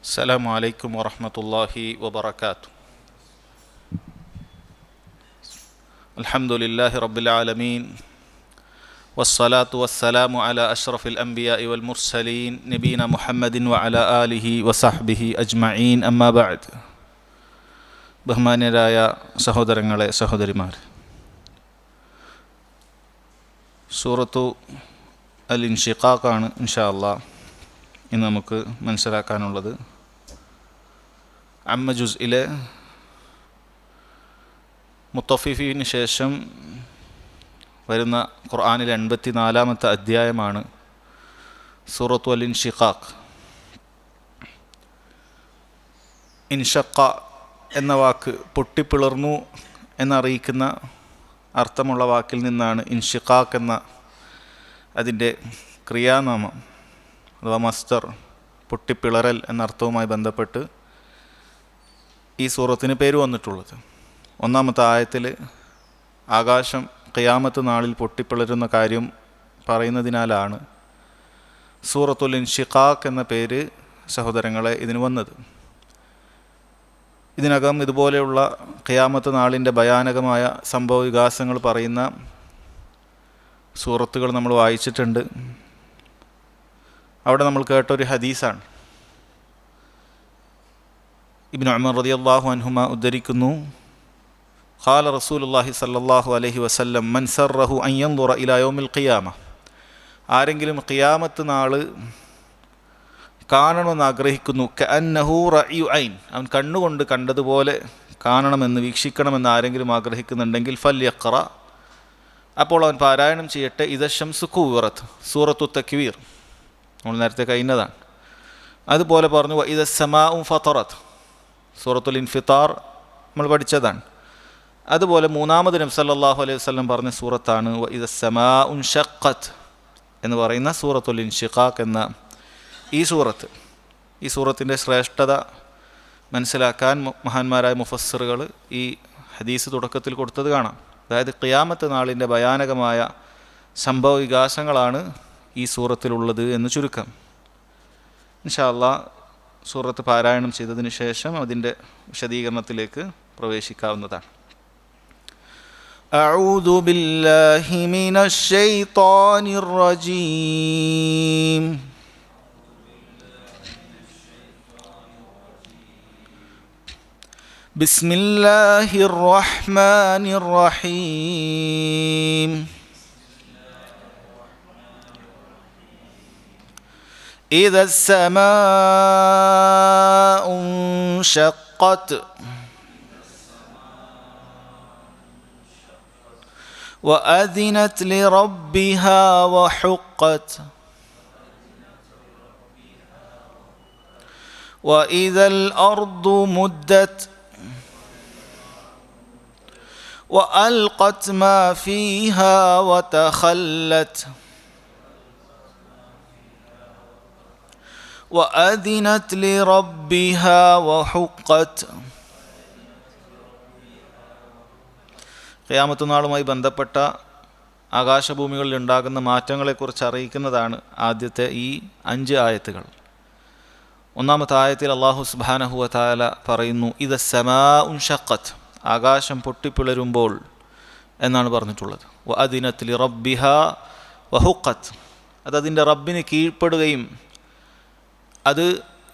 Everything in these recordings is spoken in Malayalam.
السلام عليكم ورحمة الله وبركاته. الحمد لله رب العالمين والصلاة والسلام على أشرف الأنبياء والمرسلين نبينا محمد وعلى آله وصحبه أجمعين أما بعد. ബഹുമാന്യരായ സഹോദരങ്ങളെ സഹോദരിമാർ, സൂറത്തു അൽ ഇൻഷിഖാഖാണ് ഇൻഷാ അല്ലാഹ് ഇന്ന് നമുക്ക് മനസ്സിലാക്കാനുള്ളത്. അമ്മ ജുസ്ഇലെ മുത്തഫിഫീന് ശേഷം വരുന്ന ഖുർആനിലെ 84-ാമത്തെ അധ്യായമാണ് സൂറത്തു അൽ ഇൻഷിഖാഖ്. ഇൻഷഖ എന്ന വാക്ക് പൊട്ടിപ്പിളർന്നു എന്നറിയിക്കുന്ന അർത്ഥമുള്ള വാക്കിൽ നിന്നാണ് ഇൻഷിഖാഖ് എന്ന അതിൻ്റെ ക്രിയാനാമം അഥവാ മസ്തർ പൊട്ടിപ്പിളറൽ എന്നർത്ഥവുമായി ബന്ധപ്പെട്ട് ഈ സൂറത്തിന് പേര് വന്നിട്ടുള്ളത്. ഒന്നാമത്തെ ആയത്തിൽ ആകാശം ഖിയാമത്ത് നാളിൽ പൊട്ടിപ്പിളരുന്ന കാര്യം പറയുന്നതിനാലാണ് സൂറത്തുൽ ഇൻഷിഖാഖ് എന്ന പേര് സഹോദരങ്ങളെ ഇതിന് വന്നത്. ഇതിനകം ഇതുപോലെയുള്ള ഖിയാമത്ത് നാളിൻ്റെ ഭയാനകമായ സംഭവ വികാസങ്ങൾ പറയുന്ന സൂറത്തുകൾ നമ്മൾ വായിച്ചിട്ടുണ്ട്. അവിടെ നമ്മൾ കേട്ടൊരു ഹദീസാണ്. ഇബ്നു ഉമർ റളിയല്ലാഹു അൻഹുമ ഉദ്ധരിക്കുന്നു, ഖാല റസൂലുള്ളാഹി സ്വല്ലല്ലാഹു അലൈഹി വസല്ലം മൻ സർറഹു അൻ യൻദുറ ഇലാ യൗമിൽ ഖിയാമ, ആരെങ്കിലും ഖിയാമത്ത് നാൾ കാണണമെന്ന് ആഗ്രഹിക്കുന്നു, കഅന്നഹു റഅയു ഐൻ, അവൻ കണ്ണുകൊണ്ട് കണ്ടതുപോലെ കാണണമെന്ന് വീക്ഷിക്കണമെന്ന് ആരെങ്കിലും ആഗ്രഹിക്കുന്നുണ്ടെങ്കിൽ ഫൽയഖ്റ, അപ്പോൾ അവൻ പാരായണം ചെയ്യട്ടെ ഇദ ശംസു കുവ്വിറത്ത്, സൂറത്തു തക്വീർ നമ്മൾ നേരത്തെ കഴിഞ്ഞതാണ്. അതുപോലെ പറഞ്ഞു ഇദ സമാഉ ഫതറത്ത്, സൂറത്തുൽ ഇൻഫിത്താർ നമ്മൾ പഠിച്ചതാണ്. അതുപോലെ മൂന്നാമത് നബി സല്ലല്ലാഹു അലൈഹി വസല്ലം പറഞ്ഞ സൂറത്താണ് ഇദ സമാഉ ഇൻഷഖത്ത് എന്ന് പറയുന്ന സൂറത്തുൽ ഇൻഷിഖാഖ് എന്ന ഈ സൂറത്ത്. ഈ സൂറത്തിൻ്റെ ശ്രേഷ്ഠത മനസ്സിലാക്കാൻ മഹാന്മാരായ മുഫസ്സിറുകൾ ഈ ഹദീസ് തുടക്കത്തിൽ കൊടുത്തത് കാണാം. അതായത് ഖിയാമത്ത് നാളിൻ്റെ ഭയാനകമായ സംഭവ വികാസങ്ങളാണ് ഈ സൂറത്തിലുള്ളത് എന്ന് ചുരുക്കം. ഇൻഷാ അല്ലാഹ് സൂറത്ത് പാരായണം ചെയ്തതിന് ശേഷം അതിൻ്റെ വിശദീകരണത്തിലേക്ക് പ്രവേശിക്കാവുന്നതാണ്. അഊദു ബില്ലാഹി മിനശ് ശൈത്വാനിർ റജീം. ബിസ്മില്ലാഹിർ റഹ്മാനിർ റഹീം. إذا السماء انشقت وأذنت لربها وحقت وإذا الأرض مدت وألقت ما فيها وتخلت وأذنت لربها وحقت. ഖിയാമത്ത് നാളുമായി ബന്ധപ്പെട്ട ആകാശഭൂമികളിൽ ഉണ്ടാകുന്ന മാറ്റങ്ങളെക്കുറിച്ച് അറിയിക്കുന്നതാണ് ആദ്യത്തെ ഈ 5 ആയത്തുകൾ. ഒന്നാമത്തെ ആയത്തിൽ അല്ലാഹു സുബ്ഹാനഹു വ തആല പറയുന്നു ഇദ സമാഉ ഇൻഷഖത്ത്, ആകാശം പൊട്ടിപ്പിളരുമ്പോൾ എന്നാണ് പറഞ്ഞിട്ടുള്ളത്. വഅദിനത് ലിറബ്ബിഹാ വഹുഖത്ത്, അതതിൻ്റെ റബ്ബിന് കീഴ്പ്പെടുകയും അത്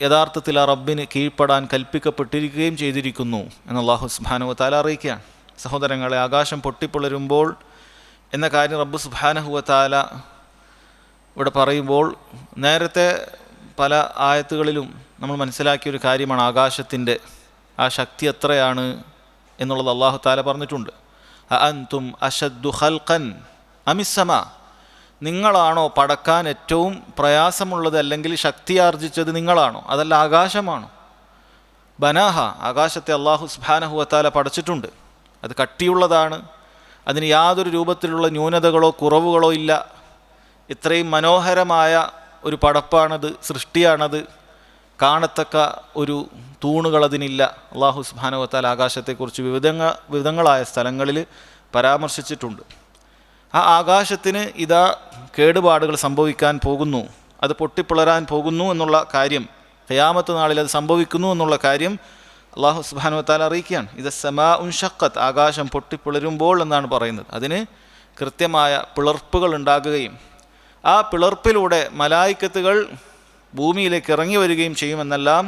യഥാർത്ഥത്തിൽ ആ റബ്ബിന് കീഴ്പ്പെടാൻ കൽപ്പിക്കപ്പെട്ടിരിക്കുകയും ചെയ്തിരിക്കുന്നു എന്ന് അല്ലാഹു സുബ്ഹാനഹു വ തആല അറിയിക്കുകയാണ്. സഹോദരങ്ങളെ, ആകാശം പൊട്ടിപ്പിളരുമ്പോൾ എന്ന കാര്യം റബ്ബ് സുബ്ഹാനഹു വ തആല ഇവിടെ പറയുമ്പോൾ നേരത്തെ പല ആയത്തുകളിലും നമ്മൾ മനസ്സിലാക്കിയൊരു കാര്യമാണ് ആകാശത്തിൻ്റെ ആ ശക്തി എത്രയാണ് എന്നുള്ളത് അല്ലാഹു തആല പറഞ്ഞിട്ടുണ്ട്. അഅൻതും അശദ്ദു ഖൽഖൻ അമിസ്സമാ, നിങ്ങളാണോ പടക്കാൻ ഏറ്റവും പ്രയാസമുള്ളത്, അല്ലെങ്കിൽ ശക്തിയാർജിച്ചത് നിങ്ങളാണോ, അതല്ല ആകാശമാണോ? ബനാഹ, ആകാശത്തെ അല്ലാഹു സുബ്ഹാനഹു വ തആല പടച്ചിട്ടുണ്ട്. അത് കട്ടിയുള്ളതാണ്, അതിന് യാതൊരു രൂപത്തിലുള്ള ന്യൂനതകളോ കുറവുകളോ ഇല്ല. ഇത്രയും മനോഹരമായ ഒരു പടപ്പാണത്, സൃഷ്ടിയാണത്. കാണത്തക്ക ഒരു തൂണുകൾ അതിനില്ല. അല്ലാഹു സുബ്ഹാനഹു വ തആല ആകാശത്തെക്കുറിച്ച് വിവിധങ്ങളായ സ്ഥലങ്ങളിൽ പരാമർശിച്ചിട്ടുണ്ട്. ആ ആകാശത്തിന് ഇതാ കേടുപാടുകൾ സംഭവിക്കാൻ പോകുന്നു, അത് പൊട്ടിപ്പിളരാൻ പോകുന്നു എന്നുള്ള കാര്യം ഖിയാമത്ത് നാളിൽ അത് സംഭവിക്കുന്നു എന്നുള്ള കാര്യം അല്ലാഹു സുബ്ഹാനഹു വ തആല അറിയിക്കുകയാണ്. ഇദ സമാഉൻ ഷഖ്ഖത്ത്, ആകാശം പൊട്ടിപ്പിളരുമ്പോൾ എന്നാണ് പറയുന്നത്. അതിന് കൃത്യമായ പിളർപ്പുകൾ ഉണ്ടാകുകയും ആ പിളർപ്പിലൂടെ മലായിക്കത്തുകൾ ഭൂമിയിലേക്ക് ഇറങ്ങി വരികയും ചെയ്യുമെന്നെല്ലാം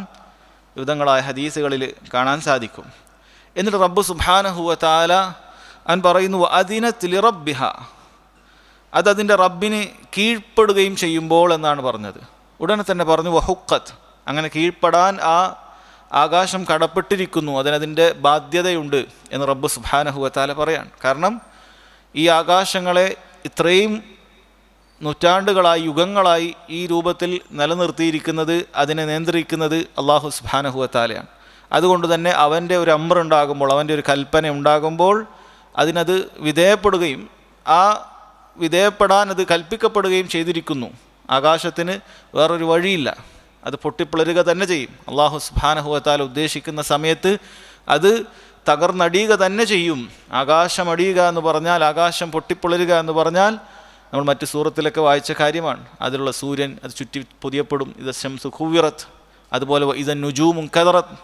വിവിധങ്ങളായ ഹദീസുകളിൽ കാണാൻ സാധിക്കും. എന്നിട്ട് റബ്ബ് സുബ്ഹാനഹു വ തആല അവൻ പറയുന്നു വഅദിനത് ലിറബ്ബിഹ, അതതിൻ്റെ റബ്ബിന് കീഴ്പ്പെടുകയും ചെയ്യുമ്പോൾ എന്നാണ് പറഞ്ഞത്. ഉടനെ തന്നെ പറഞ്ഞു വഹുക്കത്ത്, അങ്ങനെ കീഴ്പ്പെടാൻ ആ ആകാശം കടപ്പെട്ടിരിക്കുന്നു, അതിനതിൻ്റെ ബാധ്യതയുണ്ട് എന്ന് റബ്ബ് സുബ്ഹാനഹു വ തആല പറയാണ്. കാരണം ഈ ആകാശങ്ങളെ ഇത്രയും നൂറ്റാണ്ടുകളായി യുഗങ്ങളായി ഈ രൂപത്തിൽ നിലനിർത്തിയിരിക്കുന്നത്, അതിനെ നിയന്ത്രിക്കുന്നത് അല്ലാഹു സുബ്ഹാനഹു വ തആലയാണ്. അതുകൊണ്ട് തന്നെ അവൻ്റെ ഒരു അമ്രുണ്ടാകുമ്പോൾ, അവൻ്റെ ഒരു കൽപ്പന ഉണ്ടാകുമ്പോൾ അതിനത് വിധേയപ്പെടുകയും ആ വിധേയപ്പെടാൻ അത് കൽപ്പിക്കപ്പെടുകയും ചെയ്തിരിക്കുന്നു. ആകാശത്തിന് വേറൊരു വഴിയില്ല, അത് പൊട്ടിപ്പിളരുക തന്നെ ചെയ്യും. അല്ലാഹു സുബ്ഹാനഹു വ തആല ഉദ്ദേശിക്കുന്ന സമയത്ത് അത് തകർന്നടിയുക തന്നെ ചെയ്യും. ആകാശം അടിയുക എന്ന് പറഞ്ഞാൽ, ആകാശം പൊട്ടിപ്പിളരുക എന്ന് പറഞ്ഞാൽ നമ്മൾ മറ്റ് സൂറത്തിലൊക്കെ വായിച്ച കാര്യമാണ്. അതിലുള്ള സൂര്യൻ അത് ചുറ്റി പൊതിയപ്പെടും. ഇത് ശംസു ഖുവിറത്ത്, അതുപോലെ ഇത് നുജൂമുൻ കദറത്ത്,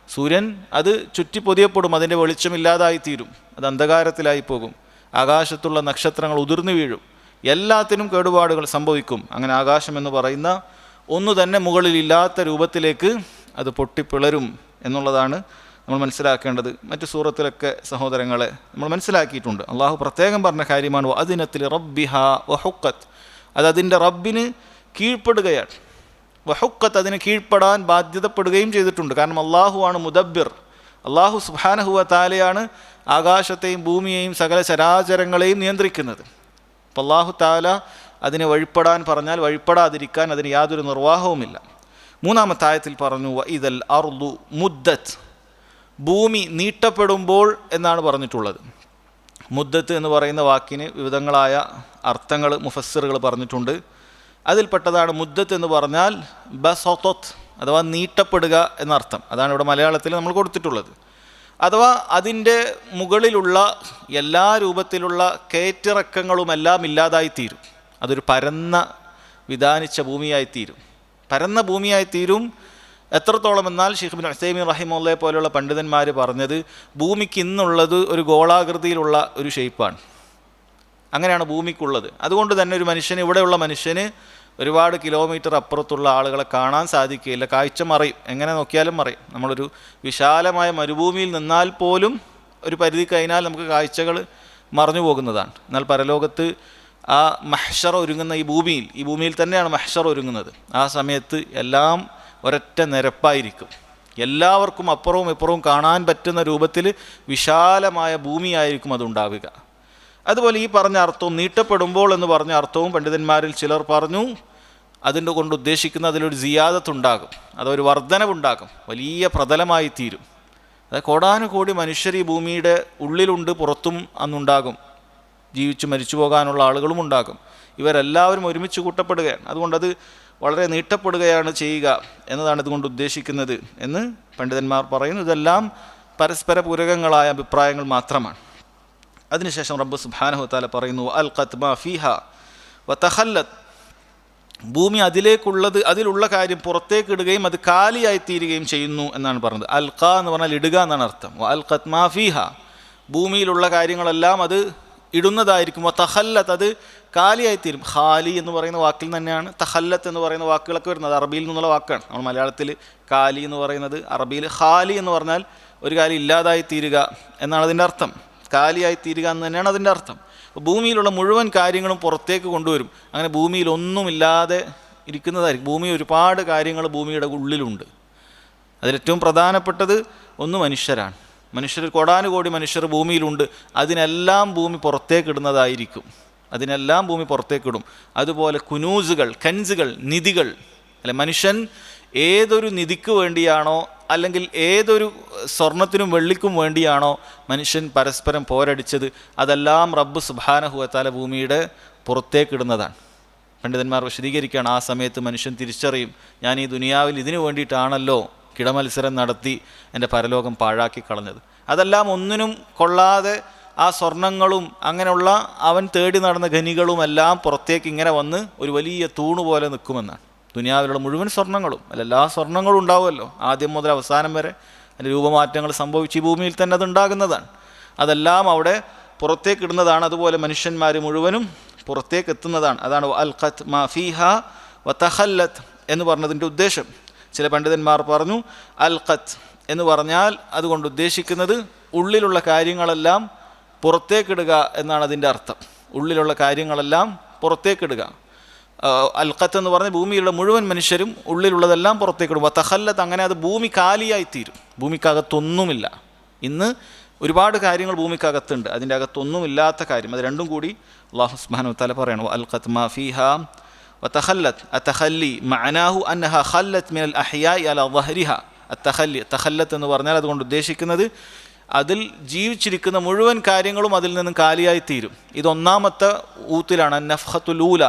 സൂര്യൻ അത് ചുറ്റി പൊതിയപ്പെടും, അതിൻ്റെ വെളിച്ചമില്ലാതായിത്തീരും, അത് അന്ധകാരത്തിലായി പോകും. ആകാശത്തുള്ള നക്ഷത്രങ്ങൾ ഉതിർന്നു വീഴും, എല്ലാത്തിനും കേടുപാടുകൾ സംഭവിക്കും. അങ്ങനെ ആകാശം എന്ന് പറയുന്ന ഒന്നു തന്നെ മുകളിലില്ലാത്ത രൂപത്തിലേക്ക് അത് പൊട്ടിപ്പിളരും എന്നുള്ളതാണ് നമ്മൾ മനസ്സിലാക്കേണ്ടത്. മറ്റു സൂറത്തിലൊക്കെ സഹോദരങ്ങളെ നമ്മൾ മനസ്സിലാക്കിയിട്ടുണ്ട്. അള്ളാഹു പ്രത്യേകം പറഞ്ഞ കാര്യമാണ് വഅദിനത്തിൽ റബ്ബിഹ വഹുക്കത്ത്, അത് അതിൻ്റെ റബ്ബിന് കീഴ്പ്പെടുകയാണ്. വഹുക്കത്ത്, അതിന് കീഴ്പ്പെടാൻ ബാധ്യതപ്പെടുകയും ചെയ്തിട്ടുണ്ട്. കാരണം അള്ളാഹു ആണ് മുദബ്ബിർ, അള്ളാഹു സുബ്ഹാനഹു വ തആലയാണ് ആകാശത്തെയും ഭൂമിയെയും സകല ചരാചരങ്ങളെയും നിയന്ത്രിക്കുന്നത്. അപ്പോൾ അള്ളാഹു തആല അതിനെ വഴിപ്പെടാൻ പറഞ്ഞാൽ വഴിപ്പെടാതിരിക്കാൻ അതിന് യാതൊരു നിർവാഹവുമില്ല. മൂന്നാമത്തെ ആയത്തിൽ പറഞ്ഞു വഇദൽ അർദു മുദ്ദത്ത്, ഭൂമി നീട്ടപ്പെടുമ്പോൾ എന്നാണ് പറഞ്ഞിട്ടുള്ളത്. മുദ്ദത്ത് എന്ന് പറയുന്ന വാക്കിന് വിവിധങ്ങളായ അർത്ഥങ്ങൾ മുഫസ്സിറുകൾ പറഞ്ഞിട്ടുണ്ട്. അതിൽപ്പെട്ടതാണ് മുദ്ദത്ത് എന്ന് പറഞ്ഞാൽ ബസതത്ത്, അഥവാ നീട്ടപ്പെടുക എന്നർത്ഥം. അതാണ് ഇവിടെ മലയാളത്തിൽ നമ്മൾ കൊടുത്തിട്ടുള്ളത്. അഥവാ അതിൻ്റെ മുകളിലുള്ള എല്ലാ രൂപത്തിലുള്ള കയറ്റിറക്കങ്ങളുമെല്ലാം ഇല്ലാതായിത്തീരും. അതൊരു പരന്ന വിധാനിച്ച ഭൂമിയായിത്തീരും, പരന്ന ഭൂമിയായിത്തീരും. എത്രത്തോളം എന്നാൽ ഷെയ്ഖ് ഇബ്നു ഉസൈമീൻ റഹിമഹുല്ലാഹി പോലെയുള്ള പണ്ഡിതന്മാർ പറഞ്ഞത് ഭൂമിക്ക് ഇന്നുള്ളത് ഒരു ഗോളാകൃതിയിലുള്ള ഒരു ഷേപ്പാണ്. അങ്ങനെയാണ് ഭൂമിക്കുള്ളത്. അതുകൊണ്ട് തന്നെ ഒരു മനുഷ്യന്, ഇവിടെയുള്ള മനുഷ്യന് ഒരുപാട് കിലോമീറ്റർ അപ്പുറത്തുള്ള ആളുകളെ കാണാൻ സാധിക്കുകയില്ല, കാഴ്ച മറയും, എങ്ങനെ നോക്കിയാലും മറയും. നമ്മളൊരു വിശാലമായ മരുഭൂമിയിൽ നിന്നാൽ പോലും ഒരു പരിധി കഴിഞ്ഞാൽ നമുക്ക് കാഴ്ചകൾ മറഞ്ഞു പോകുന്നതാണ്. എന്നാൽ പരലോകത്ത് ആ മഹ്ശർ ഒരുങ്ങുന്ന ഈ ഭൂമിയിൽ തന്നെയാണ് മഹ്ശർ ഒരുങ്ങുന്നത്. ആ സമയത്ത് എല്ലാം ഒരൊറ്റ നിരപ്പായിരിക്കും, എല്ലാവർക്കും അപ്പുറവും ഇപ്പുറവും കാണാൻ പറ്റുന്ന രൂപത്തിൽ വിശാലമായ ഭൂമിയായിരിക്കും അതുണ്ടാവുക. അതുപോലെ ഈ പറഞ്ഞ അർത്ഥവും നീട്ടപ്പെടുമ്പോൾ എന്ന് പറഞ്ഞ അർത്ഥവും പണ്ഡിതന്മാരിൽ ചിലർ പറഞ്ഞു അതിൻ്റെ കൊണ്ട് ഉദ്ദേശിക്കുന്ന അതിലൊരു സിയാദത്തുണ്ടാകും, അതൊരു വർധനവുണ്ടാകും, വലിയ പ്രതലമായി തീരും. അതായത് കോടാനുകോടി മനുഷ്യർ ഈ ഭൂമിയുടെ ഉള്ളിലുണ്ട്, പുറത്തും അന്നുണ്ടാകും, ജീവിച്ച് മരിച്ചു പോകാനുള്ള ആളുകളും ഉണ്ടാകും. ഇവരെല്ലാവരും ഒരുമിച്ച് കൂട്ടപ്പെടുകയാണ്. അതുകൊണ്ടത് വളരെ നീട്ടപ്പെടുകയാണ് ചെയ്യുക എന്നതാണ് ഇതുകൊണ്ട് ഉദ്ദേശിക്കുന്നത് എന്ന് പണ്ഡിതന്മാർ പറയുന്നു. ഇതെല്ലാം പരസ്പര പൂരകങ്ങളായ അഭിപ്രായങ്ങൾ മാത്രമാണ്. അതിനുശേഷം റബ്ബ് സുബ്ഹാനഹു വ തആല പറയുന്നു അൽഖത് മാ ഫീഹ വതഖല്ലത്, ഭൂമി അതിലുള്ള കാര്യം പുറത്തേക്ക് ഇടുകയും അത് കാലിയായി തീരുകയും ചെയ്യുന്നു എന്നാണ് പറഞ്ഞത്. അൽഖ എന്ന് പറഞ്ഞാൽ ഇടുക എന്നാണ് അർത്ഥം. അൽഖത് മാ ഫീഹ, ഭൂമിയിലുള്ള കാര്യങ്ങളെല്ലാം അത് ഇടുന്നതായിരിക്കും. തഖല്ലത്ത്, അത് കാലിയായിത്തീരും. ഖാലി എന്ന് പറയുന്ന വാക്കിൽ തന്നെയാണ് തഖല്ലത്ത് എന്ന് പറയുന്ന വാക്കുകളൊക്കെ വരുന്നത്. അറബിയിൽ നിന്നുള്ള വാക്കാണ്. നമ്മൾ മലയാളത്തിൽ കാലി എന്ന് പറയുന്നത്, അറബിയിൽ ഖാലി എന്ന് പറഞ്ഞാൽ ഒരു കാര്യം ഇല്ലാതായി തീരുക എന്നാണ് അതിൻ്റെ അർത്ഥം. കാലിയായി തീരുക എന്ന് തന്നെയാണ് അതിൻ്റെ അർത്ഥം. അപ്പോൾ ഭൂമിയിലുള്ള മുഴുവൻ കാര്യങ്ങളും പുറത്തേക്ക് കൊണ്ടുവരും. അങ്ങനെ ഭൂമിയിൽ ഒന്നുമില്ലാതെ ഇരിക്കുന്നതായിരിക്കും. ഭൂമി ഒരുപാട് കാര്യങ്ങൾ ഭൂമിയുടെ ഉള്ളിലുണ്ട്. അതിലേറ്റവും പ്രധാനപ്പെട്ടത് ഒന്ന് മനുഷ്യരാണ്. മനുഷ്യർ, കോടാനുകോടി മനുഷ്യർ ഭൂമിയിലുണ്ട്. അതിനെല്ലാം ഭൂമി പുറത്തേക്കിടുന്നതായിരിക്കും. അതിനെല്ലാം ഭൂമി പുറത്തേക്കിടും. അതുപോലെ കുനൂസുകൾ, കൻസുകൾ, നിധികൾ, അല്ലെ, മനുഷ്യൻ ഏതൊരു നിധിക്ക് വേണ്ടിയാണോ അല്ലെങ്കിൽ ഏതൊരു സ്വർണത്തിനും വെള്ളിക്കും വേണ്ടിയാണോ മനുഷ്യൻ പരസ്പരം പോരടിച്ചത്, അതെല്ലാം റബ്ബ് സുബ്ഹാനഹു വ തആല ഭൂമിയുടെ പുറത്തേക്കിടുന്നതാണ്. പണ്ഡിതന്മാർ വിശദീകരിക്കുകയാണ്, ആ സമയത്ത് മനുഷ്യൻ തിരിച്ചറിയും, ഞാൻ ഈ ദുനിയാവിൽ ഇതിനു വേണ്ടിയിട്ടാണല്ലോ കിടമത്സരം നടത്തി എൻ്റെ പരലോകം പാഴാക്കി കളഞ്ഞത്. അതെല്ലാം ഒന്നിനും കൊള്ളാതെ ആ സ്വർണങ്ങളും അങ്ങനെയുള്ള അവൻ തേടി നടന്ന ഖനികളും എല്ലാം പുറത്തേക്ക് ഇങ്ങനെ വന്ന് ഒരു വലിയ തൂണുപോലെ നിൽക്കുമെന്നാണ്. ദുനിയാവിലുള്ള മുഴുവൻ സ്വർണ്ണങ്ങളും അല്ല, എല്ലാ സ്വർണ്ണങ്ങളും ഉണ്ടാവുമല്ലോ, ആദ്യം മുതൽ അവസാനം വരെ അതിൻ്റെ രൂപമാറ്റങ്ങൾ സംഭവിച്ച് ഈ ഭൂമിയിൽ തന്നെ അതുണ്ടാകുന്നതാണ്. അതെല്ലാം അവിടെ പുറത്തേക്ക് ഇടുന്നതാണ്. അതുപോലെ മനുഷ്യന്മാർ മുഴുവനും പുറത്തേക്ക് എത്തുന്നതാണ്. അതാണ് അൽഖത്ത് മാ ഫീഹ വതഖല്ലത്ത് എന്ന് പറഞ്ഞതിൻ്റെ ഉദ്ദേശം. ചില പണ്ഡിതന്മാർ പറഞ്ഞു അൽഖത്ത് എന്ന് പറഞ്ഞാൽ അതുകൊണ്ട് ഉദ്ദേശിക്കുന്നത് ഉള്ളിലുള്ള കാര്യങ്ങളെല്ലാം പുറത്തേക്കിടുക എന്നാണ് അതിൻ്റെ അർത്ഥം. ഉള്ളിലുള്ള കാര്യങ്ങളെല്ലാം പുറത്തേക്കിടുക. അൽഖത്ത് എന്ന് പറഞ്ഞാൽ ഭൂമിയിലുള്ള മുഴുവൻ മനുഷ്യരും ഉള്ളിലുള്ളതെല്ലാം പുറത്തേക്കിടും. വതഖല്ലത്ത്, അങ്ങനെ അത് ഭൂമി കാലിയായിത്തീരും, ഭൂമിക്കകത്തൊന്നുമില്ല. ഇന്ന് ഒരുപാട് കാര്യങ്ങൾ ഭൂമിക്കകത്തുണ്ട്, അതിൻ്റെ അകത്തൊന്നുമില്ലാത്ത കാര്യം. അത് രണ്ടും കൂടി അല്ലാഹു സുബ്ഹാനഹു വ തആല പറയണം. അൽഖത്ത് മാ ഫീഹ വതഖല്ലത്ത്. അത്തഖല്ലി മഅനാഹു അന്നഹ ഖല്ലത്ത് മിനൽ അഹ്യാഇ അലാ ദഹ്രിഹ. അത്തഖല്ലി, തഖല്ലത്ത് എന്ന് പറഞ്ഞാൽ അതുകൊണ്ട് ഉദ്ദേശിക്കുന്നത് അതിൽ ജീവിച്ചിരിക്കുന്ന മുഴുവൻ കാര്യങ്ങളും അതിൽ നിന്നും കാലിയായി തീരും. ഇത് ഒന്നാമത്തെ ഊത്തിലാണ്, നഫ്ഖത്തുൽ ഊല,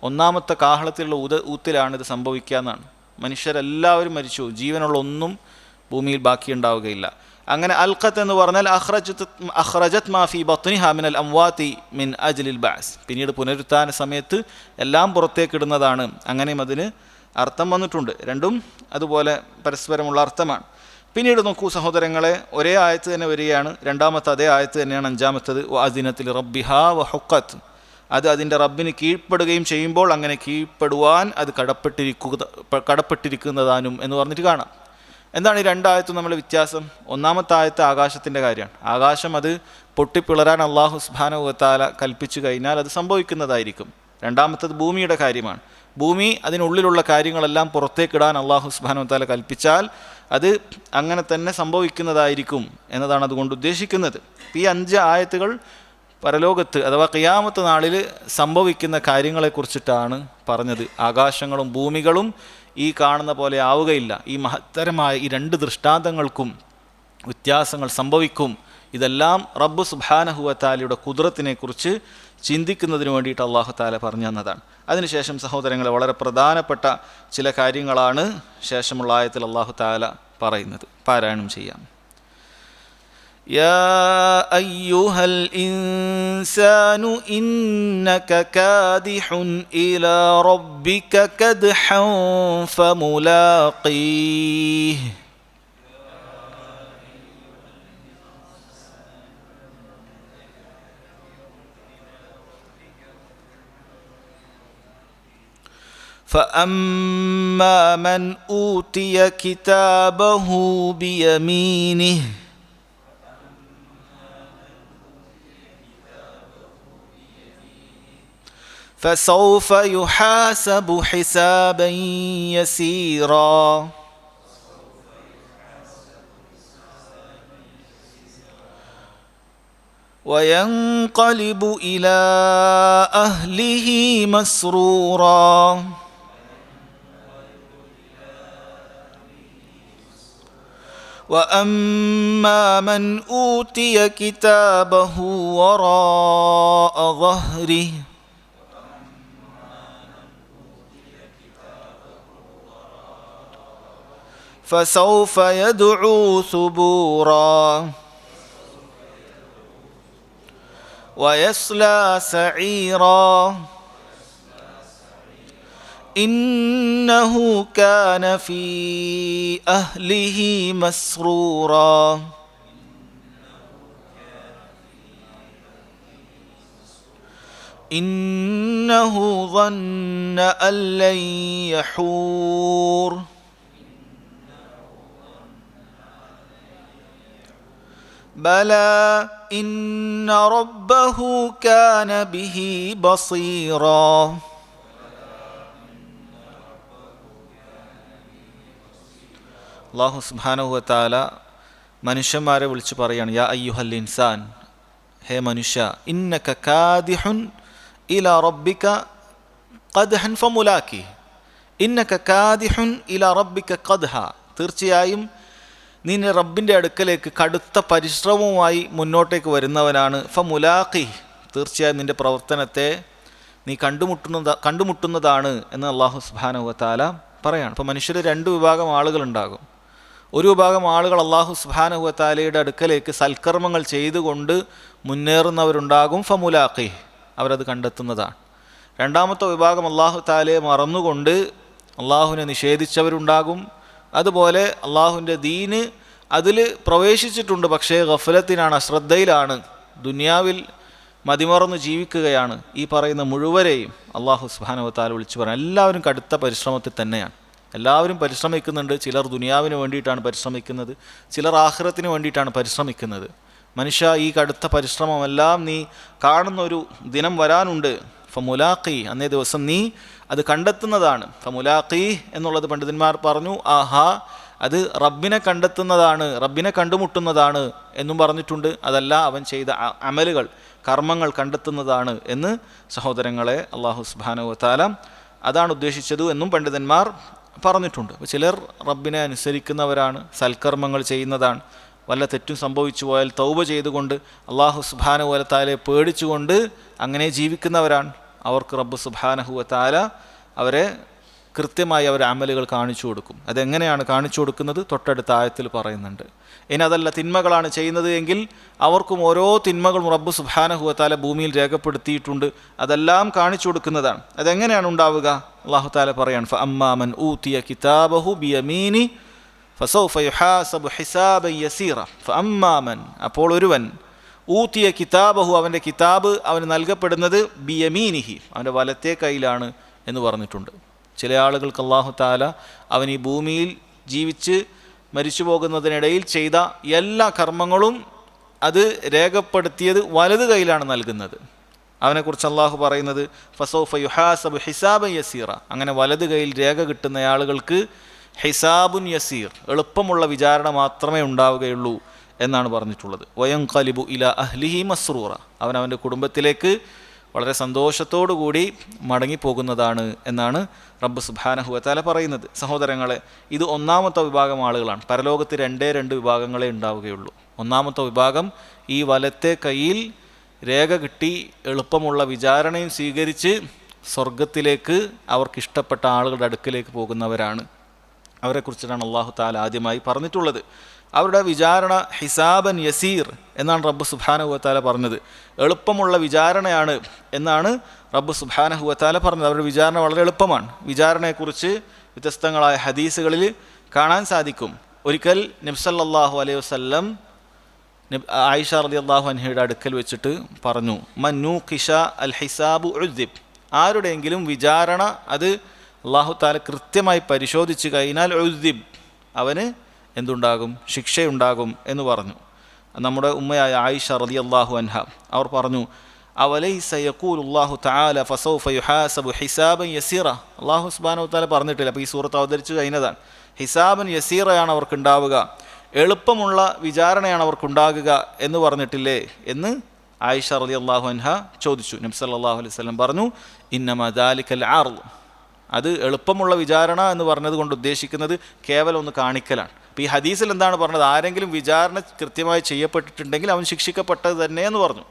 ഒന്നാമത്തെ കാഹളത്തിലുള്ള ഊത്തിലാണ് ഇത് സംഭവിക്കുക എന്നാണ്. മനുഷ്യരെല്ലാവരും മരിച്ചു, ജീവനുള്ള ഒന്നും ഭൂമിയിൽ ബാക്കിയുണ്ടാവുകയില്ല. അങ്ങനെ അൽഖത്ത് എന്ന് പറഞ്ഞാൽ അഖ്റജത് മാ ഫീ ബത്നിഹാ മിനൽ അംവാതി മിൻ അജ്ലിൽ ബഅസ്, പിന്നീട് പുനരുത്ഥാന സമയത്ത് എല്ലാം പുറത്തേക്കിടുന്നതാണ്. അങ്ങനെയും അതിന് അർത്ഥം വന്നിട്ടുണ്ട്. രണ്ടും അതുപോലെ പരസ്പരമുള്ള അർത്ഥമാണ്. പിന്നീട് നോക്കൂ സഹോദരങ്ങളെ, ഒരേ ആയത്ത് തന്നെ വരികയാണ്. രണ്ടാമത്തെ അതേ ആയത്ത് തന്നെയാണ് അഞ്ചാമത്തത്. വഅദിനത്തിൽ റബ്ബിഹാ വഹുഖത്ത്. അത് അതിൻ്റെ റബ്ബിന് കീഴ്പ്പെടുകയും ചെയ്യുമ്പോൾ അങ്ങനെ കീഴ്പ്പെടുവാൻ അത് കടപ്പെട്ടിരിക്കുന്നതാനും എന്ന് പറഞ്ഞിട്ട് കാണാം. എന്താണ് ഈ രണ്ടായത്തും തമ്മിലുള്ള വ്യത്യാസം? ഒന്നാമത്തെ ആയത്ത് ആകാശത്തിൻ്റെ കാര്യമാണ്. ആകാശം അത് പൊട്ടിപ്പിളരാൻ അല്ലാഹു സുബ്ഹാനഹു വ തആല കൽപ്പിച്ചു കഴിഞ്ഞാൽ അത് സംഭവിക്കുന്നതായിരിക്കും. രണ്ടാമത്തത് ഭൂമിയുടെ കാര്യമാണ്. ഭൂമി അതിനുള്ളിലുള്ള കാര്യങ്ങളെല്ലാം പുറത്തേക്കിടാൻ അല്ലാഹു സുബ്ഹാനഹു വ തആല കൽപ്പിച്ചാൽ അത് അങ്ങനെ തന്നെ സംഭവിക്കുന്നതായിരിക്കും എന്നതാണ് അതുകൊണ്ട് ഉദ്ദേശിക്കുന്നത്. ഈ 5 ആയത്തുകൾ പരലോകത്ത് അഥവാ ഖിയാമത്ത് നാളിൽ സംഭവിക്കുന്ന കാര്യങ്ങളെക്കുറിച്ചിട്ടാണ് പറഞ്ഞത്. ആകാശങ്ങളും ഭൂമികളും ഈ കാണുന്ന പോലെ ആവുകയില്ല. ഈ മഹത്തരമായ ഈ 2 ദൃഷ്ടാന്തങ്ങൾക്കും വ്യത്യാസങ്ങൾ സംഭവിക്കും. ഇതെല്ലാം റബ്ബ് സുബ്ഹാനഹു വ തആലയുടെ ഖുദ്റത്തിനെക്കുറിച്ച് ചിന്തിക്കുന്നതിന് വേണ്ടിയിട്ട് അല്ലാഹു തആല പറഞ്ഞു തന്നതാണ്. അതിനുശേഷം സഹോദരങ്ങളെ, വളരെ പ്രധാനപ്പെട്ട ചില കാര്യങ്ങളാണ് ശേഷമുള്ള ആയത്തിൽ അല്ലാഹു തആല പറയുന്നത്. പാരായണം ചെയ്യാം. يا أيها الإنسان إنك كادح إلى ربك كدحا فملاقيه فأما من أوتي كتابه بيمينه فسوف يحاسب حسابا يسيرا وينقلب إلى أهله مسرورا وأما من أوتي كتابه وراء ظهره فسوف يدعو ثبورا ويصلى سعيرا إنه كان في أهله مسرورا إنه ظن أن لن يحور بلى إن ربه كان به بصيرا അല്ലാഹു സുബ്ഹാനഹു വ തആല മനുഷ്യന്മാരെ വിളിച്ച് പറയാണ്, യാ അയ്യുഹൽ ഇൻസാൻ, ഹേ മനുഷ്യ, ഇന്നക കാദിഹുൻ ഇലാ റബ്ബിക ഖദ്ഹൻ ഫമുലാക്കി. ഇന്നക കാദിഹുൻ ഇലാ റബ്ബിക ഖദ്ഹ, തീർച്ചയായും നീ റബ്ബിൻ്റെ അടുക്കലേക്ക് കടുത്ത പരിശ്രമവുമായി മുന്നോട്ടേക്ക് വരുന്നവനാണ്. ഫമുലാഖി, തീർച്ചയായും നിൻ്റെ പ്രവർത്തനത്തെ നീ കണ്ടുമുട്ടുന്നതാണ് എന്ന് അല്ലാഹു സുബ്ഹാനഹു വ തആല പറയാണ്. അപ്പോൾ മനുഷ്യർ 2 വിഭാഗം ആളുകളുണ്ടാകും. ഒരു വിഭാഗം ആളുകൾ അല്ലാഹു സുബ്ഹാനഹു വ തആലയുടെ അടുക്കലേക്ക് സൽക്കർമ്മങ്ങൾ ചെയ്തുകൊണ്ട് മുന്നേറുന്നവരുണ്ടാകും. ഫമുലാഖി, അവരത് കണ്ടെത്തുന്നതാണ്. രണ്ടാമത്തെ വിഭാഗം അല്ലാഹു തആലയെ മറന്നുകൊണ്ട് അള്ളാഹുവിനെ നിഷേധിച്ചവരുണ്ടാകും. അതുപോലെ അള്ളാഹുവിൻ്റെ ദീന് അതിൽ പ്രവേശിച്ചിട്ടുണ്ട്, പക്ഷേ ഗഫലത്തിനാണ്, അശ്രദ്ധയിലാണ്, ദുനിയാവിൽ മതിമറന്ന് ജീവിക്കുകയാണ്. ഈ പറയുന്ന മുഴുവരെയും അള്ളാഹു സുബ്ഹാനഹു വ തആല വിളിച്ചു പറയാം. എല്ലാവരും കടുത്ത പരിശ്രമത്തിൽ തന്നെയാണ്. എല്ലാവരും പരിശ്രമിക്കുന്നുണ്ട്. ചിലർ ദുനിയാവിന് വേണ്ടിയിട്ടാണ് പരിശ്രമിക്കുന്നത്, ചിലർ ആഖിറത്തിന് വേണ്ടിയിട്ടാണ് പരിശ്രമിക്കുന്നത്. മനുഷ്യ, ഈ കടുത്ത പരിശ്രമമെല്ലാം നീ കാണുന്നൊരു ദിനം വരാനുണ്ട്. ഫമുലാഖി, അന്നേ ദിവസം നീ അത് കണ്ടെത്തുന്നതാണ്. ഫമുലാഖി എന്നുള്ളത് പണ്ഡിതന്മാർ പറഞ്ഞു, ആഹാ, അത് റബ്ബിനെ കണ്ടെത്തുന്നതാണ്, റബ്ബിനെ കണ്ടുമുട്ടുന്നതാണ് എന്നും പറഞ്ഞിട്ടുണ്ട്. അതല്ല, അവൻ ചെയ്ത അമലുകൾ, കർമ്മങ്ങൾ കണ്ടെത്തുന്നതാണ് എന്ന് സഹോദരങ്ങളെ അല്ലാഹു സുബ്ഹാനഹു വ തആല അതാണ് ഉദ്ദേശിച്ചത് എന്നും പണ്ഡിതന്മാർ പറഞ്ഞിട്ടുണ്ട്. ചിലർ റബ്ബിനെ അനുസരിക്കുന്നവരാണ്, സൽക്കർമ്മങ്ങൾ ചെയ്യുന്നതാണ്. വല്ല തെറ്റും സംഭവിച്ചു പോയാൽ തൗബ ചെയ്തുകൊണ്ട് അല്ലാഹു സുബ്ഹാനഹു വ തആലയെ പേടിച്ചുകൊണ്ട് അങ്ങനെ ജീവിക്കുന്നവരാണ്. അവർക്ക് റബ്ബ് സുബ്ഹാനഹു വ തആല അവരെ കൃത്യമായി അവരെ അമലുകൾ കാണിച്ചു കൊടുക്കും. അതെങ്ങനെയാണ് കാണിച്ചു കൊടുക്കുന്നത്? തൊട്ടടുത്ത ആയത്തിൽ പറയുന്നുണ്ട്. ഇനി അതല്ല, തിന്മകളാണ് ചെയ്യുന്നത് എങ്കിൽ അവർക്കും ഓരോ തിന്മകളും റബ്ബ് സുബ്ഹാനഹു വ തആല ഭൂമിയിൽ രേഖപ്പെടുത്തിയിട്ടുണ്ട്. അതെല്ലാം കാണിച്ചു കൊടുക്കുന്നതാണ്. അതെങ്ങനെയാണ് ഉണ്ടാവുക? അല്ലാഹു തആല പറയാണ്, ഫഅമ്മാ മൻ ഊതിയ കിതാബഹു ബിയമീനി ഫസൗഫ യുഹാസബു ഹിസാബൻ യസീറ. ഫഅമ്മാ മൻ, അപ്പോൾ ഒരുവൻ, ഊതിയ കിതാബഹു, അവൻ്റെ കിതാബ് അവന് നൽകപ്പെടുന്നത് ബിയമീനിഹി, അവൻ്റെ വലത്തെ കൈയിലാണ് എന്ന് പറഞ്ഞിട്ടുണ്ട്. ചില ആളുകൾക്ക് അല്ലാഹു തആല അവൻ ഈ ഭൂമിയിൽ ജീവിച്ച് മരിച്ചു പോകുന്നതിനിടയിൽ ചെയ്ത എല്ലാ കർമ്മങ്ങളും അത് രേഖപ്പെടുത്തിയത് വലത് കൈയിലാണ് നൽകുന്നത്. അവനെക്കുറിച്ച് അല്ലാഹു പറയുന്നത് ഫസൗഫ യുഹാസബു ഹിസാബൻ യസീറ, അങ്ങനെ വലത് കൈയിൽ രേഖ കിട്ടുന്ന ആളുകൾക്ക് ഹിസാബുൻ യസീർ, എളുപ്പമുള്ള വിചാരണ മാത്രമേ ഉണ്ടാവുകയുള്ളൂ എന്നാണ് പറഞ്ഞിട്ടുള്ളത്. വയൻഖലിബു ഇലാ അഹ്ലിഹി മസ്റൂറ, അവൻ അവൻ്റെ കുടുംബത്തിലേക്ക് വളരെ സന്തോഷത്തോടു കൂടി മടങ്ങിപ്പോകുന്നതാണ് എന്നാണ് റബ്ബ് സുബ്ഹാനഹു വ തആല പറയുന്നത്. സഹോദരങ്ങളെ, ഇത് ഒന്നാമത്തെ വിഭാഗം ആളുകളാണ്. പരലോകത്ത് രണ്ട് വിഭാഗങ്ങളെ ഉണ്ടാവുകയുള്ളൂ. ഒന്നാമത്തെ വിഭാഗം ഈ വലത്തെ കയ്യിൽ രേഖ കിട്ടി എളുപ്പമുള്ള വിചാരണയും സ്വീകരിച്ച് സ്വർഗത്തിലേക്ക് അവർക്കിഷ്ടപ്പെട്ട ആളുകളുടെ അടുക്കിലേക്ക് പോകുന്നവരാണ്. അവരെക്കുറിച്ചിട്ടാണ് അല്ലാഹു തആല ആദ്യമായി പറഞ്ഞിട്ടുള്ളത്. അവരുടെ വിചാരണ ഹിസാബൻ യസീർ എന്നാണ് റബ്ബ് സുബ്ഹാനഹു വ തആല പറഞ്ഞത്. എളുപ്പമുള്ള വിചാരണയാണ് എന്നാണ് റബ്ബ് സുബ്ഹാനഹു വ തആല പറഞ്ഞത്. അവരുടെ വിചാരണ വളരെ എളുപ്പമാണ്. വിചാരണയെക്കുറിച്ച് വ്യത്യസ്തങ്ങളായ ഹദീസുകളിൽ കാണാൻ സാധിക്കും. ഒരിക്കൽ നബി സല്ലല്ലാഹു അലൈഹി വസല്ലം ആയിഷ റളിയല്ലാഹു അൻഹയുടെ അടുക്കൽ വെച്ചിട്ട് പറഞ്ഞു, മൻ നൂഖിഷ അൽ ഹിസാബു ഉദ്ദിബ്, ആരുടെയെങ്കിലും വിചാരണ അത് അല്ലാഹു തആല കൃത്യമായി പരിശോധിച്ച് കഴിഞ്ഞാൽ ഉദ്ദിബ്, അവന് എന്തുണ്ടാകും? ശിക്ഷയുണ്ടാകും എന്ന് പറഞ്ഞു. നമ്മുടെ ഉമ്മയായ ആയിഷ റളിയല്ലാഹു അൻഹ അവർ പറഞ്ഞു, അവലൈസ യഖൂലുല്ലാഹു തആല ഫസൗഫ യുഹാസബു ഹിസാബൻ യസീറ, അല്ലാഹു സുബ്ഹാനഹു വ തആല പറഞ്ഞിട്ടില്ല. അപ്പോൾ ഈ സൂറത്ത് അവതരിച്ചു കഴിഞ്ഞതാണ്. ഹിസാബൻ യസീറയാണ് അവർക്കുണ്ടാവുക, എളുപ്പമുള്ള വിചാരണയാണ് അവർക്കുണ്ടാകുക എന്ന് പറഞ്ഞിട്ടില്ലേ എന്ന് ആയിഷ റളിയല്ലാഹു അൻഹ ചോദിച്ചു. നബി സല്ലല്ലാഹു അലൈഹി വസല്ലം പറഞ്ഞു, ഇന്നമാ ദാലികൽ അർള്, അത് എളുപ്പമുള്ള വിചാരണ എന്ന് പറഞ്ഞത് കൊണ്ട് ഉദ്ദേശിക്കുന്നത് കേവലം ഒന്ന് കാണിക്കലാണ്. അപ്പോൾ ഈ ഹദീസിൽ എന്താണ് പറഞ്ഞത്? ആരെങ്കിലും വിചാരണ കൃത്യമായി ചെയ്യപ്പെട്ടിട്ടുണ്ടെങ്കിൽ അവൻ ശിക്ഷിക്കപ്പെട്ടത് തന്നെ എന്ന് പറഞ്ഞു.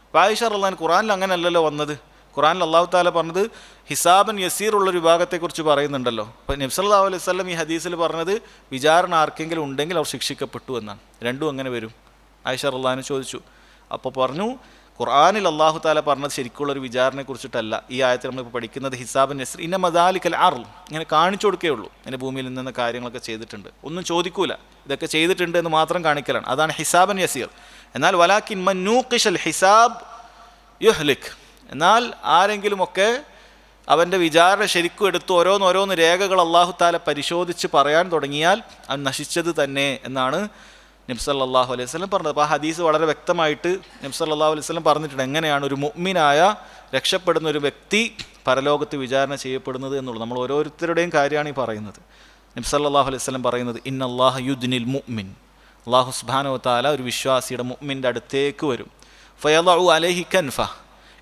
അപ്പോൾ ആയിഷ റളിയല്ലാഹു അൻഹ, ഖുർആനിൽ അങ്ങനെയല്ലല്ലോ വന്നത്. ഖുർആനിൽ അല്ലാഹു തആല പറഞ്ഞത് ഹിസാബൻ യസീർ ഉള്ളൊരു വിഭാഗത്തെക്കുറിച്ച് പറയുന്നുണ്ടല്ലോ. അപ്പോൾ നബി സല്ലല്ലാഹു അലൈഹി വസല്ലം ഈ ഹദീസിൽ പറഞ്ഞത് വിചാരണ ആർക്കെങ്കിലും ഉണ്ടെങ്കിൽ അവർ ശിക്ഷിക്കപ്പെട്ടു എന്നാണ്. രണ്ടും അങ്ങനെ വരും? ആയിഷ റളിയല്ലാഹു അൻഹ ചോദിച്ചു. അപ്പോൾ പറഞ്ഞു, ഖുർആനിൽ അല്ലാഹു തആല പറഞ്ഞത് ശരിക്കുള്ളൊരു വിചാരണയെ കുറിച്ചിട്ടല്ല. ഈ ആയത്തിൽ നമ്മളിപ്പോൾ പഠിക്കുന്നത് ഹിസാബൻ യസീർ, ഇന്നമാ ദാലികൽ അർള്, ഇങ്ങനെ കാണിച്ചു കൊടുക്കുകയുള്ളൂ. ഇങ്ങനെ ഭൂമിയിൽ നിന്ന് കാര്യങ്ങളൊക്കെ ചെയ്തിട്ടുണ്ട്, ഒന്നും ചോദിക്കൂല, ഇതൊക്കെ ചെയ്തിട്ടുണ്ട് എന്ന് മാത്രം കാണിക്കലാണ്. അതാണ് ഹിസാബൻ യസീർ. എന്നാൽ വലാകിൻ മൻ നൂഖിഷൽ ഹിസാബ് യുഹ്ലിക്, എന്നാൽ ആരെങ്കിലുമൊക്കെ അവൻ്റെ വിചാരണ ശരിക്കും എടുത്ത് ഓരോന്നോരോന്ന് രേഖകൾ അല്ലാഹു തആല പരിശോധിച്ച് പറയാൻ തുടങ്ങിയാൽ അവൻ നശിച്ചത് തന്നെ എന്നാണ് നബി സല്ലല്ലാഹു അലൈഹി വസല്ലം പറഞ്ഞത്. അപ്പോൾ ആ ഹദീസ് വളരെ വ്യക്തമായിട്ട് നബി സല്ലല്ലാഹു അലൈഹി വസല്ലം പറഞ്ഞിട്ടുണ്ട് എങ്ങനെയാണ് ഒരു മുഅ്മിനായ രക്ഷപ്പെടുന്ന ഒരു വ്യക്തി പരലോകത്ത് വിചാരണ ചെയ്യപ്പെടുന്നത് എന്നുള്ളത്. നമ്മൾ ഓരോരുത്തരുടെയും കാര്യമാണ് ഈ പറയുന്നത്. നബി സല്ലല്ലാഹു അലൈഹി വസല്ലം പറയുന്നത്, ഇന്നല്ലാഹ യുദ്നിൽ മുഅ്മിൻ, അല്ലാഹു സുബ്ഹാനഹു വ തആല ഒരു വിശ്വാസിയുടെ മുഅ്മിൻ്റെ അടുത്തേക്ക് വരും. ഫയളഉ അലൈഹി കൻഫ,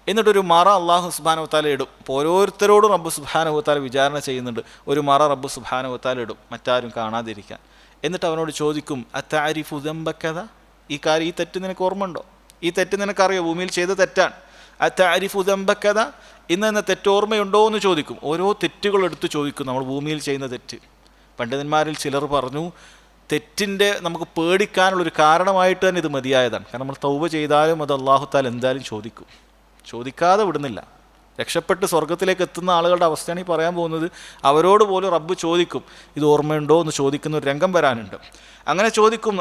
എന്നിട്ടൊരു മറ അല്ലാഹു സുബ്ഹാനഹു വ തആല ഇടും. അപ്പോൾ ഓരോരുത്തരോടും റബ്ബ് സുബ്ഹാനഹു വ തആല വിചാരണ ചെയ്യുന്നുണ്ട്. ഒരു മറ റബ്ബ് സുബ്ഹാനഹു വ തആല ഇടും, മറ്റാരും കാണാതിരിക്കാൻ. എന്നിട്ട് അവനോട് ചോദിക്കും, അത്തഅരിഫു ദംബകദ, ഈ കാര്യം, ഈ തെറ്റ് നിനക്ക് ഓർമ്മയുണ്ടോ? ഈ തെറ്റ് നിനക്കറിയോ? ഭൂമിയിൽ ചെയ്ത തെറ്റാണ്. അത്തഅരിഫു ദംബകദ, ഇന്ന് തെറ്റ് ഓർമ്മയുണ്ടോ എന്ന് ചോദിക്കും. ഓരോ തെറ്റുകൾ എടുത്ത് ചോദിക്കും, നമ്മൾ ഭൂമിയിൽ ചെയ്യുന്ന തെറ്റ്. പണ്ഡിതന്മാരിൽ ചിലർ പറഞ്ഞു, തെറ്റിൻ്റെ നമുക്ക് പേടിക്കാനുള്ളൊരു കാരണമായിട്ട് തന്നെ ഇത് മതിയായതാണ്. കാരണം നമ്മൾ തൗബ ചെയ്താലും അത് അല്ലാഹു തആല എന്തായാലും ചോദിക്കും, ചോദിക്കാതെ വിടുന്നില്ല. രക്ഷപ്പെട്ട് സ്വർഗത്തിലേക്ക് എത്തുന്ന ആളുകളുടെ അവസ്ഥയാണ് ഈ പറയാൻ പോകുന്നത്. അവരോട് പോലും റബ്ബ് ചോദിക്കും, ഇത് ഓർമ്മയുണ്ടോ എന്ന് ചോദിക്കുന്ന ഒരു രംഗം വരാനുണ്ട്. അങ്ങനെ ചോദിക്കും,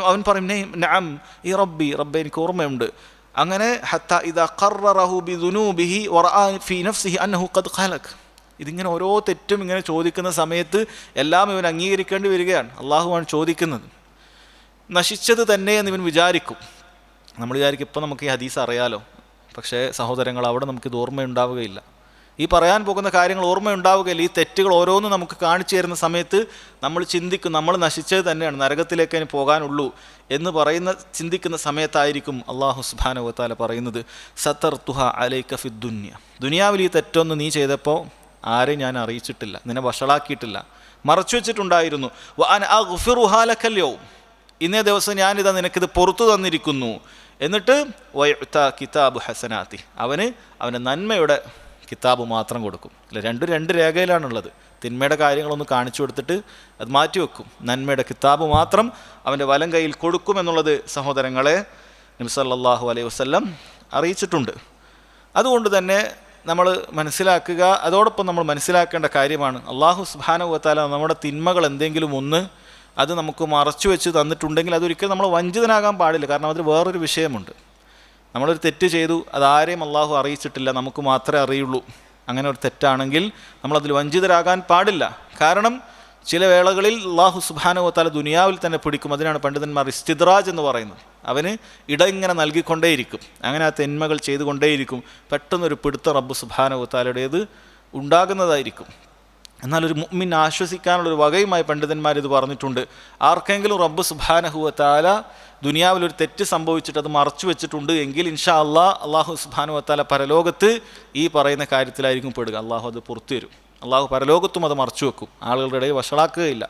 അവൻ പറയും നഅം ഈ റബ്ബെ എനിക്ക് ഓർമ്മയുണ്ട്. അങ്ങനെ ഹത്താ ഇദാ ഖററഹു ബിദുനൂബിഹി വറആ ഫീ നഫ്സിഹി അന്നഹു ഖദ് ഖലക്. ഇതിങ്ങനെ ഓരോ തെറ്റും ഇങ്ങനെ ചോദിക്കുന്ന സമയത്ത് എല്ലാം ഇവൻ അംഗീകരിക്കേണ്ടി വരികയാണ്. അള്ളാഹുവാണ് ചോദിക്കുന്നത്. നശിച്ചത് തന്നെ എന്ന് ഇവൻ വിചാരിക്കും. നമ്മൾ വിചാരിക്കും ഇപ്പം നമുക്ക് ഈ ഹദീസ് അറിയാലോ, പക്ഷേ സഹോദരങ്ങൾ അവിടെ നമുക്കിത് ഓർമ്മയുണ്ടാവുകയില്ല. ഈ പറയാൻ പോകുന്ന കാര്യങ്ങൾ ഓർമ്മയുണ്ടാവുകയില്ല. ഈ തെറ്റുകൾ ഓരോന്നും നമുക്ക് കാണിച്ചു തരുന്ന സമയത്ത് നമ്മൾ ചിന്തിക്കും നമ്മൾ നശിച്ചത് തന്നെയാണ്, നരകത്തിലേക്ക് അതിന് പോകാനുള്ളൂ എന്ന് ചിന്തിക്കുന്ന സമയത്തായിരിക്കും അള്ളാഹു സുബ്ഹാനഹു വ തആല പറയുന്നത് സതർതുഹ അലൈക ഫിദ്ദുനിയ. ദുനിയാവിൽ ഈ തെറ്റൊന്ന് നീ ചെയ്തപ്പോൾ ആരെയും ഞാൻ അറിയിച്ചിട്ടില്ല, നിന്നെ വഷളാക്കിയിട്ടില്ല, മറച്ചു വെച്ചിട്ടുണ്ടായിരുന്നു. വ അന അഗ്ഫിറുഹാ ലകൽ യൗം, ഇന്നേ ദിവസം ഞാനിതാ നിനക്കിത് പുറത്തു തന്നിരിക്കുന്നു. എന്നിട്ട് വയുഅത കിതാബു ഹസനാതി, അവന് നന്മയുടെ കിതാബ് മാത്രം കൊടുക്കും. അല്ല, രണ്ട് രേഖയിലാണുള്ളത്. തിന്മയുടെ കാര്യങ്ങളൊന്ന് കാണിച്ചു കൊടുത്തിട്ട് അത് മാറ്റിവെക്കും. നന്മയുടെ കിതാബ് മാത്രം അവൻ്റെ വലം കയ്യിൽ കൊടുക്കുമെന്നുള്ളത് സഹോദരങ്ങളെ നബി സല്ലല്ലാഹു അലൈഹി വസല്ലം അറിയിച്ചിട്ടുണ്ട്. അതുകൊണ്ട് തന്നെ നമ്മൾ മനസ്സിലാക്കുക, അതോടൊപ്പം നമ്മൾ മനസ്സിലാക്കേണ്ട കാര്യമാണ് അല്ലാഹു സുബ്ഹാനഹു വ തആല നമ്മുടെ തിന്മകൾ എന്തെങ്കിലും ഒന്ന് അത് നമുക്ക് മറച്ചു വെച്ച് തന്നിട്ടുണ്ടെങ്കിൽ അതൊരിക്കലും നമ്മൾ വഞ്ചിതനാകാൻ പാടില്ല. കാരണം അതിൽ വേറൊരു വിഷയമുണ്ട്. നമ്മളൊരു തെറ്റ് ചെയ്തു, അതാരെയും അള്ളാഹു അറിയിച്ചിട്ടില്ല, നമുക്ക് മാത്രമേ അറിയുള്ളൂ. അങ്ങനെ ഒരു തെറ്റാണെങ്കിൽ നമ്മളതിൽ വഞ്ചിതരാകാൻ പാടില്ല. കാരണം ചില വേളകളിൽ അള്ളാഹു സുബ്ഹാനഹു വ തആല ദുനിയാവിൽ തന്നെ പിടിക്കും. അതിനാണ് പണ്ഡിതന്മാർ ഇസ്തിദ്റാജ് എന്ന് പറയുന്നത്. അവന് ഇങ്ങനെ നൽകിക്കൊണ്ടേയിരിക്കും, അങ്ങനെ ആ തിന്മകൾ ചെയ്തുകൊണ്ടേയിരിക്കും. പെട്ടെന്നൊരു പിടുത്തം റബ്ബ് സുബ്ഹാനഹു വ തആലയുടേത് ഉണ്ടാകുന്നതായിരിക്കും. എന്നാൽ ഒരു മുഅ്മിൻ ആശ്വസിക്കാനുള്ളൊരു വകയുമായി പണ്ഡിതന്മാർ ഇത് പറഞ്ഞിട്ടുണ്ട്. ആർക്കെങ്കിലും റബ്ബ് സുബ്ഹാനഹു വ തആല ദുനിയാവിലൊരു തെറ്റ് സംഭവിച്ചിട്ട് അത് മറച്ചു വെച്ചിട്ടുണ്ട് എങ്കിൽ ഇൻഷാ അള്ളാഹു സുബ്ഹാനഹു വ തആല പരലോകത്ത് ഈ പറയുന്ന കാര്യത്തിലായിരിക്കും പെടുക. അള്ളാഹു അത് പുറത്തു തരും. അള്ളാഹു പരലോകത്തും അത് മറച്ചു വെക്കും, ആളുകളുടെ ഇടയിൽ വഷളാക്കുകയില്ല.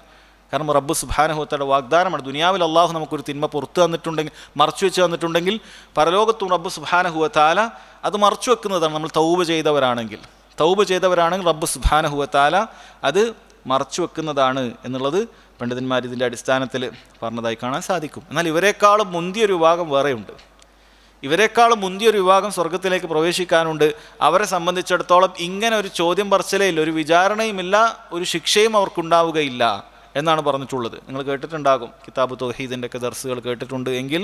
കാരണം റബ്ബ് സുബ്ഹാനഹു വ തആല വാഗ്ദാനമാണ്, ദുനിയാവിൽ അള്ളാഹു നമുക്കൊരു തിന്മ പുറത്ത് തന്നിട്ടുണ്ടെങ്കിൽ, മറച്ചു വെച്ച് തന്നിട്ടുണ്ടെങ്കിൽ പരലോകത്തും റബ്ബ് സുബ്ഹാനഹു വ തആല അത് മറച്ചു വെക്കുന്നതാണ്. നമ്മൾ തൗബ ചെയ്തവരാണെങ്കിൽ റബ്ബ് സുബ്ഹാനഹു വ തആല അത് മറച്ചു വെക്കുന്നതാണ് എന്നുള്ളത് പണ്ഡിതന്മാർ ഇതിൻ്റെ അടിസ്ഥാനത്തിൽ പറഞ്ഞതായി കാണാൻ സാധിക്കും. എന്നാൽ ഇവരെക്കാളും മുന്തിയൊരു വിഭാഗം വേറെയുണ്ട്. ഇവരെക്കാളും മുന്തിയൊരു വിഭാഗം സ്വർഗത്തിലേക്ക് പ്രവേശിക്കാനുണ്ട്. അവരെ സംബന്ധിച്ചിടത്തോളം ഇങ്ങനെ ഒരു ചോദ്യം പറച്ചിലേ ഇല്ല, ഒരു വിചാരണയുമില്ല, ഒരു ശിക്ഷയും അവർക്കുണ്ടാവുകയില്ല എന്നാണ് പറഞ്ഞിട്ടുള്ളത്. നിങ്ങൾ കേട്ടിട്ടുണ്ടാകും, കിതാബ് തൗഹീദിൻ്റെ ഒക്കെ ദർസുകൾ കേട്ടിട്ടുണ്ട് എങ്കിൽ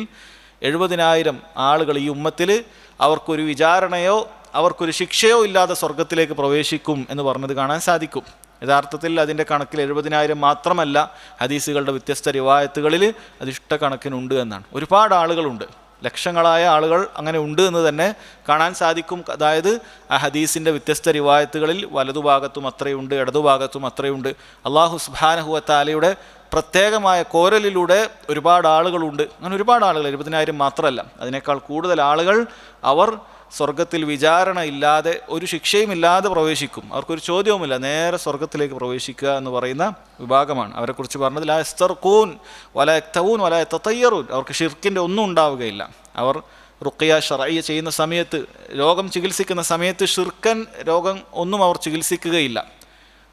70,000 ആളുകൾ ഈ ഉമ്മത്തിൽ അവർക്കൊരു വിചാരണയോ അവർക്കൊരു ശിക്ഷയോ ഇല്ലാതെ സ്വർഗത്തിലേക്ക് പ്രവേശിക്കും എന്ന് പറഞ്ഞത് കാണാൻ സാധിക്കും. യഥാർത്ഥത്തിൽ അതിൻ്റെ കണക്കിൽ 70,000 മാത്രമല്ല, ഹദീസുകളുടെ വ്യത്യസ്ത റിവായത്തുകളിൽ അത് ഇഷ്ടക്കണക്കിനുണ്ട് എന്നാണ്. ഒരുപാട് ആളുകളുണ്ട്, ലക്ഷങ്ങളായ ആളുകൾ അങ്ങനെ ഉണ്ട് എന്ന് തന്നെ കാണാൻ സാധിക്കും. അതായത് ആ ഹദീസിൻ്റെ വ്യത്യസ്ത റിവായത്തുകളിൽ വലതുഭാഗത്തും അത്രയുണ്ട്, ഇടതുഭാഗത്തും അത്രയുണ്ട്. അല്ലാഹു സുബ്ഹാനഹു വ തആലയുടെ പ്രത്യേകമായ കോരലിലൂടെ ഒരുപാട് ആളുകളുണ്ട്. അങ്ങനെ ഒരുപാട് ആളുകൾ, 70,000 മാത്രമല്ല, അതിനേക്കാൾ കൂടുതൽ ആളുകൾ അവർ സ്വർഗത്തിൽ വിചാരണ ഇല്ലാതെ ഒരു ശിക്ഷയും ഇല്ലാതെ പ്രവേശിക്കും. അവർക്കൊരു ചോദ്യവുമില്ല, നേരെ സ്വർഗത്തിലേക്ക് പ്രവേശിക്കുക എന്ന് പറയുന്ന വിഭാഗമാണ്. അവരെക്കുറിച്ച് പറഞ്ഞത് ലാ യസ്തർഖൂൻ വലാ യക്തവൂൻ വലാ യതതയ്യറൂൻ, അവർക്ക് ഷിർക്കിൻ്റെ ഒന്നും ഉണ്ടാവുകയില്ല. അവർ റുഖിയ ശർഇയ്യ ചെയ്യുന്ന സമയത്ത്, രോഗം ചികിത്സിക്കുന്ന സമയത്ത് ഷിർക്കൻ രോഗം ഒന്നും അവർ ചികിത്സിക്കുകയില്ല.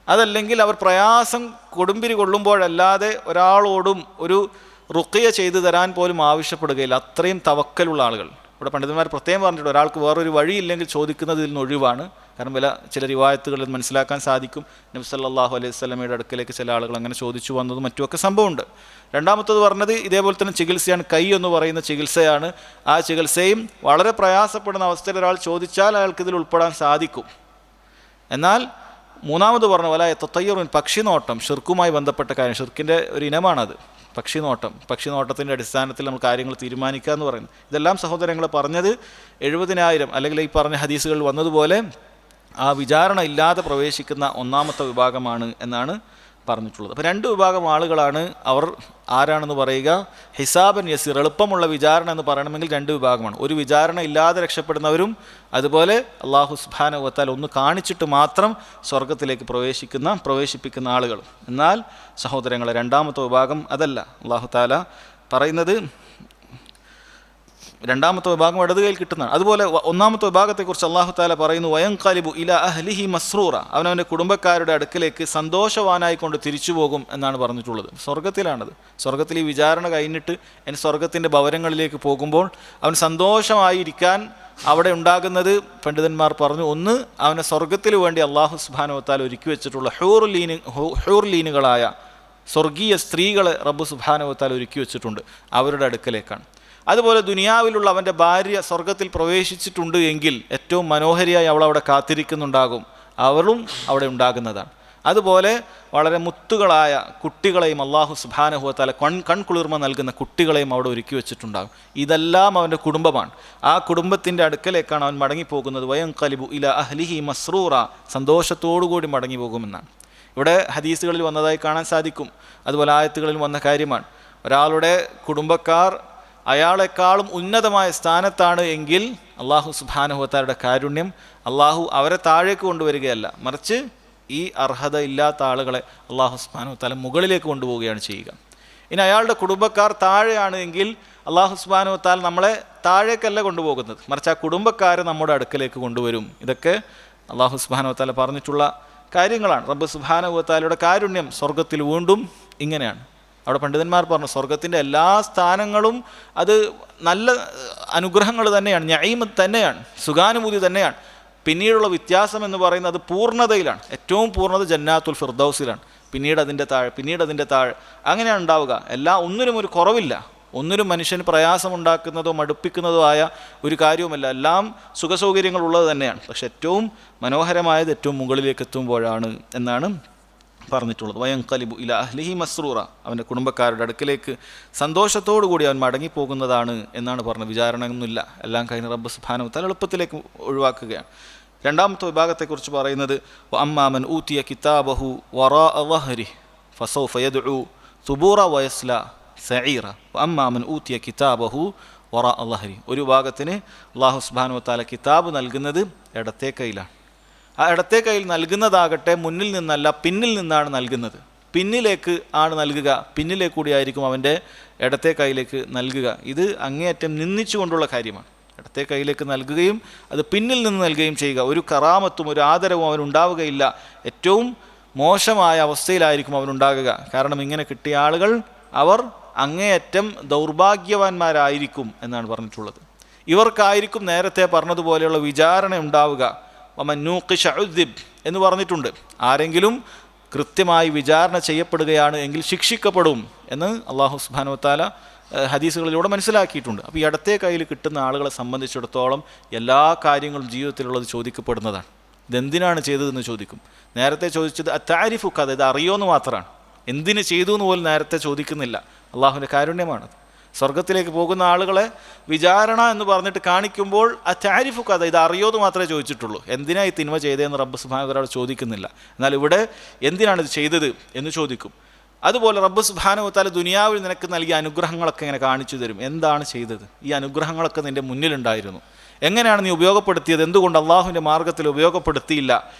അതല്ലെങ്കിൽ അവർ പ്രയാസം കൊടുമ്പിരി കൊള്ളുമ്പോഴല്ലാതെ ഒരാളോടും ഒരു റുഖിയ ചെയ്തു തരാൻ പോലും ആവശ്യപ്പെടുകയില്ല. അത്രയും തവക്കലുള്ള ആളുകൾ. ഇവിടെ പണ്ഡിതന്മാർ പ്രത്യേകം പറഞ്ഞിട്ടുണ്ട്, ഒരാൾക്ക് വേറൊരു വഴിയില്ലെങ്കിൽ ചോദിക്കുന്നത് ഇതിൽ നിന്ന് ഒഴിവാണ്. കാരണം ചില റിവായത്തുകളിൽ മനസ്സിലാക്കാൻ സാധിക്കും, നബി സല്ലല്ലാഹു അലൈഹി വസല്ലമയുടെ അടുക്കലേക്ക് ചില ആളുകൾ അങ്ങനെ ചോദിച്ചു വന്നതും മറ്റുമൊക്കെ സംഭവമുണ്ട്. രണ്ടാമത്തത് പറഞ്ഞത് ഇതേപോലെ തന്നെ ചികിത്സയാണ്, കൈ എന്ന് പറയുന്ന ചികിത്സയാണ്. ആ ചികിത്സയും വളരെ പ്രയാസപ്പെടുന്ന അവസ്ഥയിൽ ഒരാൾ ചോദിച്ചാൽ അയാൾക്ക് ഇതിൽ ഉൾപ്പെടാൻ സാധിക്കും. എന്നാൽ മൂന്നാമത് പറഞ്ഞ വലാ യതതയ്യറൂൻ, പക്ഷിനോട്ടം, ഷിർക്കുമായി ബന്ധപ്പെട്ട കാര്യം, ഷിർക്കിൻ്റെ ഒരു ഇനമാണത്. പക്ഷിനോട്ടത്തിൻ്റെ അടിസ്ഥാനത്തിൽ നമ്മൾ കാര്യങ്ങൾ തീരുമാനിക്കുക എന്ന് പറയുന്നത്. ഇതെല്ലാം സഹോദരങ്ങൾ പറഞ്ഞത് 70,000 അല്ലെങ്കിൽ ഈ പറഞ്ഞ ഹദീസുകളിൽ വന്നതുപോലെ ആ വിചാരണ ഇല്ലാതെ പ്രവേശിക്കുന്ന ഒന്നാമത്തെ വിഭാഗമാണ് എന്നാണ് പറഞ്ഞിട്ടുള്ളത്. അപ്പോൾ 2 വിഭാഗം ആളുകളാണ് അവർ. ആരാണെന്ന് പറയുക? ഹിസാബൻ യസീർ, എളുപ്പമുള്ള വിചാരണ എന്ന് പറയണമെങ്കിൽ 2 വിഭാഗമാണ്. ഒരു വിചാരണ ഇല്ലാതെ രക്ഷപ്പെടുന്നവരും, അതുപോലെ അല്ലാഹു സുബ്ഹാനഹു വ തആല ഒന്ന് കാണിച്ചിട്ട് മാത്രം സ്വർഗത്തിലേക്ക് പ്രവേശിപ്പിക്കുന്ന ആളുകൾ. എന്നാൽ സഹോദരങ്ങളെ, രണ്ടാമത്തെ വിഭാഗം അതല്ല. അല്ലാഹു തആല പറയുന്നത് രണ്ടാമത്തെ വിഭാഗം ഇടത് കൈയിൽ കിട്ടുന്നതാണ്. അതുപോലെ ഒന്നാമത്തെ വിഭാഗത്തെക്കുറിച്ച് അല്ലാഹു തആല പറയുന്നു, വയൻഖലിബു ഇലാ അഹ്ലിഹി മസ്റൂറ, അവനവൻ്റെ കുടുംബക്കാരുടെ അടുക്കലേക്ക് സന്തോഷവാനായിക്കൊണ്ട് തിരിച്ചു പോകും എന്നാണ് പറഞ്ഞിട്ടുള്ളത്. സ്വർഗത്തിലാണത്. സ്വർഗത്തിൽ ഈ വിചാരണ കഴിഞ്ഞിട്ട് അവൻ സ്വർഗത്തിൻ്റെ ഭവനങ്ങളിലേക്ക് പോകുമ്പോൾ അവൻ സന്തോഷമായിരിക്കാൻ അവിടെ ഉണ്ടാകുന്നത് പണ്ഡിതന്മാർ പറഞ്ഞു, ഒന്ന് അവനെ സ്വർഗത്തിന് വേണ്ടി അല്ലാഹു സുബ്ഹാനഹു വ തആല ഒരുക്കി വെച്ചിട്ടുള്ള ഹൂർലീനുകളായ സ്വർഗീയ സ്ത്രീകളെ റബ്ബ് സുബ്ഹാനഹു വ തആല ഒരുക്കി വെച്ചിട്ടുണ്ട്, അവരുടെ അടുക്കലേക്കാണ്. അതുപോലെ ദുനിയാവിലുള്ള അവൻ്റെ ഭാര്യ സ്വർഗത്തിൽ പ്രവേശിച്ചിട്ടുണ്ട് എങ്കിൽ ഏറ്റവും മനോഹരിയായി അവൾ അവിടെ കാത്തിരിക്കുന്നുണ്ടാകും, അവളും അവിടെ ഉണ്ടാകുന്നതാണ്. അതുപോലെ വളരെ മുത്തുകളായ കുട്ടികളെയും അല്ലാഹു സുബ്ഹാനഹു വ തആല കൺകുളിർമ നൽകുന്ന കുട്ടികളെയും അവിടെ ഒരുക്കി വെച്ചിട്ടുണ്ടാകും. ഇതെല്ലാം അവൻ്റെ കുടുംബമാണ്. ആ കുടുംബത്തിൻ്റെ അടുക്കലേക്കാണ് അവൻ മടങ്ങിപ്പോകുന്നത്. വയൻഖലിബു ഇലാ അഹ്ലിഹി മസ്റൂറ, സന്തോഷത്തോടുകൂടി മടങ്ങി പോകുമെന്നാണ് ഇവിടെ ഹദീസുകളിൽ വന്നതായി കാണാൻ സാധിക്കും. അതുപോലെ ആയത്തുകളിൽ വന്ന കാര്യമാണ്. ഒരാളുടെ കുടുംബക്കാർ അയാളെക്കാളും ഉന്നതമായ സ്ഥാനത്താണ് എങ്കിൽ അല്ലാഹു സുബ്ഹാനഹു വ തആലയുടെ കാരുണ്യം അല്ലാഹു അവരെ താഴേക്ക് കൊണ്ടുവരികയല്ല, മറിച്ച് ഈ അർഹത ഇല്ലാത്ത ആളുകളെ അല്ലാഹു സുബ്ഹാനഹു വ തആല മുകളിലേക്ക് കൊണ്ടുപോവുകയാണ് ചെയ്യുക. ഇനി അയാളുടെ കുടുംബക്കാർ താഴെയാണ് എങ്കിൽ അല്ലാഹു സുബ്ഹാനഹു വ തആല നമ്മളെ താഴേക്കല്ല കൊണ്ടുപോകുന്നത്, മറിച്ച് ആ കുടുംബക്കാരെ നമ്മുടെ അടുക്കലേക്ക് കൊണ്ടുവരും. ഇതൊക്കെ അല്ലാഹു സുബ്ഹാനഹു വ തആല പറഞ്ഞിട്ടുള്ള കാര്യങ്ങളാണ്. റബ്ബ് സുബ്ഹാനഹു വ തആലയുടെ കാരുണ്യം സ്വർഗത്തിൽ വീണ്ടും ഇങ്ങനെയാണ്. അവിടെ പണ്ഡിതന്മാർ പറഞ്ഞു, സ്വർഗത്തിൻ്റെ എല്ലാ സ്ഥാനങ്ങളും അത് നല്ല അനുഗ്രഹങ്ങൾ തന്നെയാണ്, നഈമത്ത് തന്നെയാണ്, സുഖാനുഭൂതി തന്നെയാണ്. പിന്നീടുള്ള വ്യത്യാസം എന്ന് പറയുന്നത് അത് പൂർണ്ണതയിലാണ്. ഏറ്റവും പൂർണ്ണത ജന്നാത്തുൽ ഫിർദൗസിലാണ്, പിന്നീട് അതിൻ്റെ താഴെ അങ്ങനെയാണ് ഉണ്ടാവുക. ഒന്നിനും ഒരു കുറവില്ല, ഒന്നിനും മനുഷ്യന് പ്രയാസമുണ്ടാക്കുന്നതോ മടുപ്പിക്കുന്നതോ ആയ ഒരു കാര്യവുമല്ല, എല്ലാം സുഖസൗകര്യങ്ങളുള്ളത് തന്നെയാണ്. പക്ഷെ ഏറ്റവും മനോഹരമായത് ഏറ്റവും മുകളിലേക്ക് എത്തുമ്പോഴാണ് എന്നാണ് പറഞ്ഞിട്ടുള്ളത്. വയൻഖലിബു ഇലാ അഹ്ലിഹി മസ്റൂറ, അവൻ്റെ കുടുംബക്കാരുടെ അടുക്കലേക്ക് സന്തോഷത്തോടു കൂടി അവൻ മടങ്ങിപ്പോകുന്നതാണ് എന്നാണ് പറഞ്ഞത്. വിചാരണയൊന്നുമില്ല, എല്ലാം കഴിഞ്ഞ് റബ്ബ് സുബ്ഹാനഹു വ തആല എളുപ്പത്തിലേക്ക് ഒഴിവാക്കുകയാണ്. രണ്ടാമത്തെ വിഭാഗത്തെക്കുറിച്ച് പറയുന്നത്, വഅമ്മാ മൻ ഊതിയ കിതാബഹു വറാഅ ളഹ്രിഹി ഫസൗഫ യദ്ഉ സുബൂറ വയസ്ല സഈറ. വഅമ്മാ മൻ ഊതിയ കിതാബഹു വറാഅ ളഹ്രിഹി, ഒരു വിഭാഗത്തിന് അല്ലാഹു സുബ്ഹാനഹു വ തആല കിതാബ് നൽകുന്നത് ഇടത്തെ കൈയിലാണ്. ആ ഇടത്തെ കയ്യിൽ നൽകുന്നതാകട്ടെ മുന്നിൽ നിന്നല്ല, പിന്നിൽ നിന്നാണ് നൽകുന്നത്. പിന്നിലേക്ക് ആണ് നൽകുക, പിന്നിലേക്ക് കൂടിയായിരിക്കും അവൻ്റെ ഇടത്തെ കൈയിലേക്ക് നൽകുക. ഇത് അങ്ങേയറ്റം നിന്ദിച്ചുകൊണ്ടുള്ള കാര്യമാണ്. ഇടത്തെ കൈയിലേക്ക് നൽകുകയും അത് പിന്നിൽ നിന്ന് നൽകുകയും ചെയ്യുക. ഒരു കറാമത്തും ഒരു ആദരവും അവനുണ്ടാവുകയില്ല. ഏറ്റവും മോശമായ അവസ്ഥയിലായിരിക്കും അവനുണ്ടാകുക. കാരണം ഇങ്ങനെ കിട്ടിയ ആളുകൾ അവർ അങ്ങേയറ്റം ദൗർഭാഗ്യവാന്മാരായിരിക്കും എന്നാണ് പറഞ്ഞിട്ടുള്ളത്. ഇവർക്കായിരിക്കും നേരത്തെ പറഞ്ഞതുപോലെയുള്ള വിചാരണ ഉണ്ടാവുക. വമന്നൂഖിശ ഉദ്ദിബ് എന്ന് പറഞ്ഞിട്ടുണ്ട്. ആരെങ്കിലും കൃത്യമായി വിചാരണ ചെയ്യപ്പെടുകയാണ് എങ്കിൽ ശിക്ഷിക്കപ്പെടും എന്ന് അല്ലാഹു സുബ്ഹാനഹു വ തആല ഹദീസുകളിലൂടെ മനസ്സിലാക്കിയിട്ടുണ്ട്. അപ്പോൾ ഈ ഇടത്തെ കയ്യിൽ കിട്ടുന്ന ആളുകളെ സംബന്ധിച്ചിടത്തോളം എല്ലാ കാര്യങ്ങളും ജീവിതത്തിലുള്ളത് ചോദിക്കപ്പെടുന്നതാണ്. ഇതെന്തിനാണ് ചെയ്തതെന്ന് ചോദിക്കും. നേരത്തെ ചോദിച്ചത് അത്താരിഫു കഥ, ഇത് അറിയോന്ന് മാത്രമാണ്. എന്തിന് ചെയ്തു എന്ന് പോലും നേരത്തെ ചോദിക്കുന്നില്ല. അള്ളാഹുവിൻ്റെ കാരുണ്യമാണത്. സ്വർഗത്തിലേക്ക് പോകുന്ന ആളുകളെ വിചാരണ എന്ന് പറഞ്ഞിട്ട് കാണിക്കുമ്പോൾ അത്താരിഫു കഥ, ഇത് അറിയോന്ന് മാത്രമേ ചോദിച്ചിട്ടുള്ളൂ. എന്തിനാ ഈ തിന്മ ചെയ്തതെന്ന് റബ്ബ് സുബ്ഹാനഹു വ തആല ചോദിക്കുന്നില്ല. എന്നാൽ ഇവിടെ എന്തിനാണ് ഇത് ചെയ്തത് എന്ന് ചോദിക്കും. അതുപോലെ റബ്ബ് സുബ്ഹാനഹു വ തആല ദുനിയാവിൽ നിനക്ക് നൽകിയ അനുഗ്രഹങ്ങളൊക്കെ ഇങ്ങനെ കാണിച്ചു തരും. എന്താണ് ചെയ്തത്? ഈ അനുഗ്രഹങ്ങളൊക്കെ നിൻ്റെ മുന്നിലുണ്ടായിരുന്നു, എങ്ങനെയാണ് നീ ഉപയോഗപ്പെടുത്തിയത്, എന്തുകൊണ്ട് അള്ളാഹുവിൻ്റെ മാർഗ്ഗത്തിൽ ഉപയോഗപ്പെടുത്തിയില്ല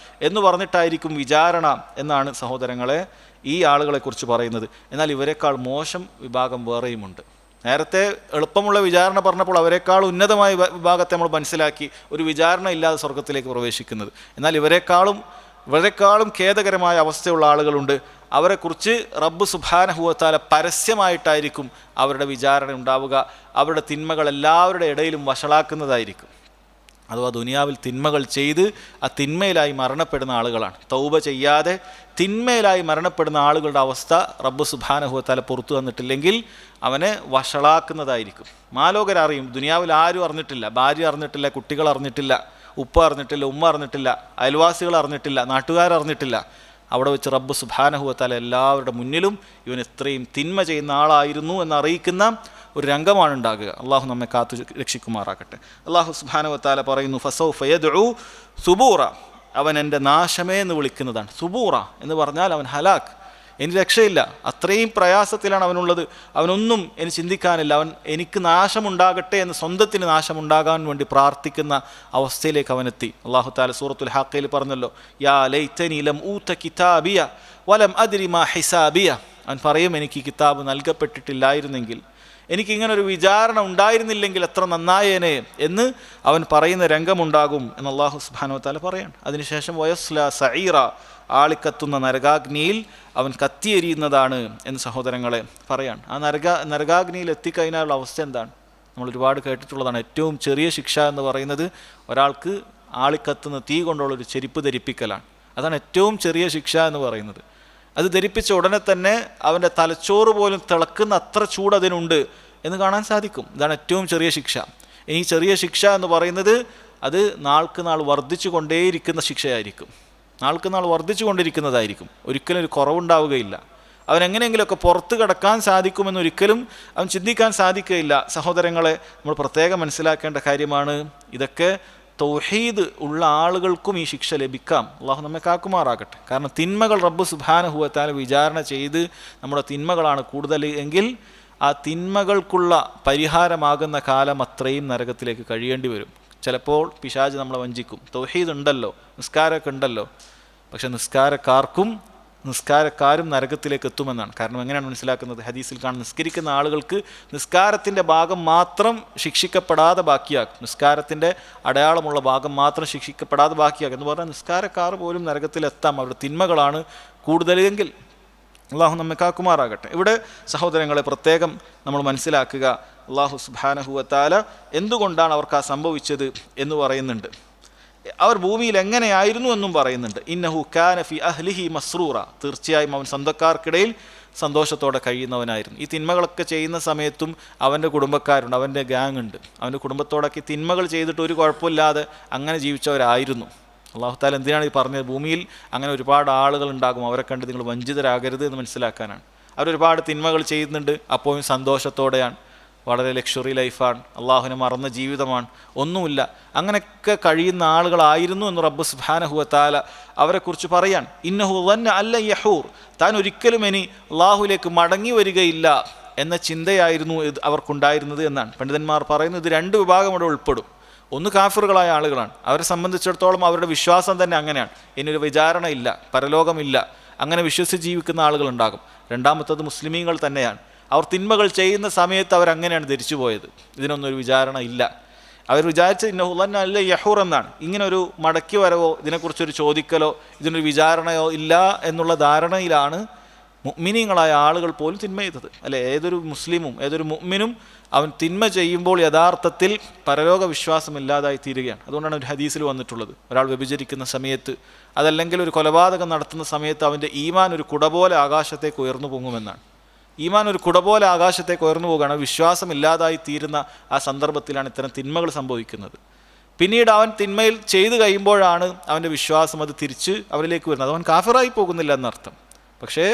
എന്ന് പറഞ്ഞിട്ടായിരിക്കും വിചാരണ എന്നാണ് സഹോദരങ്ങളെ ഈ ആളുകളെക്കുറിച്ച് പറയുന്നത്. എന്നാൽ ഇവരെക്കാൾ മോശം വിഭാഗം വേറെയുമുണ്ട്. നേരത്തെ എളുപ്പമുള്ള വിചാരണ പറഞ്ഞപ്പോൾ അവരെക്കാൾ ഉന്നതമായ വിഭാഗത്തെ നമ്മൾ മനസ്സിലാക്കി, ഒരു വിചാരണ ഇല്ലാതെ സ്വർഗത്തിലേക്ക് പ്രവേശിക്കുന്നത്. എന്നാൽ ഇവരെക്കാളും ഖേദകരമായ അവസ്ഥയുള്ള ആളുകളുണ്ട്. അവരെക്കുറിച്ച് റബ്ബ് സുബ്ഹാനഹു വ തആല പരസ്യമായിട്ടായിരിക്കും അവരുടെ വിചാരണ ഉണ്ടാവുക. അവരുടെ തിന്മകൾ എല്ലാവരുടെ ഇടയിലും വഷളാക്കുന്നതായിരിക്കും. അഥവാ ദുനിയാവിൽ തിന്മകൾ ചെയ്ത് ആ തിന്മയിലായി മരണപ്പെടുന്ന ആളുകളാണ്. തൗബ ചെയ്യാതെ തിന്മയിലായി മരണപ്പെടുന്ന ആളുകളുടെ അവസ്ഥ റബ്ബ് സുബ്ഹാനഹു വ തആല പുറത്തു വന്നിട്ടില്ലെങ്കിൽ അവനെ വഷളാക്കുന്നതായിരിക്കും. മാലോകരറിയും, ദുനിയാവിൽ ആരും അറിഞ്ഞിട്ടില്ല, ഭാര്യ അറിഞ്ഞിട്ടില്ല, കുട്ടികൾ അറിഞ്ഞിട്ടില്ല, ഉപ്പ അറിഞ്ഞിട്ടില്ല, ഉമ്മ അറിഞ്ഞിട്ടില്ല, അയൽവാസികൾ അറിഞ്ഞിട്ടില്ല, നാട്ടുകാരറിഞ്ഞിട്ടില്ല. അവിടെ വെച്ച് റബ്ബ് സുബ്ഹാനഹു വ തആല എല്ലാവരുടെ മുന്നിലും ഇവൻ ഇത്രയും തിന്മ ചെയ്യുന്ന ആളായിരുന്നു എന്നറിയിക്കുന്ന ഒരു രംഗമാണ് ഉണ്ടാകുക. അള്ളാഹു നമ്മെ കാത്തു രക്ഷിക്കുമാറാകട്ടെ. അള്ളാഹു സുബ്ഹാനഹു വ തആല പറയുന്നു, ഫസൗഫ യദ്ഉ സുബൂറ, അവൻ എൻ്റെ നാശമേ എന്ന് വിളിക്കുന്നതാണ്. സുബൂറ എന്ന് പറഞ്ഞാൽ അവൻ ഹലാക്ക്, ഇനി രക്ഷയില്ല, അത്രയും പ്രയാസത്തിലാണ് അവനുള്ളത്. അവനൊന്നും ഇനി ചിന്തിക്കാനില്ല. അവൻ എനിക്ക് നാശമുണ്ടാകട്ടെ എന്ന് സ്വന്തത്തിന് നാശമുണ്ടാകാൻ വേണ്ടി പ്രാർത്ഥിക്കുന്ന അവസ്ഥയിലേക്ക് അവനെത്തി. അല്ലാഹു തആല സൂറത്തുൽ ഹാഖയിൽ പറഞ്ഞല്ലോ, യാ ലൈതനി ലം ഊത കിതാബിയ വലം അദ്രി മാ ഹിസാബിയ. അവൻ പറയും, എനിക്ക് കിതാബ് നൽകപ്പെട്ടിട്ടില്ലായിരുന്നെങ്കിൽ, എനിക്കിങ്ങനൊരു വിചാരണ ഉണ്ടായിരുന്നില്ലെങ്കിൽ എത്ര നന്നായേനെ എന്ന് അവൻ പറയുന്ന രംഗമുണ്ടാകും എന്ന് അല്ലാഹു സുബ്ഹാനഹു വ തആല പറയാണ്. അതിനുശേഷം വയസ്ല സഈറ, ആളിക്കത്തുന്ന നരകാഗ്നിയിൽ അവൻ കത്തിയെരിയുന്നതാണ് എന്ന് സഹോദരങ്ങളെ പറയാണ്. ആ നരകാഗ്നിയിൽ എത്തിക്കഴിഞ്ഞാലുള്ള അവസ്ഥ എന്താണ്? നമ്മൾ ഒരുപാട് കേട്ടിട്ടുള്ളതാണ്. ഏറ്റവും ചെറിയ ശിക്ഷ എന്ന് പറയുന്നത് ഒരാൾക്ക് ആളിക്കത്തുന്ന തീ കൊണ്ടുള്ളൊരു ചെരുപ്പ് ധരിപ്പിക്കലാണ്. അതാണ് ഏറ്റവും ചെറിയ ശിക്ഷ എന്ന് പറയുന്നത്. അത് ധരിപ്പിച്ച ഉടനെ തന്നെ അവൻ്റെ തലച്ചോറ് പോലും തിളക്കുന്ന അത്ര ചൂട് അതിനുണ്ട് എന്ന് കാണാൻ സാധിക്കും. ഇതാണ് ഏറ്റവും ചെറിയ ശിക്ഷ. ഇനി ചെറിയ ശിക്ഷ എന്ന് പറയുന്നത് അത് നാൾക്ക് നാൾ വർദ്ധിച്ചു കൊണ്ടേയിരിക്കുന്ന ശിക്ഷയായിരിക്കും. നാൾക്ക് നാൾ വർദ്ധിച്ചു കൊണ്ടിരിക്കുന്നതായിരിക്കും. ഒരിക്കലും ഒരു കുറവുണ്ടാവുകയില്ല. അവനെങ്ങനെയെങ്കിലുമൊക്കെ പുറത്ത് കടക്കാൻ സാധിക്കുമെന്നൊരിക്കലും അവൻ ചിന്തിക്കാൻ സാധിക്കുകയില്ല. സഹോദരങ്ങളെ, നമ്മൾ പ്രത്യേകം മനസ്സിലാക്കേണ്ട കാര്യമാണ്, ഇതൊക്കെ തൗഹീദ് ഉള്ള ആളുകൾക്കും ഈ ശിക്ഷ ലഭിക്കാം. അള്ളാഹു നമ്മെ കാക്കുമാറാകട്ടെ. കാരണം തിന്മകൾ റബ്ബ് സുബ്ഹാനഹു വ തആല വിചാരണ ചെയ്ത് നമ്മുടെ തിന്മകളാണ് കൂടുതൽ എങ്കിൽ ആ തിന്മകൾക്കുള്ള പരിഹാരമാകുന്ന കാലം അത്രയും നരകത്തിലേക്ക് കഴിയേണ്ടി വരും. ചിലപ്പോൾ പിശാച് നമ്മളെ വഞ്ചിക്കും. തൗഹീദ് ഉണ്ടല്ലോ, നിസ്കാരമൊക്കെ ഉണ്ടല്ലോ, പക്ഷെ നിസ്കാരക്കാരും നരകത്തിലേക്ക് എത്തുമെന്നാണ്. കാരണം എങ്ങനെയാണ് മനസ്സിലാക്കുന്നത്? ഹദീസിൽ കാണുന്ന നിസ്കരിക്കുന്ന ആളുകൾക്ക് നിസ്കാരത്തിൻ്റെ ഭാഗം മാത്രം ശിക്ഷിക്കപ്പെടാതെ ബാക്കിയാക്കും. നിസ്കാരത്തിൻ്റെ അടയാളമുള്ള ഭാഗം മാത്രം ശിക്ഷിക്കപ്പെടാതെ ബാക്കിയാക്കും എന്ന് പറഞ്ഞാൽ നിസ്കാരക്കാർ പോലും നരകത്തിലെത്താം. അവരുടെ തിന്മകളാണ് കൂടുതലെങ്കിൽ. അള്ളാഹു നമ്മെ കാക്കുമാറാകട്ടെ. ഇവിടെ സഹോദരങ്ങളെ പ്രത്യേകം നമ്മൾ മനസ്സിലാക്കുക, അള്ളാഹു സുബ്ഹാനഹു വ തആല എന്തുകൊണ്ടാണ് അവർക്ക് ആ സംഭവിച്ചത് എന്ന് പറയുന്നുണ്ട്. അവർ ഭൂമിയിൽ എങ്ങനെയായിരുന്നു എന്നും പറയുന്നുണ്ട്. ഇന്നഹു കാന ഫി അഹ്ലിഹി മസ്റൂറ, തീർച്ചയായും അവൻ സ്വന്തക്കാർക്കിടയിൽ സന്തോഷത്തോടെ കഴിയുന്നവനായിരുന്നു. ഈ തിന്മകളൊക്കെ ചെയ്യുന്ന സമയത്തും അവൻ്റെ കുടുംബക്കാരുണ്ട്, അവൻ്റെ ഗ്യാങ് ഉണ്ട്. അവൻ്റെ കുടുംബത്തോടൊക്കെ തിന്മകൾ ചെയ്തിട്ട് ഒരു കുഴപ്പമില്ലാതെ അങ്ങനെ ജീവിച്ചവരായിരുന്നു. അല്ലാഹു തആല എന്തിനാണ് ഈ പറഞ്ഞത്? ഭൂമിയിൽ അങ്ങനെ ഒരുപാട് ആളുകൾ ഉണ്ടാകും, അവരെ കണ്ട് നിങ്ങൾ വഞ്ചിതരാകരുത് എന്ന് മനസ്സിലാക്കാനാണ്. അവരൊരുപാട് തിന്മകൾ ചെയ്യുന്നുണ്ട്, അപ്പോഴും സന്തോഷത്തോടെയാണ്. വളരെ ലക്ഷറി ലൈഫാണ്, അള്ളാഹുവിനെ മറന്ന ജീവിതമാണ്, ഒന്നുമില്ല. അങ്ങനെയൊക്കെ കഴിയുന്ന ആളുകളായിരുന്നു എന്ന് റബ്ബ് സുബ്ഹാനഹു വ തആല അവരെക്കുറിച്ച് പറയാൻ. ഇന്നഹു ളന്ന അല്ല യഹൂർ, താൻ ഒരിക്കലും ഇനി അള്ളാഹുവിലേക്ക് മടങ്ങി വരികയില്ല എന്ന ചിന്തയായിരുന്നു അവർക്കുണ്ടായിരുന്നത് എന്നാണ് പണ്ഡിതന്മാർ പറയുന്നത്. ഇത് രണ്ട് വിഭാഗം ഇവിടെ ഉൾപ്പെടും. ഒന്ന് കാഫിറുകളായ ആളുകളാണ്. അവരെ സംബന്ധിച്ചിടത്തോളം അവരുടെ വിശ്വാസം തന്നെ അങ്ങനെയാണ്, ഇനിയൊരു വിചാരണ ഇല്ല, പരലോകമില്ല, അങ്ങനെ വിശ്വസിച്ച് ജീവിക്കുന്ന ആളുകളുണ്ടാകും. രണ്ടാമത്തത് മുസ്ലിമീങ്ങൾ തന്നെയാണ്. അവർ തിന്മകൾ ചെയ്യുന്ന സമയത്ത് അവരങ്ങനെയാണ് ധരിച്ചു പോയത്, ഇതിനൊന്നും ഒരു വിചാരണ ഇല്ല. അവർ വിചാരിച്ചത് ഇന്നഹു ളന്ന അല്ല യഹൂർ എന്നാണ്. ഇങ്ങനൊരു മടക്കി വരവോ ഇതിനെക്കുറിച്ചൊരു ചോദിക്കലോ ഇതിനൊരു വിചാരണയോ ഇല്ല എന്നുള്ള ധാരണയിലാണ് മുഅ്മിനീങ്ങളായ ആളുകൾ പോലും തിന്മ ചെയ്തത്. അല്ലെ, ഏതൊരു മുസ്ലിമും ഏതൊരു മുഅ്മിനും അവൻ തിന്മ ചെയ്യുമ്പോൾ യഥാർത്ഥത്തിൽ പരലോക വിശ്വാസമില്ലാതായി തീരുകയാണ്. അതുകൊണ്ടാണ് ഒരു ഹദീസിൽ വന്നിട്ടുള്ളത്, ഒരാൾ വ്യഭിചരിക്കുന്ന സമയത്ത് അതല്ലെങ്കിൽ ഒരു കൊലപാതകം നടത്തുന്ന സമയത്ത് അവൻ്റെ ഈമാൻ ഒരു കുട പോലെ ആകാശത്തേക്ക് ഉയർന്നു പൊങ്ങുമെന്നാണ്. ഈമാൻ ഒരു കുട പോലെ ആകാശത്തേക്ക് ഉയർന്നു പോകുകയാണ്. വിശ്വാസമില്ലാതായി തീരുന്ന ആ സന്ദർഭത്തിലാണ് ഇത്തരം തിന്മകൾ സംഭവിക്കുന്നത്. പിന്നീട് അവൻ തിന്മയിൽ ചെയ്തു കഴിയുമ്പോഴാണ് അവൻ്റെ വിശ്വാസം അത് തിരിച്ച് അവരിലേക്ക് വരുന്നത്. അവൻ കാഫിറായി പോകുന്നില്ല എന്നർത്ഥം. പക്ഷേ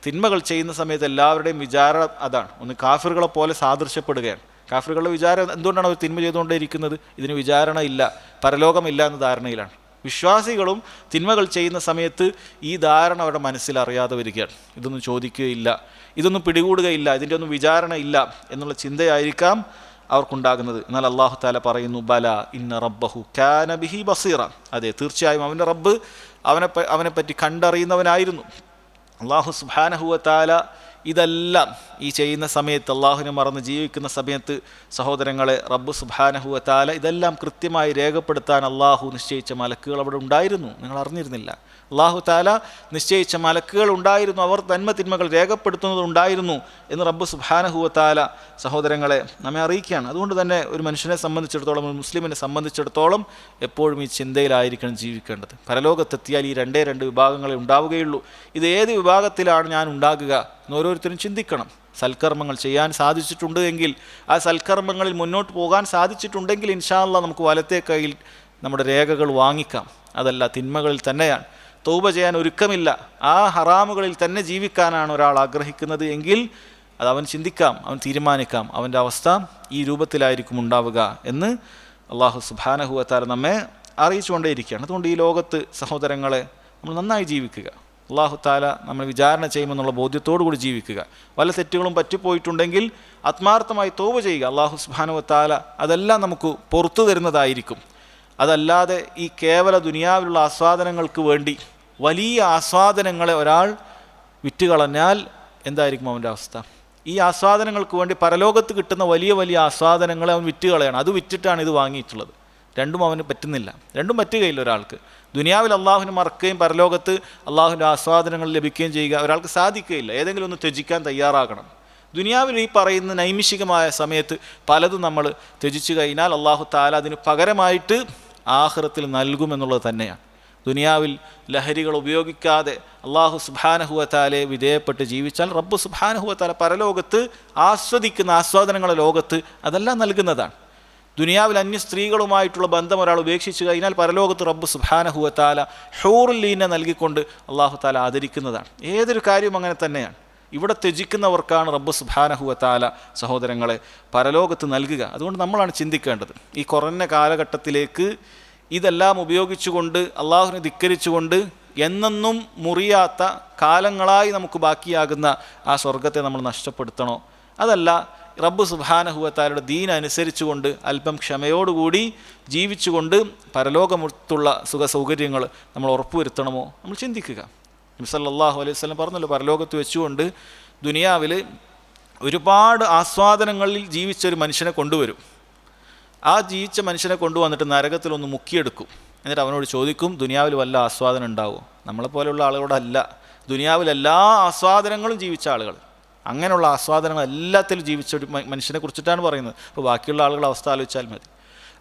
തിന്മകൾ ചെയ്യുന്ന സമയത്ത് എല്ലാവരുടെയും വിചാരം അതാണ്, ഒന്ന് കാഫിറുകളെ പോലെ സാദൃശ്യപ്പെടുകയാണ്. കാഫിറുകളുടെ വിചാരം എന്തുകൊണ്ടാണ് അവർ തിന്മ ചെയ്തുകൊണ്ടേയിരിക്കുന്നത്? ഇതിന് വിചാരണ ഇല്ല, പരലോകമില്ല എന്ന ധാരണയിലാണ്. വിശ്വാസികളും തിന്മകൾ ചെയ്യുന്ന സമയത്ത് ഈ ധാരണ അവരുടെ മനസ്സിൽ അറിയാതെ വരികയാണ്. ഇതൊന്നും ചോദിക്കുകയില്ല, ഇതൊന്നും പിടികൂടുകയില്ല, ഇതിൻ്റെ ഒന്നും വിചാരണ ഇല്ല എന്നുള്ള ചിന്തയായിരിക്കാം അവർക്കുണ്ടാകുന്നത്. എന്നാൽ അല്ലാഹു തആല പറയുന്നു, ബല ഇന്ന റബ്ബഹു കാന ബിഹി ബസീറ, അതെ തീർച്ചയായും അവൻ്റെ റബ്ബ് അവനെപ്പറ്റി കണ്ടറിയുന്നവനായിരുന്നു. അല്ലാഹു സുബ്ഹാനഹു വ തആല ഇതെല്ലാം ഈ ചെയ്യുന്ന സമയത്ത്, അള്ളാഹുവിനെ മറന്ന് ജീവിക്കുന്ന സമയത്ത് സഹോദരങ്ങളെ, റബ്ബ് സുബ്ഹാനഹു വ തആല ഇതെല്ലാം കൃത്യമായി രേഖപ്പെടുത്താൻ അള്ളാഹു നിശ്ചയിച്ച മലക്കുകൾ അവിടെ ഉണ്ടായിരുന്നു. നിങ്ങൾ അറിഞ്ഞിരുന്നില്ല? അള്ളാഹു തആല നിശ്ചയിച്ച മലക്കുകൾ ഉണ്ടായിരുന്നു, അവർ തിന്മകൾ രേഖപ്പെടുത്തുന്നതുണ്ടായിരുന്നു എന്ന് റബ്ബ് സുബ്ഹാനഹു വ തആല സഹോദരങ്ങളെ നമ്മെ അറിയിക്കുകയാണ്. അതുകൊണ്ട് തന്നെ ഒരു മനുഷ്യനെ സംബന്ധിച്ചിടത്തോളം, ഒരു മുസ്ലിമിനെ സംബന്ധിച്ചിടത്തോളം എപ്പോഴും ഈ ചിന്തയിലായിരിക്കണം ജീവിക്കേണ്ടത്. പരലോകത്തെത്തിയാൽ ഈ രണ്ട് വിഭാഗങ്ങളെ ഉണ്ടാവുകയുള്ളൂ. ഇത് ഏത് വിഭാഗത്തിലാണ് ഞാൻ ഉണ്ടാകുക എന്ന് ഓരോരുത്തരും ചിന്തിക്കണം. സൽക്കർമ്മങ്ങൾ ചെയ്യാൻ സാധിച്ചിട്ടുണ്ട് എങ്കിൽ, ആ സൽക്കർമ്മങ്ങളിൽ മുന്നോട്ട് പോകാൻ സാധിച്ചിട്ടുണ്ടെങ്കിൽ ഇൻഷാ അല്ലാഹ് നമുക്ക് വലത്തെ കയ്യിൽ നമ്മുടെ രേഖകൾ വാങ്ങിക്കാം. അതല്ല തിന്മകളിൽ തന്നെയാണ്, തൗബ ചെയ്യാൻ ഒരുക്കമില്ല, ആ ഹറാമുകളിൽ തന്നെ ജീവിക്കാനാണ് ഒരാൾ ആഗ്രഹിക്കുന്നത് എങ്കിൽ അത് അവൻ ചിന്തിക്കാം, അവൻ തീരുമാനിക്കാം, അവൻ്റെ അവസ്ഥ ഈ രൂപത്തിലായിരിക്കും ഉണ്ടാവുക എന്ന് അല്ലാഹു സുബ്ഹാനഹു വ തആല നമ്മെ അറിയിച്ചുകൊണ്ടേയിരിക്കുകയാണ്. അതുകൊണ്ട് ഈ ലോകത്ത് സഹോദരങ്ങളെ നമ്മൾ നന്നായി ജീവിക്കുക, അല്ലാഹു തആല നമ്മൾ വിചാരണ ചെയ്യുമെന്നുള്ള ബോധ്യത്തോടു കൂടി ജീവിക്കുക. വല്ല തെറ്റുകളും പറ്റിപ്പോയിട്ടുണ്ടെങ്കിൽ ആത്മാർത്ഥമായി തൗബ ചെയ്യുക. അല്ലാഹു സുബ്ഹാനഹു വ തആല അതെല്ലാം നമുക്ക് പുറത്തു തരുന്നതായിരിക്കും. അതല്ലാതെ ഈ കേവല ദുനിയാവിലുള്ള ആസ്വാദനങ്ങൾക്ക് വേണ്ടി വലിയ ആസ്വാദനങ്ങളെ ഒരാൾ വിറ്റുകളഞ്ഞാൽ എന്തായിരിക്കും അവൻ്റെ അവസ്ഥ? ഈ ആസ്വാദനങ്ങൾക്ക് വേണ്ടി പരലോകത്ത് കിട്ടുന്ന വലിയ വലിയ ആസ്വാദനങ്ങളെ അവൻ വിറ്റ് കളയാണ്. അത് വിറ്റിട്ടാണ് ഇത് വാങ്ങിയിട്ടുള്ളത്. രണ്ടും അവന് പറ്റുന്നില്ല, രണ്ടും പറ്റുകയില്ല ഒരാൾക്ക്. ദുനിയാവിൽ അള്ളാഹുവിനെ മറക്കുകയും പരലോകത്ത് അള്ളാഹുവിൻ്റെ ആസ്വാദനങ്ങൾ ലഭിക്കുകയും ചെയ്യുക ഒരാൾക്ക് സാധിക്കുകയില്ല. ഏതെങ്കിലും ഒന്ന് ത്യജിക്കാൻ തയ്യാറാകണം. ദുനിയാവിൽ ഈ പറയുന്ന നൈമിഷികമായ സമയത്ത് പലതും നമ്മൾ ത്യജിച്ചു കഴിഞ്ഞാൽ അള്ളാഹു തആല അതിന് പകരമായിട്ട് ആഖിറത്തിൽ നൽകുമെന്നുള്ളത് തന്നെയാണ്. ദുനിയാവിൽ ലഹരികൾ ഉപയോഗിക്കാതെ അള്ളാഹു സുബ്ഹാനഹു വ തആലയെ വിധേയപ്പെട്ട് ജീവിച്ചാൽ റബ്ബ് സുബ്ഹാനഹു വ തആല പരലോകത്ത് ആസ്വദിക്കുന്ന ആസ്വാദനങ്ങളെ ലോകത്ത് അതെല്ലാം നൽകുന്നതാണ്. ദുനിയാവിൽ അന്യ സ്ത്രീകളുമായിട്ടുള്ള ബന്ധം ഒരാൾ ഉപേക്ഷിച്ച് കഴിഞ്ഞാൽ പരലോകത്ത് റബ്ബ് സുബ്ഹാനഹു വ തആല ഹൂറുൽ ലീനെ നൽകിക്കൊണ്ട് അള്ളാഹു തആല ആദരിക്കുന്നതാണ്. ഏതൊരു കാര്യവും അങ്ങനെ തന്നെയാണ്. ഇവിടെ ത്യജിക്കുന്നവർക്കാണ് റബ്ബ് സുബ്ഹാനഹു വ തആല സഹോദരങ്ങളെ പരലോകത്ത് നൽകുക. അതുകൊണ്ട് നമ്മളാണ് ചിന്തിക്കേണ്ടത്, ഈ കുറഞ്ഞ കാലഘട്ടത്തിലേക്ക് ഇതെല്ലാം ഉപയോഗിച്ചുകൊണ്ട് അള്ളാഹുവിനെ ധിക്കരിച്ചുകൊണ്ട് എന്നെന്നും മുറിയാത്ത കാലങ്ങളായി നമുക്ക് ബാക്കിയാകുന്ന ആ സ്വർഗത്തെ നമ്മൾ നഷ്ടപ്പെടുത്തണോ? അതല്ല, റബ്ബ് സുബ്ഹാനഹു വ തആലയുടെ ദീൻ അനുസരിച്ചുകൊണ്ട് അല്പം ക്ഷമയോടുകൂടി ജീവിച്ചുകൊണ്ട് പരലോകമുള്ള സുഖ സൗകര്യങ്ങൾ നമ്മൾ ഉറപ്പുവരുത്തണമോ? നമ്മൾ ചിന്തിക്കുക. നബി സല്ലല്ലാഹു അലൈഹി വസല്ലം പറഞ്ഞല്ലോ, പരലോകത്ത് വെച്ചുകൊണ്ട് ദുനിയാവിൽ ഒരുപാട് ആസ്വാദനങ്ങളിൽ ജീവിച്ചൊരു മനുഷ്യനെ കൊണ്ടുവരും. ആ ജീവിച്ച മനുഷ്യനെ കൊണ്ടുവന്നിട്ട് നരകത്തിലൊന്ന് മുക്കിയെടുക്കും. എന്നിട്ട് അവനോട് ചോദിക്കും, ദുനിയാവിൽ വല്ല ആസ്വാദനം ഉണ്ടാവുമോ? നമ്മളെപ്പോലെയുള്ള ആളുകളോടല്ല, ദുനിയാവിൽ എല്ലാ ആസ്വാദനങ്ങളും ജീവിച്ച ആളുകൾ, അങ്ങനെയുള്ള ആസ്വാദനങ്ങൾ എല്ലാത്തിലും ജീവിച്ച ഒരു മനുഷ്യനെ കുറിച്ചിട്ടാണ് പറയുന്നത്. അപ്പോൾ ബാക്കിയുള്ള ആളുകളുടെ അവസ്ഥ ആലോചിച്ചാൽ മതി.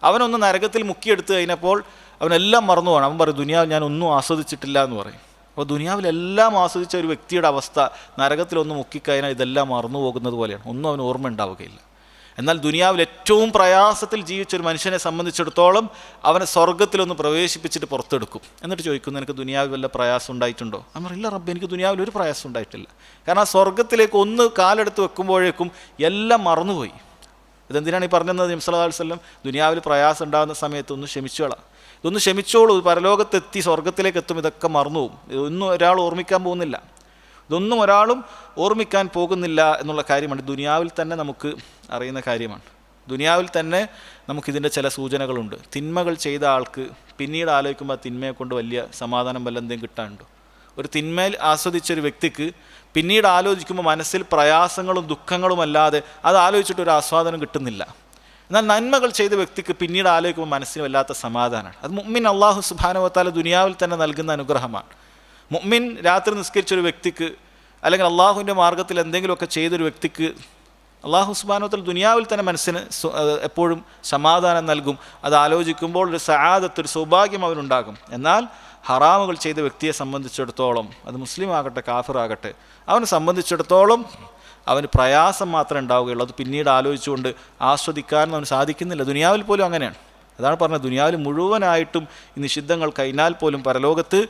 അവനൊന്ന് നരകത്തിൽ മുക്കിയെടുത്ത് കഴിഞ്ഞപ്പോൾ അവനെല്ലാം മറന്നു പോകണം. അവൻ പറയും, ദുനിയാവിൽ ഞാൻ ഒന്നും ആസ്വദിച്ചിട്ടില്ല എന്ന് പറയും. അപ്പോൾ ദുനിയാവിലെല്ലാം ആസ്വദിച്ച ഒരു വ്യക്തിയുടെ അവസ്ഥ നരകത്തിലൊന്ന് മുക്കിക്കഴിഞ്ഞാൽ ഇതെല്ലാം മറന്നു പോകുന്നത് പോലെയാണ്, ഒന്നും അവന് ഓർമ്മ ഉണ്ടാവുകയില്ല. എന്നാൽ ദുനിയാവിൽ ഏറ്റവും പ്രയാസത്തിൽ ജീവിച്ചൊരു മനുഷ്യനെ സംബന്ധിച്ചിടത്തോളം അവനെ സ്വർഗ്ഗത്തിലൊന്ന് പ്രവേശിപ്പിച്ചിട്ട് പുറത്തെടുക്കും. എന്നിട്ട് ചോദിക്കുന്നു, എനിക്ക് ദുനിയാവിൽ വല്ല പ്രയാസം ഉണ്ടായിട്ടുണ്ടോ? അവൻ പറയില്ല റബ്ബ്, എനിക്ക് ദുനിയാവിൽ ഒരു പ്രയാസം ഉണ്ടായിട്ടില്ല. കാരണം ആ സ്വർഗ്ഗത്തിലേക്ക് ഒന്ന് കാലെടുത്ത് വെക്കുമ്പോഴേക്കും എല്ലാം മറന്നുപോയി. ഇതെന്തിനാണ് ഈ പറഞ്ഞത്? നബി സല്ലല്ലാഹു അലൈഹി വസല്ലം ദുനിയാവിൽ പ്രയാസം ഉണ്ടാകുന്ന സമയത്ത് ഒന്ന് ക്ഷമിച്ചോളാം, ഇതൊന്ന് ക്ഷമിച്ചോളൂ, പരലോകത്തെത്തി സ്വർഗ്ഗത്തിലേക്ക് എത്തും ഇതൊക്കെ മറന്നു പോകും. ഇതൊന്നും ഒരാൾ ഓർമ്മിക്കാൻ പോകുന്നില്ല, ഇതൊന്നും ഒരാളും ഓർമ്മിക്കാൻ പോകുന്നില്ല എന്നുള്ള കാര്യമാണ്. ദുനിയാവിൽ തന്നെ നമുക്ക് അറിയുന്ന കാര്യമാണ്. ദുനിയാവിൽ തന്നെ നമുക്കിതിൻ്റെ ചില സൂചനകളുണ്ട്. തിന്മകൾ ചെയ്ത ആൾക്ക് പിന്നീട് ആലോചിക്കുമ്പോൾ ആ തിന്മയെ കൊണ്ട് വലിയ സമാധാനം വല്ല എന്തെങ്കിലും കിട്ടാനുണ്ടോ? ഒരു തിന്മയിൽ ആസ്വദിച്ചൊരു വ്യക്തിക്ക് പിന്നീട് ആലോചിക്കുമ്പോൾ മനസ്സിൽ പ്രയാസങ്ങളും ദുഃഖങ്ങളും അല്ലാതെ അത് ആലോചിച്ചിട്ടൊരു ആസ്വാദനം കിട്ടുന്നില്ല. എന്നാൽ നന്മകൾ ചെയ്ത വ്യക്തിക്ക് പിന്നീട് ആലോചിക്കുമ്പോൾ മനസ്സിന് വല്ലാത്ത സമാധാനമാണ്. അത് മുഅ്മിൻ അല്ലാഹു സുബ്ഹാനഹു വ തആല ദുനിയാവിൽ തന്നെ നൽകുന്ന അനുഗ്രഹമാണ്. മുഅ്മിൻ രാത്രി നിസ്കരിച്ചൊരു വ്യക്തിക്ക് അല്ലെങ്കിൽ അള്ളാഹുവിൻ്റെ മാർഗ്ഗത്തിൽ എന്തെങ്കിലുമൊക്കെ ചെയ്തൊരു വ്യക്തിക്ക് അള്ളാഹു സുബ്ഹാനഹു വ തആല ദുനിയാവിൽ തന്നെ മനസ്സിന് എപ്പോഴും സമാധാനം നൽകും. അത് ആലോചിക്കുമ്പോൾ ഒരു സആദത്ത്, ഒരു സൗഭാഗ്യം അവനുണ്ടാകും. എന്നാൽ ഹറാമുകൾ ചെയ്ത വ്യക്തിയെ സംബന്ധിച്ചിടത്തോളം, അത് മുസ്ലിം ആകട്ടെ കാഫിറാകട്ടെ, അവനെ സംബന്ധിച്ചിടത്തോളം അവന് പ്രയാസം മാത്രമേ ഉണ്ടാവുകയുള്ളൂ. അത് പിന്നീട് ആലോചിച്ചുകൊണ്ട് ആസ്വദിക്കാനും അവന് സാധിക്കുന്നില്ല. ദുനിയാവിൽ പോലും അങ്ങനെയാണ്. അതാണ് പറഞ്ഞത്, ദുനിയാവിൽ മുഴുവനായിട്ടും ഈ നിഷിദ്ധങ്ങൾ കഴിഞ്ഞാൽ പോലും പരലോകത്ത്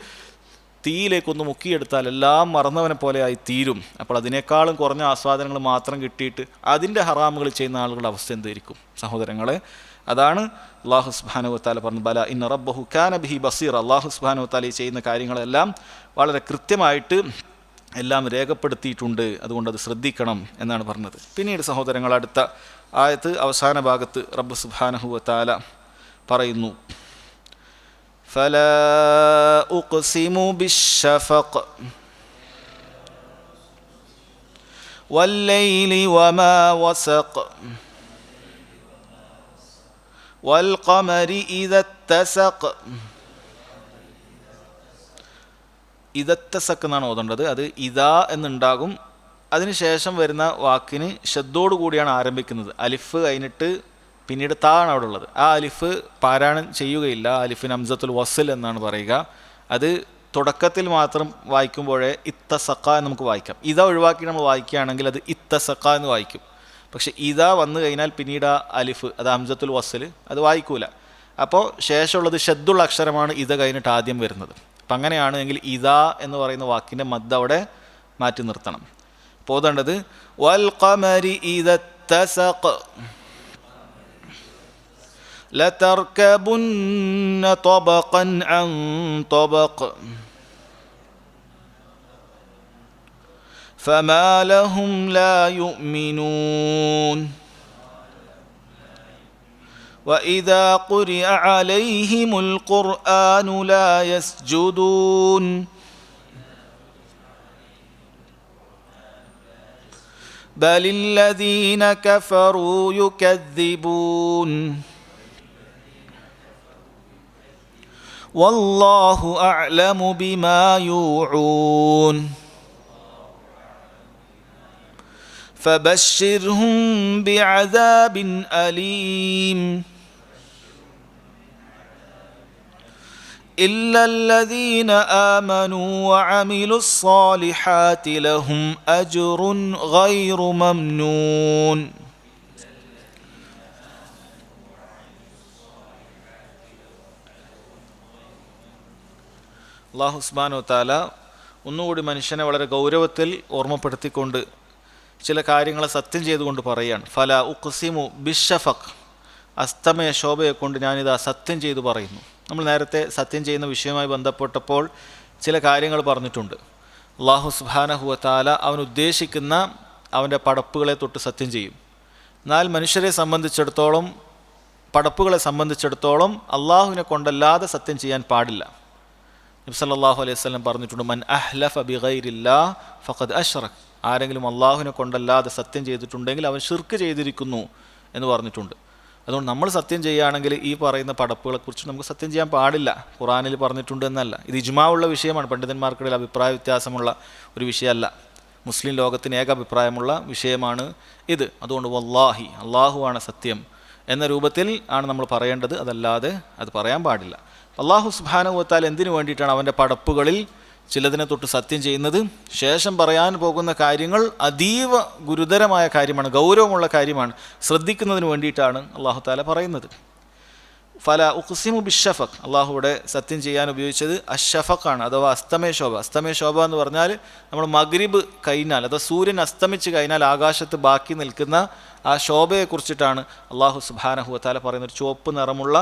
തീയിലേക്കൊന്ന് മുക്കിയെടുത്താൽ എല്ലാം മറന്നവനെ പോലെയായി തീരും. അപ്പോൾ അതിനേക്കാളും കുറഞ്ഞ ആസ്വാദനങ്ങൾ മാത്രം കിട്ടിയിട്ട് അതിൻ്റെ ഹറാമുകൾ ചെയ്യുന്ന ആളുകളുടെ അവസ്ഥ എന്തായിരിക്കും സഹോദരങ്ങളെ? അതാണ് അല്ലാഹു സുബ്ഹാനഹു വ തആല പറഞ്ഞു, ബല ഇന്ന റബ്ബഹു കാന ബിഹി ബസീറ. അല്ലാഹു സുബ്ഹാനഹു വ തആല ഈ ചെയ്യുന്ന കാര്യങ്ങളെല്ലാം വളരെ കൃത്യമായിട്ട് എല്ലാം രേഖപ്പെടുത്തിയിട്ടുണ്ട്, അതുകൊണ്ട് അത് ശ്രദ്ധിക്കണം എന്നാണ് പറഞ്ഞത്. പിന്നീട് സഹോദരങ്ങൾ, അടുത്ത ആയത്ത് അവസാന ഭാഗത്ത് റബ്ബ് സുബ്ഹാനഹു വ തആല പറയുന്നു, ഫലാ ഉഖ്സിമു ബിശ്ശഫഖ് വല്ലൈലി വമാ വസഖ് വൽഖമരി ഇദത്തസഖ്. ഇദത്തസഖ് എന്നാണ് ഓതേണ്ടത്. അത് ഇദാ എന്നുണ്ടാകും. അതിനുശേഷം വരുന്ന വാക്കിന് ഷദ്ദോടു കൂടിയാണ് ആരംഭിക്കുന്നത്. അലിഫ് കഴിഞ്ഞിട്ട് പിന്നീട് താ ആണ് അവിടെ ഉള്ളത്. ആ അലിഫ് പാരായണം ചെയ്യുകയില്ല. അലിഫിന് ഹംസത്തുൽ വസ്ൽ എന്നാണ് പറയുക. അത് തുടക്കത്തിൽ മാത്രം വായിക്കുമ്പോഴേ ഇത്തസഖ എന്ന് നമുക്ക് വായിക്കാം. ഇതാ ഒഴിവാക്കി നമ്മൾ വായിക്കുകയാണെങ്കിൽ അത് ഇത്തസഖ എന്ന് വായിക്കും. പക്ഷെ ഇതാ വന്നു കഴിഞ്ഞാൽ പിന്നീട് ആ അലിഫ്, അത് ഹംസത്തുൽ വസ്ൽ, അത് വായിക്കൂല. അപ്പോൾ ശേഷമുള്ളത് ഷദ്ദുള്ള അക്ഷരമാണ് ഇത കഴിഞ്ഞിട്ട് ആദ്യം വരുന്നത്. അപ്പം അങ്ങനെയാണ് എങ്കിൽ ഇതാ എന്ന് പറയുന്ന വാക്കിൻ്റെ മദ് അവിടെ മാറ്റി നിർത്തണം. പോതേണ്ടത് വൽ ഖമരി ഇദത്തസഖ് ലതർകബുന്ന തബഖൻ അൻ തബഖ് ഫമാ ലഹും ലാ യുഅ്മിനൂൻ വഇദാ ഖുരിഅ അലൈഹിമുൽ ഖുർആനു ലാ യസ്ജുദൂൻ بل الذين كفروا يكذبون والله أعلم بما يوعون فبشرهم بعذاب أليم إلا الذين آمنوا وعملوا الصالحات لهم أجر غير ممنون. അല്ലാഹു സുബ്ഹാനഹു വ തആല ഒന്നുകൂടി മനുഷ്യനെ വളരെ ഗൗരവത്തിൽ ഓർമ്മപ്പെടുത്തിക്കൊണ്ട് ചില കാര്യങ്ങളെ സത്യം ചെയ്തുകൊണ്ട് പറയുകയാണ്. ഫല ഉഖ്സിമു ബിശ്ശഫഖ്, അസ്തമയ ശോഭയെ കൊണ്ട് ഞാനിതാ സത്യം ചെയ്തു പറയുന്നു. നമ്മൾ നേരത്തെ സത്യം ചെയ്യുന്ന വിഷയവുമായി ബന്ധപ്പെട്ടപ്പോൾ ചില കാര്യങ്ങൾ പറഞ്ഞിട്ടുണ്ട്. അല്ലാഹു സുബ്ഹാനഹു വ തആല അവൻ ഉദ്ദേശിക്കുന്ന അവൻ്റെ പടപ്പുകളെ തൊട്ട് സത്യം ചെയ്യും. എന്നാൽ മനുഷ്യരെ സംബന്ധിച്ചിടത്തോളം, പടപ്പുകളെ സംബന്ധിച്ചിടത്തോളം അള്ളാഹുവിനെ കൊണ്ടല്ലാതെ സത്യം ചെയ്യാൻ പാടില്ല. നബി സല്ലല്ലാഹു അലൈഹി വസല്ലം പറഞ്ഞിട്ടുണ്ട്, മൻ അഹ്ലഫ ബിഗൈരില്ലാഹ് ഫഖദ് അശ്റക, ആരെങ്കിലും അള്ളാഹുവിനെ കൊണ്ടല്ലാതെ സത്യം ചെയ്തിട്ടുണ്ടെങ്കിൽ അവൻ ശിർക്ക് ചെയ്തിരിക്കുന്നു എന്ന് പറഞ്ഞിട്ടുണ്ട്. അതുകൊണ്ട് നമ്മൾ സത്യം ചെയ്യുകയാണെങ്കിൽ ഈ പറയുന്ന പടപ്പുകളെക്കുറിച്ച് നമുക്ക് സത്യം ചെയ്യാൻ പാടില്ല. ഖുറാനിൽ പറഞ്ഞിട്ടുണ്ട് എന്നല്ല, ഇത് ഇജ്മാ ഉള്ള വിഷയമാണ്. പണ്ഡിതന്മാർക്കിടയിൽ അഭിപ്രായ വ്യത്യാസമുള്ള ഒരു വിഷയമല്ല, മുസ്ലിം ലോകത്തിന് ഏക അഭിപ്രായമുള്ള വിഷയമാണ് ഇത്. അതുകൊണ്ട് വല്ലാഹി, അള്ളാഹുവാണ് സത്യം എന്ന രൂപത്തിൽ ആണ് നമ്മൾ പറയേണ്ടത്, അതല്ലാതെ അത് പറയാൻ പാടില്ല. അല്ലാഹു സുബ്ഹാനഹു വ തആല എന്തിനു വേണ്ടിയിട്ടാണ് അവൻ്റെ പടപ്പുകളിൽ ചിലതിനെ തൊട്ട് സത്യം ചെയ്യുന്നത്? ശേഷം പറയാൻ പോകുന്ന കാര്യങ്ങൾ അതീവ ഗുരുതരമായ കാര്യമാണ്, ഗൗരവമുള്ള കാര്യമാണ്, ശ്രദ്ധിക്കുന്നതിന് വേണ്ടിയിട്ടാണ് അല്ലാഹു തആല പറയുന്നത്. ഫല ഉഖ്സിമു ബിശ്ശഫഖ്, അള്ളാഹുവിടെ സത്യം ചെയ്യാൻ ഉപയോഗിച്ചത് അശ്ശഫഖാണ്, അഥവാ അസ്തമയ ശോഭ. അസ്തമയ ശോഭ എന്ന് പറഞ്ഞാൽ നമ്മൾ മഗ്രിബ് കഴിഞ്ഞാൽ, അഥവാ സൂര്യൻ അസ്തമിച്ച് കഴിഞ്ഞാൽ ആകാശത്ത് ബാക്കി നിൽക്കുന്ന ആ ശോഭയെക്കുറിച്ചിട്ടാണ് അള്ളാഹു സുബ്ഹാനഹു വ തആല പറയുന്നത്. ചുവപ്പ് നിറമുള്ള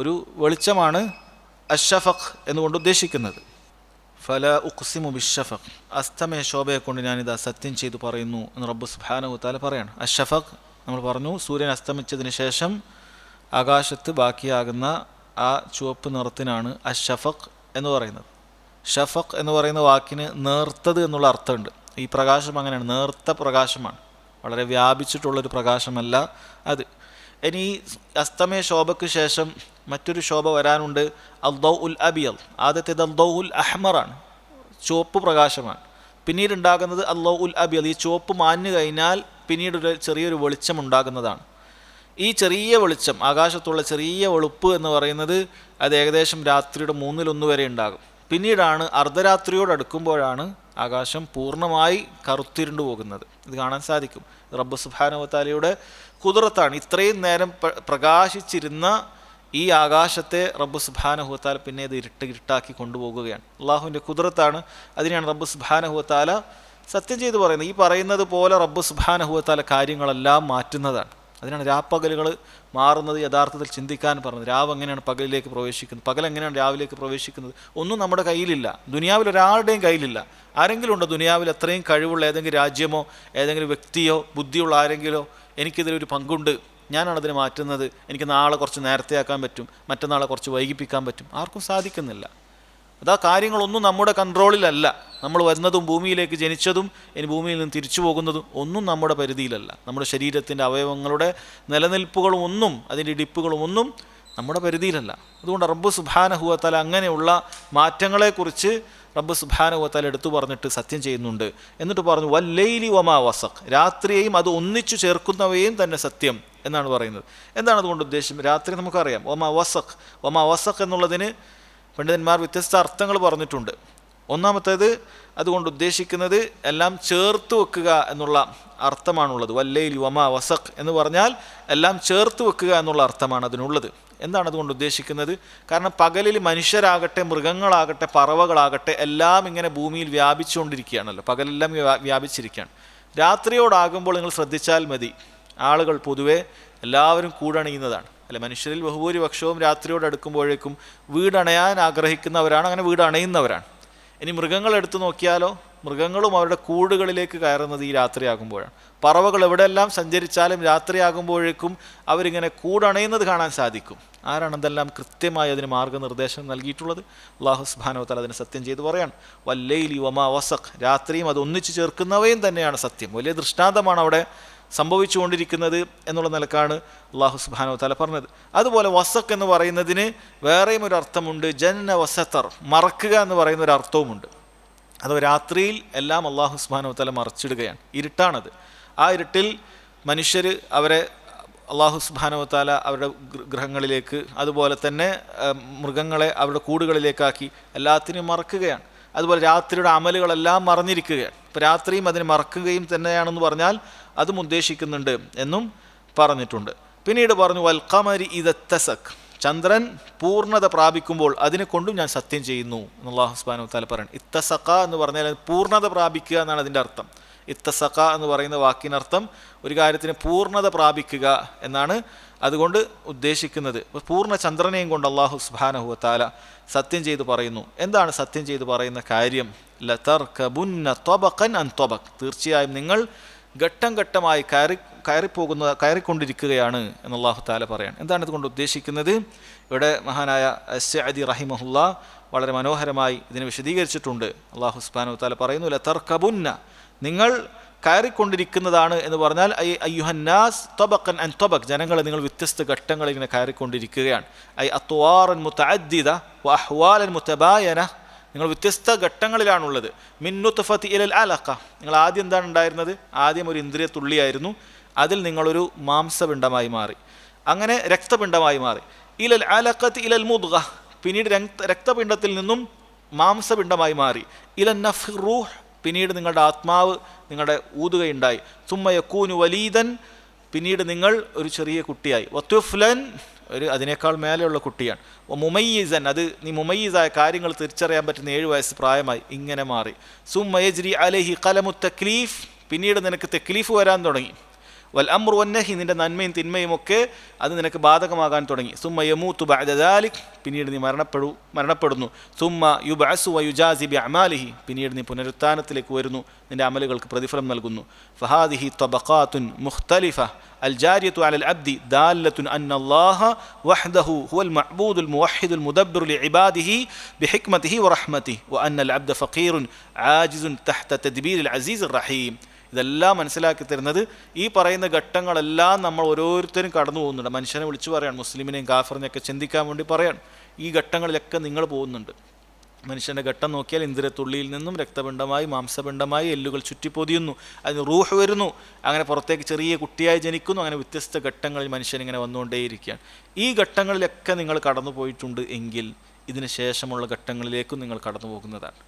ഒരു വെളിച്ചമാണ് അശ്ശഫഖ് എന്നുകൊണ്ട് ഉദ്ദേശിക്കുന്നത്. ഫല ഉഖ്സിമു ബിശ്ശഫഖ്, അസ്തമയ ശോഭയെ കൊണ്ട് ഞാനിതാ സത്യം ചെയ്തു പറയുന്നു എന്ന് റബ്ബ് സുബ്ഹാനഹു വ തആല പറയാണ്. അശ്ശഫഖ് നമ്മൾ പറഞ്ഞു, സൂര്യൻ അസ്തമിച്ചതിന് ശേഷം ആകാശത്ത് ബാക്കിയാകുന്ന ആ ചുവപ്പ് നിറത്തിനാണ് അശ്ശഫഖ് എന്ന് പറയുന്നത്. ഷഫഖ് എന്ന് പറയുന്ന വാക്കിന് നേർത്തത് എന്നുള്ള അർത്ഥമുണ്ട്. ഈ പ്രകാശം അങ്ങനെയാണ്, നേർത്ത പ്രകാശമാണ്, വളരെ വ്യാപിച്ചിട്ടുള്ളൊരു പ്രകാശമല്ല അത്. ഇനി ഈ അസ്തമയ ശോഭയ്ക്ക് ശേഷം മറ്റൊരു ശോഭ വരാനുണ്ട്, അദ്ദൗഉൽ അബിയൽ. ആദ്യത്തേത് അദ്ദൗഉൽ അഹ്മറാണ്, ചുവപ്പ് പ്രകാശമാണ്. പിന്നീട് ഉണ്ടാകുന്നത് അദ്ദൗഉൽ അബിയൽ. ഈ ചുവപ്പ് മാഞ്ഞു കഴിഞ്ഞാൽ പിന്നീട് ചെറിയൊരു വെളിച്ചം ഉണ്ടാകുന്നതാണ്. ഈ ചെറിയ വെളിച്ചം, ആകാശത്തുള്ള ചെറിയ വെളുപ്പ് എന്ന് പറയുന്നത് അത് ഏകദേശം രാത്രിയുടെ 1/3 വരെ ഉണ്ടാകും. പിന്നീടാണ് അർദ്ധരാത്രിയോട് അടുക്കുമ്പോഴാണ് ആകാശം പൂർണ്ണമായി കറുത്തിരുണ്ടു പോകുന്നത്. ഇത് കാണാൻ സാധിക്കും. റബ്ബ് സുബ്ഹാനഹു വ തആലയുടെ ഖുദ്റത്താണ്. ഇത്രയും നേരം പ്രകാശിച്ചിരുന്ന ഈ ആകാശത്തെ റബ്ബ് സുബ്ഹാനഹു വ തആല പിന്നെ ഇത് ഇരുട്ടാക്കി കൊണ്ടുപോകുകയാണ്. അള്ളാഹുവിൻ്റെ ഖുദ്റത്താണ്. അതിനെയാണ് റബ്ബ് സുബ്ഹാനഹു വ തആല സത്യം ചെയ്ത് പറയുന്നത്. ഈ പറയുന്നത് പോലെ റബ്ബ് സുബ്ഹാനഹു വ തആല കാര്യങ്ങളെല്ലാം മാറ്റുന്നതാണ്. അതിനാണ് രാപ്പകലുകൾ മാറുന്നത് യഥാർത്ഥത്തിൽ ചിന്തിക്കാൻ പറഞ്ഞത്. രാവ് എങ്ങനെയാണ് പകലിലേക്ക് പ്രവേശിക്കുന്നത്, പകൽ എങ്ങനെയാണ് രാവിലേക്ക് പ്രവേശിക്കുന്നത്, ഒന്നും നമ്മുടെ കയ്യിലില്ല. ദുനിയാവിൽ ഒരാളുടെയും കയ്യിലില്ല. ആരെങ്കിലും ഉണ്ടോ ദുനിയാവിൽ അത്രയും കഴിവുള്ള ഏതെങ്കിലും രാജ്യമോ ഏതെങ്കിലും വ്യക്തിയോ ബുദ്ധിയുള്ള ആരെങ്കിലോ എനിക്കിതിലൊരു പങ്കുണ്ട്, ഞാനാണ് അതിനെ മാറ്റുന്നത്, എനിക്ക് നാളെ കുറച്ച് നേരത്തെ ആക്കാൻ പറ്റും, മറ്റന്നാളെ കുറച്ച് വൈകിപ്പിക്കാൻ പറ്റും? ആർക്കും സാധിക്കുന്നില്ല. അതാ കാര്യങ്ങളൊന്നും നമ്മുടെ കൺട്രോളിലല്ല. നമ്മൾ വരുന്നതും ഭൂമിയിലേക്ക് ജനിച്ചതും ഇനി ഭൂമിയിൽ നിന്ന് തിരിച്ചു പോകുന്നതും ഒന്നും നമ്മുടെ പരിധിയിലല്ല. നമ്മുടെ ശരീരത്തിൻ്റെ അവയവങ്ങളുടെ നിലനിൽപ്പുകളും ഒന്നും അതിൻ്റെ ഇടിപ്പുകളും ഒന്നും നമ്മുടെ പരിധിയിലല്ല. അതുകൊണ്ട് റബ്ബ് സുബ്ഹാനഹു വ തആല അങ്ങനെയുള്ള മാറ്റങ്ങളെക്കുറിച്ച് റബ്ബ് സുബ്ഹാനഹു വ തആല എടുത്തു പറഞ്ഞിട്ട് സത്യം ചെയ്യുന്നുണ്ട്. എന്നിട്ട് പറഞ്ഞു വല്ലൈലി വമാ വസഖ്, രാത്രിയെയും അത് ഒന്നിച്ചു ചേർക്കുന്നവയെയും തന്നെ സത്യം എന്നാണ് പറയുന്നത്. എന്താണ് അതുകൊണ്ട് ഉദ്ദേശം? രാത്രി നമുക്കറിയാം, വമാ വസഖ്. വമാ വസഖ് എന്നുള്ളതിന് പണ്ഡിതന്മാർ വ്യത്യസ്ത അർത്ഥങ്ങൾ പറഞ്ഞിട്ടുണ്ട്. ഒന്നാമത്തേത് അതുകൊണ്ട് ഉദ്ദേശിക്കുന്നത് എല്ലാം ചേർത്ത് വെക്കുക എന്നുള്ള അർത്ഥമാണുള്ളത്. വല്ലൈലി വമാ വസഖ് എന്ന് പറഞ്ഞാൽ എല്ലാം ചേർത്ത് വെക്കുക എന്നുള്ള അർത്ഥമാണ് അതിനുള്ളത്. എന്താണ് അതുകൊണ്ട് ഉദ്ദേശിക്കുന്നത്? കാരണം പകലിൽ മനുഷ്യരാകട്ടെ മൃഗങ്ങളാകട്ടെ പറവകളാകട്ടെ എല്ലാം ഇങ്ങനെ ഭൂമിയിൽ വ്യാപിച്ചുകൊണ്ടിരിക്കുകയാണല്ലോ, പകലെല്ലാം വ്യാപിച്ചിരിക്കുകയാണ്. രാത്രിയോടാകുമ്പോൾ നിങ്ങൾ ശ്രദ്ധിച്ചാൽ മതി, ആളുകൾ പൊതുവെ എല്ലാവരും കൂടണയുന്നതാണ് അല്ലെ. മനുഷ്യരിൽ ബഹുഭൂരിപക്ഷവും രാത്രിയോട് അടുക്കുമ്പോഴേക്കും വീടണയാൻ ആഗ്രഹിക്കുന്നവരാണ്, അങ്ങനെ വീടണയുന്നവരാണ്. ഇനി മൃഗങ്ങളെടുത്ത് നോക്കിയാലോ, മൃഗങ്ങളും അവരുടെ കൂടുകളിലേക്ക് കയറുന്നത് ഈ രാത്രിയാകുമ്പോഴാണ്. പറവകൾ എവിടെയെല്ലാം സഞ്ചരിച്ചാലും രാത്രിയാകുമ്പോഴേക്കും അവരിങ്ങനെ കൂടണയുന്നത് കാണാൻ സാധിക്കും. ആരാണ് ഇതെല്ലാം കൃത്യമായി അതിന് മാർഗ്ഗനിർദ്ദേശം നൽകിയിട്ടുള്ളത്? അല്ലാഹു സുബ്ഹാനഹു വ തആല അതിനെ സത്യം ചെയ്ത് പറയാണ്, വല്ലൈലി വമാ വസഖ്, രാത്രിയും അത് ഒന്നിച്ച് ചേർക്കുന്നവയും തന്നെയാണ് സത്യം. വലിയ ദൃഷ്ടാന്തമാണ് അവിടെ സംഭവിച്ചുകൊണ്ടിരിക്കുന്നത് എന്നുള്ള നിലക്കാണ് അല്ലാഹു സുബ്ഹാനഹു വ തആല പറഞ്ഞത്. അതുപോലെ വസഖ് എന്ന് പറയുന്നതിന് വേറെയും ഒരു അർത്ഥമുണ്ട്. ജന്ന വസതർ, മറക്കുക എന്ന് പറയുന്ന ഒരു അർത്ഥവുമുണ്ട്. അത് രാത്രിയിൽ എല്ലാം അല്ലാഹു സുബ്ഹാനഹു വ തആല മറച്ചിടുകയാണ്. ഇരുട്ടാണത്. ആ ഇരുട്ടിൽ മനുഷ്യർ അവരെ അല്ലാഹു സുബ്ഹാനഹു വ തആല അവരുടെ ഗൃഹങ്ങളിലേക്ക്, അതുപോലെ തന്നെ മൃഗങ്ങളെ അവരുടെ കൂടുകളിലേക്കാക്കി എല്ലാത്തിനെയും മറക്കുകയാണ്. അതുപോലെ രാത്രിയുടെ അമലുകളെല്ലാം മറഞ്ഞിരിക്കുകയാണ്. ഇപ്പോൾ രാത്രിയും അതിനെ മറക്കുകയും തന്നെയാണെന്ന് പറഞ്ഞാൽ അതും ഉദ്ദേശിക്കുന്നുണ്ട് എന്നും പറഞ്ഞിട്ടുണ്ട്. പിന്നീട് പറഞ്ഞു വൽ ഖമരി ഇദത്തസക്, ചന്ദ്രൻ പൂർണ്ണത പ്രാപിക്കുമ്പോൾ അതിനെ കൊണ്ടും ഞാൻ സത്യം ചെയ്യുന്നു എന്ന് അല്ലാഹു സുബ്ഹാനഹു വ തആല പറയുന്നു. ഇത്തസഖ എന്ന് പറഞ്ഞാൽ പൂർണ്ണത പ്രാപിക്കുക എന്നാണ് അതിൻ്റെ അർത്ഥം. ഇത്തസഖ എന്ന് പറയുന്ന വാക്കിനർത്ഥം ഒരു കാര്യത്തിന് പൂർണ്ണത പ്രാപിക്കുക എന്നാണ് അതുകൊണ്ട് ഉദ്ദേശിക്കുന്നത്. പൂർണ്ണ ചന്ദ്രനെയും കൊണ്ട് അല്ലാഹു സുബ്ഹാനഹു വ തആല സത്യം ചെയ്ത് പറയുന്നു. എന്താണ് സത്യം ചെയ്ത് പറയുന്ന കാര്യം? ലതർകബുന്ന തബഖൻ അൻ തബഖ്, തീർച്ചയായും നിങ്ങൾ ഘട്ടം ഘട്ടമായി കയറിക്കൊണ്ടിരിക്കുകയാണ് എന്ന് അല്ലാഹു തആല പറയാണ്. എന്താണ് ഇതുകൊണ്ട് ഉദ്ദേശിക്കുന്നത്? ഇവിടെ മഹാനായ സഅദി റഹിമഹുല്ലാ വളരെ മനോഹരമായി ഇതിനെ വിശദീകരിച്ചിട്ടുണ്ട്. അല്ലാഹു സുബ്ഹാനഹു വ തആല പറയുന്നു ലതർകബുന്ന, നിങ്ങൾ കയറിക്കൊണ്ടിരിക്കുന്നതാണ് എന്ന് പറഞ്ഞാൽ അയ്യുഹന്നാസ് തബഖൻ അൻ തബഖ്, ജനങ്ങളെ നിങ്ങൾ വ്യത്യസ്ത ഘട്ടങ്ങളിൽ ഇങ്ങനെ കയറിക്കൊണ്ടിരിക്കുകയാണ്. ഐ അത്വാറൻ മുതഅദ്ദിദ വ അഹ്വാലൻ മുതബായന, നിങ്ങൾ വ്യത്യസ്ത ഘട്ടങ്ങളിലാണുള്ളത്. മിൻ നുത്ഫതി ഇലൽ അലഖ, നിങ്ങൾ ആദ്യം എന്താണ് ഉണ്ടായിരുന്നത്? ആദ്യം ഒരു ഇന്ദ്രിയ തുള്ളിയായിരുന്നു, അതിൽ നിങ്ങളൊരു മാംസപിണ്ഡമായി മാറി, അങ്ങനെ രക്തപിണ്ഡമായി മാറി. ഇലൽ അലഖതി ഇലൽ മുദ്ഗ, പിന്നീട് രക്തപിണ്ഡത്തിൽ നിന്നും മാംസപിണ്ഡമായി മാറി. ഇലൻ നഫ്ഖി റൂഹ്, പിന്നീട് നിങ്ങളുടെ ആത്മാവ് നിങ്ങളുടെ ഊതുകയുണ്ടായി. സുമ്മ യകൂനു വലീദൻ, പിന്നീട് നിങ്ങൾ ഒരു ചെറിയ കുട്ടിയായി. വതുഫ്ലൻ, ഒരു അതിനേക്കാൾ മേലെയുള്ള കുട്ടിയാണ്. മുമയ്യിസൻ, അത് നീ മുമയ്യിസായ കാര്യങ്ങൾ തിരിച്ചറിയാൻ പറ്റുന്ന 7 വയസ്സ് പ്രായമായി, ഇങ്ങനെ മാറി. സുമ്മ യജ്രി അലൈഹി ഖലമു തക്ലീഫ്, പിന്നീട് നിനക്ക് തക്ലീഫ് വരാൻ തുടങ്ങി. വൽ അംറു വന്നഹി, നിന്റെ നന്മയും തിന്മയും ഒക്കെ അത് നിനക്ക് ബാധകമാകാൻ തുടങ്ങി. സുമ്മ യമൂതു ബഅദ ദാലിക്, പിന്നീട് നീ മരണപ്പെടുന്നു. സുമ്മ യുബ്അസു വയുജാസി ബിഅമാലിഹി, പിന്നീട് നീ പുനരുത്ഥാനത്തിലേക്ക് വരുന്നു, നിന്റെ അമലുകൾക്ക് പ്രതിഫലം നൽകുന്നു. ഫഹാദിഹി തബഖാത്തുൻ മുഖ്തലിഫ അൽ ജാരിയതു അലൽ അബ്ദി ദാലത്തുൻ അന്നല്ലാഹ വഹ്ദഹു ഹുവൽ മഅബൂദുൽ മുവഹ്ഹിദുൽ മുദബ്ബിറു ലിഇബാദിഹി ബിഹിക്മതിഹി വറഹ്മതിഹി വഅന്നൽ അബ്ദ ഫഖീറുൻ ആജിസുൻ തഹ്ത തദ്ബീരിൽ അസീസിർ റഹീം. ഇതെല്ലാം മനസ്സിലാക്കി തരുന്നത് ഈ പറയുന്ന ഘട്ടങ്ങളെല്ലാം നമ്മൾ ഓരോരുത്തരും കടന്നു പോകുന്നുണ്ട്. മനുഷ്യനെ വിളിച്ചു പറയാണ്, മുസ്ലിമിനെയും കാഫറിനെയൊക്കെ ചിന്തിക്കാൻ വേണ്ടി പറയാണ്. ഈ ഘട്ടങ്ങളിലൊക്കെ നിങ്ങൾ പോകുന്നുണ്ട്. മനുഷ്യൻ്റെ ഘട്ടം നോക്കിയാൽ ഇന്ദ്രിയത്തുള്ളിയിൽ നിന്നും രക്തപിണ്ഡമായി മാംസപിണ്ഡമായി എല്ലുകൾ ചുറ്റിപ്പൊതിയുന്നു, അതിന് റൂഹ് വരുന്നു, അങ്ങനെ പുറത്തേക്ക് ചെറിയ കുട്ടിയായി ജനിക്കുന്നു. അങ്ങനെ വ്യത്യസ്ത ഘട്ടങ്ങളിൽ മനുഷ്യൻ ഇങ്ങനെ വന്നുകൊണ്ടേയിരിക്കുകയാണ്. ഈ ഘട്ടങ്ങളിലൊക്കെ നിങ്ങൾ കടന്നു പോയിട്ടുണ്ട് എങ്കിൽ ഇതിന് ശേഷമുള്ള ഘട്ടങ്ങളിലേക്കും നിങ്ങൾ കടന്നു പോകുന്നതാണ്.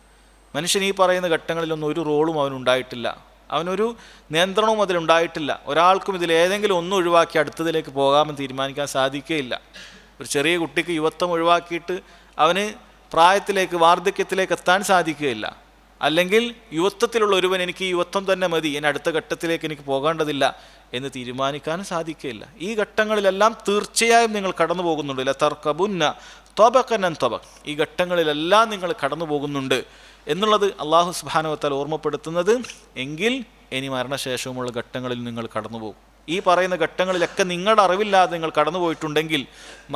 മനുഷ്യൻ ഈ പറയുന്ന ഘട്ടങ്ങളിലൊന്നും ഒരു റോളും അവനുണ്ടായിട്ടില്ല, അവനൊരു നിയന്ത്രണവും അതിലുണ്ടായിട്ടില്ല. ഒരാൾക്കും ഇതിലേതെങ്കിലും ഒന്നും ഒഴിവാക്കി അടുത്തതിലേക്ക് പോകാമെന്ന് തീരുമാനിക്കാൻ സാധിക്കുകയില്ല. ഒരു ചെറിയ കുട്ടിക്ക് യുവത്വം ഒഴിവാക്കിയിട്ട് അവന് പ്രായത്തിലേക്ക് വാർദ്ധക്യത്തിലേക്ക് എത്താൻ സാധിക്കുകയില്ല. അല്ലെങ്കിൽ യുവത്വത്തിലുള്ള ഒരുവൻ എനിക്ക് ഈ യുവത്വം തന്നെ മതി, ഇനി അടുത്ത ഘട്ടത്തിലേക്ക് എനിക്ക് പോകേണ്ടതില്ല എന്ന് തീരുമാനിക്കാനും സാധിക്കുകയില്ല. ഈ ഘട്ടങ്ങളിലെല്ലാം തീർച്ചയായും നിങ്ങൾ കടന്നു പോകുന്നുണ്ട്. ലതർകബുന്ന തബഖൻ അൻ തബഖ്, ഈ ഘട്ടങ്ങളിലെല്ലാം നിങ്ങൾ കടന്നു പോകുന്നുണ്ട് എന്നുള്ളത് അല്ലാഹു സുബ്ഹാനഹു വ തആല ഓർമ്മപ്പെടുത്തുന്നത്. എങ്കിൽ ഇനി മരണശേഷവുമുള്ള ഘട്ടങ്ങളിൽ നിങ്ങൾ കടന്നു പോകും. ഈ പറയുന്ന ഘട്ടങ്ങളിലൊക്കെ നിങ്ങളുടെ അറിവില്ലാതെ നിങ്ങൾ കടന്നു പോയിട്ടുണ്ടെങ്കിൽ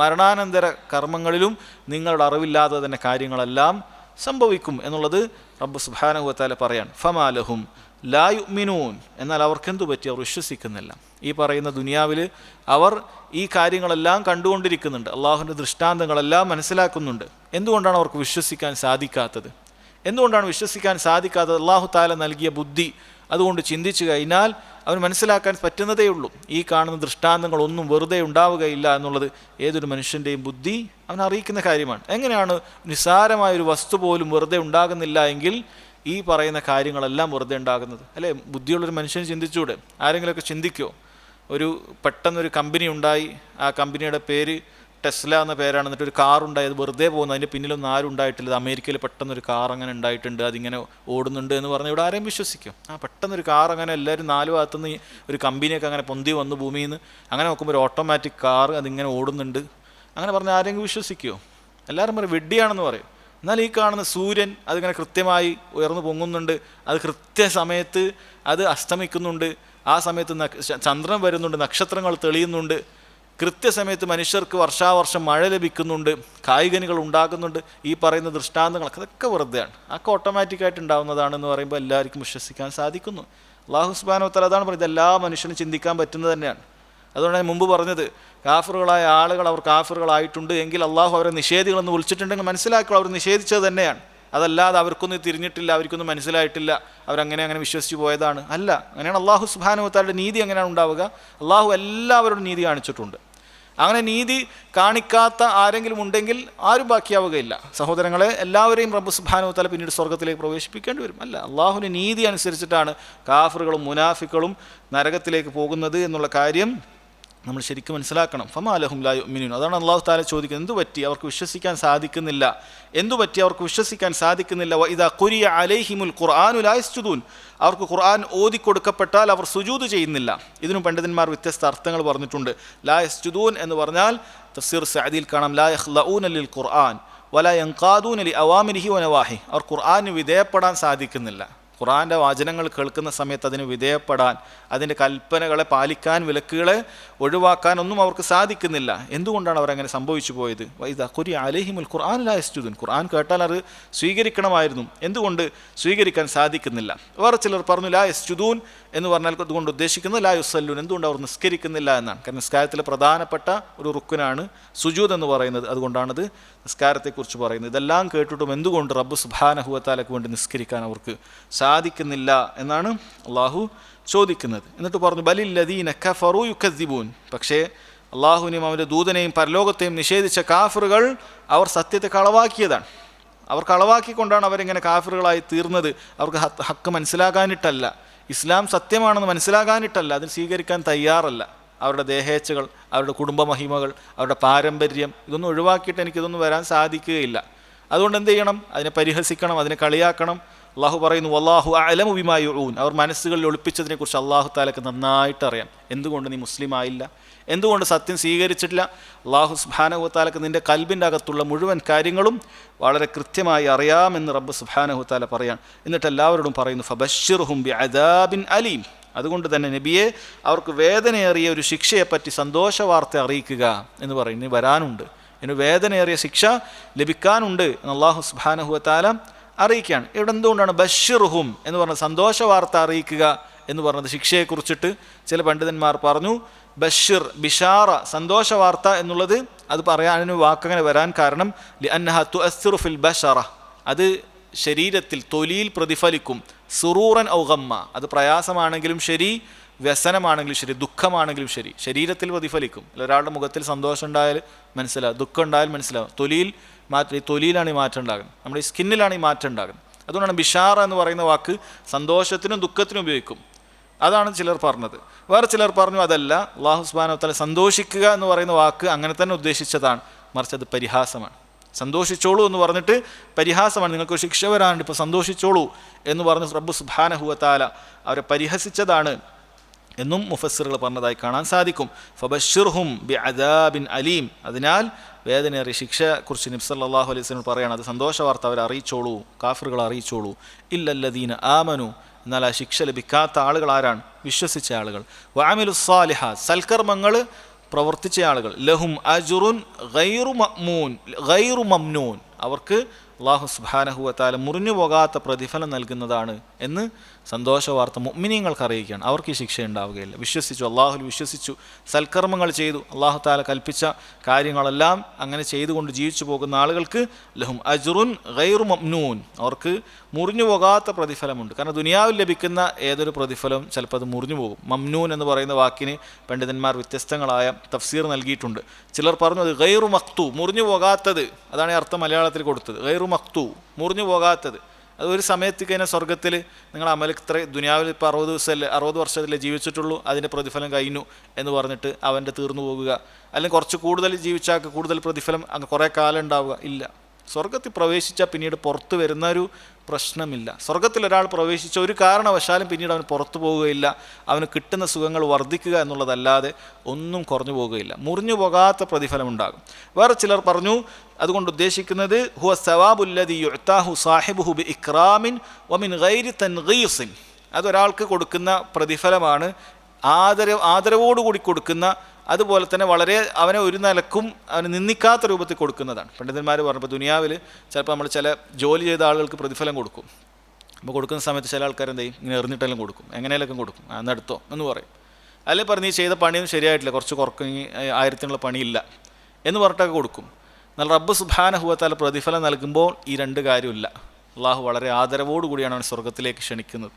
മരണാനന്തര കർമ്മങ്ങളിലും നിങ്ങളുടെ അറിവില്ലാതെ തന്നെ കാര്യങ്ങളെല്ലാം സംഭവിക്കും എന്നുള്ളത് റബ്ബ് സുബ്ഹാനഹു വ തആല പറയാൻ. ഫമാലഹും ലാ യുഅ്മിനൂൻ, എന്നാൽ അവർക്കെന്തു പറ്റി? അവർ വിശ്വസിക്കുന്നില്ല. ഈ പറയുന്ന ദുനിയാവിൽ അവർ ഈ കാര്യങ്ങളെല്ലാം കണ്ടുകൊണ്ടിരിക്കുന്നുണ്ട്, അള്ളാഹുവിൻ്റെ ദൃഷ്ടാന്തങ്ങളെല്ലാം മനസ്സിലാക്കുന്നുണ്ട്. എന്തുകൊണ്ടാണ് അവർക്ക് വിശ്വസിക്കാൻ സാധിക്കാത്തത്? എന്തുകൊണ്ടാണ് വിശ്വസിക്കാൻ സാധിക്കാത്തത്? അല്ലാഹു തആല നൽകിയ ബുദ്ധി അതുകൊണ്ട് ചിന്തിച്ചു കഴിഞ്ഞാൽ അവന് മനസ്സിലാക്കാൻ പറ്റുന്നതേ ഉള്ളൂ. ഈ കാണുന്ന ദൃഷ്ടാന്തങ്ങളൊന്നും വെറുതെ ഉണ്ടാവുകയില്ല എന്നുള്ളത് ഏതൊരു മനുഷ്യൻ്റെയും ബുദ്ധി അവൻ അറിയിക്കുന്ന കാര്യമാണ്. എങ്ങനെയാണ് നിസ്സാരമായൊരു വസ്തു പോലും വെറുതെ ഉണ്ടാകുന്നില്ല എങ്കിൽ ഈ പറയുന്ന കാര്യങ്ങളെല്ലാം വെറുതെ ഉണ്ടാകുന്നത്? അല്ലേ, ബുദ്ധിയുള്ളൊരു മനുഷ്യൻ ചിന്തിച്ചൂടെ? ആരെങ്കിലുമൊക്കെ ചിന്തിക്കുമോ? പെട്ടെന്നൊരു കമ്പനി ഉണ്ടായി, ആ കമ്പനിയുടെ പേര് ടെസ്ല എന്ന പേരാണ്, എന്നിട്ട് ഒരു കാറുണ്ടായി, അത് വെറുതെ പോകുന്നു, അതിൻ്റെ പിന്നിലൊന്നും ആരും ഉണ്ടായിട്ടില്ല. അമേരിക്കയിൽ പെട്ടെന്നൊരു കാർ അങ്ങനെ ഉണ്ടായിട്ടുണ്ട്, അതിങ്ങനെ ഓടുന്നുണ്ട് എന്ന് പറഞ്ഞാൽ ഇവിടെ ആരെയും വിശ്വസിക്കും? പെട്ടെന്നൊരു കാർ അങ്ങനെ എല്ലാവരും 4 ഭാഗത്തുനിന്ന് ഒരു കമ്പനിയൊക്കെ അങ്ങനെ പൊന്തി വന്നു ഭൂമിയിൽ നിന്ന്, അങ്ങനെ നോക്കുമ്പോൾ ഒരു ഓട്ടോമാറ്റിക് കാർ അതിങ്ങനെ ഓടുന്നുണ്ട് അങ്ങനെ പറഞ്ഞാൽ ആരെങ്കിലും വിശ്വസിക്കുമോ? എല്ലാവരും പറയും വെഡ്ഡിയാണെന്ന് പറയും. എന്നാൽ ഈ കാണുന്ന സൂര്യൻ അതിങ്ങനെ കൃത്യമായി ഉയർന്നു പൊങ്ങുന്നുണ്ട്, അത് കൃത്യസമയത്ത് അത് അസ്തമിക്കുന്നുണ്ട്, ആ സമയത്ത് ചന്ദ്രൻ വരുന്നുണ്ട്, നക്ഷത്രങ്ങൾ തെളിയുന്നുണ്ട്, കൃത്യസമയത്ത് മനുഷ്യർക്ക് വർഷാവർഷം മഴ ലഭിക്കുന്നുണ്ട്, കായികനികൾ ഉണ്ടാകുന്നുണ്ട്. ഈ പറയുന്ന ദൃഷ്ടാന്തങ്ങളൊക്കെ അതൊക്കെ വെറുതെയാണ്, അതൊക്കെ ഓട്ടോമാറ്റിക്കായിട്ട് ഉണ്ടാകുന്നതാണെന്ന് പറയുമ്പോൾ എല്ലാവർക്കും വിശ്വസിക്കാൻ സാധിക്കുന്നു. അല്ലാഹു സുബ്ഹാനഹു വ തആല അതാണ് പറഞ്ഞത്, എല്ലാ മനുഷ്യനും ചിന്തിക്കാൻ പറ്റുന്നത് തന്നെയാണ്. അതുകൊണ്ടാണ് ഞാൻ മുമ്പ് പറഞ്ഞത്, കാഫിറുകളായ ആളുകൾ അവർ കാഫിറുകളായിട്ടുണ്ട് എങ്കിൽ അള്ളാഹു അവരെ നിഷേധികളെന്ന് വിളിച്ചിട്ടുണ്ടെങ്കിൽ മനസ്സിലാക്കുക അവർ നിഷേധിച്ചത് തന്നെയാണ്. അതല്ലാതെ അവർക്കൊന്നും തിരിഞ്ഞിട്ടില്ല, അവർക്കൊന്നും മനസ്സിലായിട്ടില്ല, അവരങ്ങനെ വിശ്വസിച്ച് പോയതാണ് അല്ല. അങ്ങനെയാണ് അള്ളാഹു സുബ്ഹാനഹു വ തആലയുടെ നീതി എങ്ങനെയാണ് ഉണ്ടാവുക? അള്ളാഹു എല്ലാവരോടും നീതി കാണിച്ചിട്ടുണ്ട്. അങ്ങനെ നീതി കാണിക്കാത്ത ആരെങ്കിലും ഉണ്ടെങ്കിൽ ആരും ബാക്കിയാവുകയില്ല. സഹോദരങ്ങളെ, എല്ലാവരെയും റബ്ബ് സുബ്ഹാനഹു വ തആല പിന്നീട് സ്വർഗ്ഗത്തിലേക്ക് പ്രവേശിപ്പിക്കേണ്ടി വരും. അല്ല, അള്ളാഹുവിൻ്റെ നീതി അനുസരിച്ചിട്ടാണ് കാഫിറുകളും മുനാഫിക്കുകളും നരകത്തിലേക്ക് പോകുന്നത് എന്നുള്ള കാര്യം നമ്മൾ ശരിക്കും മനസ്സിലാക്കണം. ഫമാ ലഹും ലാ യുഅ്മിനൂൻ, അതാണ് അള്ളാഹു തആല ചോദിക്കുന്നത്. എന്തു പറ്റി അവർക്ക് വിശ്വസിക്കാൻ സാധിക്കുന്നില്ല? വഇദാ ഖുരിയ അലൈഹിമുൽ ഖുർആനു ലാ യസ്ജുദൂൻ, അവർക്ക് ഖുർആൻ ഓതിക്കൊടുക്കപ്പെട്ടാൽ അവർ സുജൂദ് ചെയ്യുന്നില്ല. ഇതിനും പണ്ഡിതന്മാർ വ്യത്യസ്ത അർത്ഥങ്ങൾ പറഞ്ഞിട്ടുണ്ട്. ലാ യസ്ജുദൂൻ എന്ന് പറഞ്ഞാൽ തഫ്സീർ സഅദിയിൽ കാണാം, ലാ യഖ്ലഊന ലിൽ ഖുർആൻ വലാ യൻഖാദൂന ലി അവാമിരിഹി വനവാഹി, അവർ ഖുർആന് വിധേയപ്പെടാൻ സാധിക്കുന്നില്ല. ഖുർആൻ്റെ വചനങ്ങൾ കേൾക്കുന്ന സമയത്ത് അതിന് വിധേയപ്പെടാൻ, അതിൻ്റെ കൽപ്പനകളെ പാലിക്കാൻ, വിലക്കുകളെ ഒഴിവാക്കാൻ ഒന്നും അവർക്ക് സാധിക്കുന്നില്ല. എന്തുകൊണ്ടാണ് അവരങ്ങനെ സംഭവിച്ചു പോയത്? വഇദാ ഖുരിയ അലൈഹിമുൽ ഖുർആൻ ലാ യസ്ജുദൂൻ, ഖുർആൻ കേട്ടാൽ അത് സ്വീകരിക്കണമായിരുന്നു, എന്തുകൊണ്ട് സ്വീകരിക്കാൻ സാധിക്കുന്നില്ല? വേറെ ചിലർ പറഞ്ഞു ലാ യസ്ജുദൂൻ എന്ന് പറഞ്ഞാൽ അതുകൊണ്ട് ഉദ്ദേശിക്കുന്നത് ലാ യുസല്ലൂൻ, എന്തുകൊണ്ട് അവർ നിസ്കരിക്കുന്നില്ല എന്നാണ്. കാരണം നിസ്കാരത്തിലെ പ്രധാനപ്പെട്ട ഒരു റുക്നാണ് സുജൂദ് എന്ന് പറയുന്നത്, അതുകൊണ്ടാണത് നിസ്കാരത്തെക്കുറിച്ച് പറയുന്നത്. ഇതെല്ലാം കേട്ടിട്ടും എന്തുകൊണ്ട് റബ്ബ് സുബ്ഹാനഹു വ തആലയ്ക്ക് വേണ്ടി നിസ്കരിക്കാൻ അവർക്ക് സാധിക്കുന്നില്ല എന്നാണ് അള്ളാഹു ചോദിക്കുന്നത്. എന്നിട്ട് പറഞ്ഞു ബലില്ലദീന കഫറൂ യുകദ്ദിബൂൻ, പക്ഷേ അള്ളാഹുവിനെയും അവൻ്റെ ദൂതനെയും പരലോകത്തെയും നിഷേധിച്ച കാഫിറുകൾ അവർ സത്യത്തെ കളവാക്കിയതാണ്. അവർ കളവാക്കിക്കൊണ്ടാണ് അവരിങ്ങനെ കാഫിറുകളായി തീർന്നത്. അവർക്ക് ഹക്ക് മനസ്സിലാകാനിട്ടല്ല, ഇസ്ലാം സത്യമാണെന്ന് മനസ്സിലാകാനിട്ടല്ല, അതിന് സ്വീകരിക്കാൻ തയ്യാറല്ല. അവരുടെ ദേഹേച്ഛകൾ, അവരുടെ കുടുംബ മഹിമകൾ, അവരുടെ പാരമ്പര്യം, ഇതൊന്നും ഒഴിവാക്കിയിട്ട് എനിക്കിതൊന്നും വരാൻ സാധിക്കുകയില്ല. അതുകൊണ്ട് എന്ത് ചെയ്യണം? അതിനെ പരിഹസിക്കണം, അതിനെ കളിയാക്കണം. അള്ളാഹു പറയുന്നു വല്ലാഹു അഅലമു ബിമാ യുഊൻ, അവർ മനസ്സുകളിൽ ഒളിപ്പിച്ചതിനെക്കുറിച്ച് അള്ളാഹു തആലക്ക് നന്നായിട്ട് അറിയാം. എന്തുകൊണ്ട് നീ മുസ്ലിം ആയില്ല? എന്തുകൊണ്ട് സത്യം സ്വീകരിച്ചിട്ടില്ല? അള്ളാഹു സുബ്ഹാനഹു വ തആലക്ക് നിൻ്റെ കൽബിൻ്റെ അകത്തുള്ള മുഴുവൻ കാര്യങ്ങളും വളരെ കൃത്യമായി അറിയാമെന്ന് റബ്ബ് സുബ്ഹാനഹു വ തആല പറയാൻ. എന്നിട്ട് എല്ലാവരോടും പറയുന്നു ഫബശ്ശിർഹും ബിഅദാബിൻ അലീം, അതുകൊണ്ട് തന്നെ നബിയെ അവർക്ക് വേദനയേറിയ ഒരു ശിക്ഷയെപ്പറ്റി സന്തോഷ വാർത്ത അറിയിക്കുക എന്ന് പറയും. ഇനി വരാനുണ്ട്, ഇനി വേദനയേറിയ ശിക്ഷ ലഭിക്കാനുണ്ട് എന്ന് അള്ളാഹു സുബ്ഹാനഹു വ തആല അറിയിക്കുകയാണ്. ഇവിടെ എന്തുകൊണ്ടാണ് ബശ്ശിർഹും എന്ന് പറഞ്ഞത്, സന്തോഷ വാർത്ത അറിയിക്കുക എന്ന് പറഞ്ഞത്? ശിക്ഷയെക്കുറിച്ചിട്ട് ചില പണ്ഡിതന്മാർ പറഞ്ഞു ബഷിർ, ബിഷാറ, സന്തോഷ വാർത്ത എന്നുള്ളത് അത് പറയാനൊരു വാക്കങ്ങനെ വരാൻ കാരണം ലിഅന്നഹ തുഅസ്സിറു ഫിൽ ബശറ, അത് ശരീരത്തിൽ തൊലിയിൽ പ്രതിഫലിക്കും. സുറൂറൻ ഔ ഗമ്മ, അത് പ്രയാസമാണെങ്കിലും ശരി, വ്യസനമാണെങ്കിലും ശരി, ദുഃഖമാണെങ്കിലും ശരി, ശരീരത്തിൽ പ്രതിഫലിക്കും. ഒരാളുടെ മുഖത്തിൽ സന്തോഷം ഉണ്ടായാൽ മനസ്സിലാവും, ദുഃഖം ഉണ്ടായാൽ മനസ്സിലാവും. തൊലിയിലാണ് ഈ മാറ്റം ഉണ്ടാകുന്നത്, നമ്മുടെ ഈ സ്കിന്നിലാണ് ഈ മാറ്റം ഉണ്ടാകുന്നത്. അതുകൊണ്ടാണ് ബിഷാറ എന്ന് പറയുന്ന വാക്ക് സന്തോഷത്തിനും ദുഃഖത്തിനും ഉപയോഗിക്കും. അതാണ് ചിലർ പറഞ്ഞത്. വേറെ ചിലർ പറഞ്ഞു അതല്ല, അല്ലാഹു സുബ്ഹാനഹു വ തആല സന്തോഷിക്കുക എന്ന് പറയുന്ന വാക്ക് അങ്ങനെ തന്നെ ഉദ്ദേശിച്ചതാണ്, മറിച്ച് അത് പരിഹാസമാണ്. സന്തോഷിച്ചോളൂ എന്ന് പറഞ്ഞിട്ട് പരിഹാസമാണ്, നിങ്ങൾക്ക് ശിക്ഷ വരാനുണ്ട്, ഇപ്പോൾ സന്തോഷിച്ചോളൂ എന്ന് പറഞ്ഞ് റബ്ബ് സുബ്ഹാനഹു വ തആല അവരെ പരിഹസിച്ചതാണ് എന്നും മുഫസ്സിറുകൾ പറഞ്ഞതായി കാണാൻ സാധിക്കും. ഫബശ്ശിർഹും ബിഅദാബിൻ അലീം, അതിനാൽ വേദനയേറിയ ശിക്ഷയെക്കുറിച്ച് നബി സല്ലല്ലാഹു അലൈഹി വസല്ലം പറയുകയാണ്, അത് സന്തോഷ വാർത്ത അവരെ അറിയിച്ചോളൂ, കാഫിറുകളെ അറിയിച്ചോളൂ. ഇല്ലല്ലദീന ആമനു, എന്നാൽ ആ ശിക്ഷ ലഭിക്കാത്ത ആളുകൾ ആരാണ്? വിശ്വസിച്ച ആളുകൾ. വഅമിലുസ് സാലിഹാത്ത്, സൽക്കർമ്മങ്ങൾ പ്രവർത്തിച്ച ആളുകൾ. ലഹും അജ്റുൻ ഗൈറു മംനൂൻ, അവർക്ക് അല്ലാഹു സുബ്ഹാനഹു വ തആല മുറിഞ്ഞു പോകാത്ത പ്രതിഫലം നൽകുന്നതാണ് എന്ന് സന്തോഷ വാർത്ത മുഅ്മിനീങ്ങൾക്ക് അറിയിക്കുകയാണ്. അവർക്ക് ഈ ശിക്ഷ ഉണ്ടാവുകയില്ല. വിശ്വസിച്ചു, അള്ളാഹുൽ വിശ്വസിച്ചു, സൽക്കർമ്മങ്ങൾ ചെയ്തു, അല്ലാഹു തആല കൽപ്പിച്ച കാര്യങ്ങളെല്ലാം അങ്ങനെ ചെയ്തുകൊണ്ട് ജീവിച്ചു പോകുന്ന ആളുകൾക്ക് ലഹും അജ്റുൻ ഗൈറു മംനൂൻ, അവർക്ക് മുറിഞ്ഞു പോകാത്ത പ്രതിഫലമുണ്ട്. കാരണം ദുനിയാവിൽ ലഭിക്കുന്ന ഏതൊരു പ്രതിഫലവും ചിലപ്പോൾ അത് മുറിഞ്ഞു പോകും. മംനൂൻ എന്ന് പറയുന്ന വാക്കിന് പണ്ഡിതന്മാർ വ്യത്യസ്തങ്ങളായ തഫ്സീർ നൽകിയിട്ടുണ്ട്. ചിലർ പറഞ്ഞു അത് ഗൈറു മഖ്തു, മുറിഞ്ഞു പോകാത്തത്, അതാണ് അർത്ഥം മലയാളത്തിൽ കൊടുത്തത്. ഗൈറു മഖ്തു, മുറിഞ്ഞു പോകാത്തത്. അത് ഒരു സമയത്ത് കഴിഞ്ഞാൽ സ്വർഗ്ഗത്തിൽ നിങ്ങൾ അമൽ ഇത്ര ദുനിയാവിൽ ഇപ്പോൾ 60 ദിവസമല്ലേ 60 വർഷത്തിലേ ജീവിച്ചിട്ടുള്ളൂ, അതിൻ്റെ പ്രതിഫലം കഴിഞ്ഞു എന്ന് പറഞ്ഞിട്ട് അവൻ്റെ തീർന്നു പോകുക. അല്ലെങ്കിൽ കുറച്ച് കൂടുതൽ ജീവിച്ചാൽ കൂടുതൽ പ്രതിഫലം അങ്ങ് കുറേ കാലം ഉണ്ടാവുക ഇല്ല. സ്വർഗത്തിൽ പ്രവേശിച്ചാൽ പിന്നീട് പുറത്തു വരുന്ന ഒരു പ്രശ്നമില്ല. സ്വർഗത്തിൽ ഒരാൾ പ്രവേശിച്ച ഒരു കാരണവശാലും പിന്നീട് അവന് പുറത്തു പോവുകയില്ല. അവന് കിട്ടുന്ന സുഖങ്ങൾ വർദ്ധിക്കുക എന്നുള്ളതല്ലാതെ ഒന്നും കുറഞ്ഞു പോവുകയില്ല. മുറിഞ്ഞു പോകാത്ത പ്രതിഫലം ഉണ്ടാകും. വേറെ ചിലർ പറഞ്ഞു അതുകൊണ്ട് ഉദ്ദേശിക്കുന്നത് ഹുവ സവാബുല്ലദി യുഅ്താഹു സാഹിബുഹു ബി ഇക്റാമിൻ വമിൻ ഗൈരി തൻഗീസിൻ. അതൊരാൾക്ക് കൊടുക്കുന്ന പ്രതിഫലമാണ്, ആദരവോടുകൂടി കൊടുക്കുന്ന, അതുപോലെ തന്നെ വളരെ അവനെ ഒരു നിലക്കും അവന് നിന്ദിക്കാത്ത രൂപത്തിൽ കൊടുക്കുന്നതാണ്. പണ്ഡിതന്മാർ പറഞ്ഞപ്പോൾ ദുനിയാവിൽ ചിലപ്പോൾ നമ്മൾ ചില ജോലി ചെയ്ത ആളുകൾക്ക് പ്രതിഫലം കൊടുക്കും. അപ്പോൾ കൊടുക്കുന്ന സമയത്ത് ചില ആൾക്കാർ എന്ത് ചെയ്യും, ഇങ്ങനെ എറിഞ്ഞിട്ടെല്ലാം കൊടുക്കും, എങ്ങനെയെല്ലാം കൊടുക്കും, അന്നെടുത്തോ എന്ന് പറയും. അല്ലെങ്കിൽ പറഞ്ഞ് ഈ ചെയ്ത പണിയൊന്നും ശരിയായിട്ടില്ല, കുറച്ച് കുറഞ്ഞ് 1000 പണിയില്ല എന്ന് പറഞ്ഞിട്ടൊക്കെ കൊടുക്കും. എന്നാൽ റബ്ബ് സുബ്ഹാനഹു വ തആല പ്രതിഫലം നൽകുമ്പോൾ ഈ രണ്ട് കാര്യമില്ല. അള്ളാഹു വളരെ ആദരവോടുകൂടിയാണ് അവൻ സ്വർഗത്തിലേക്ക് ക്ഷണിക്കുന്നത്.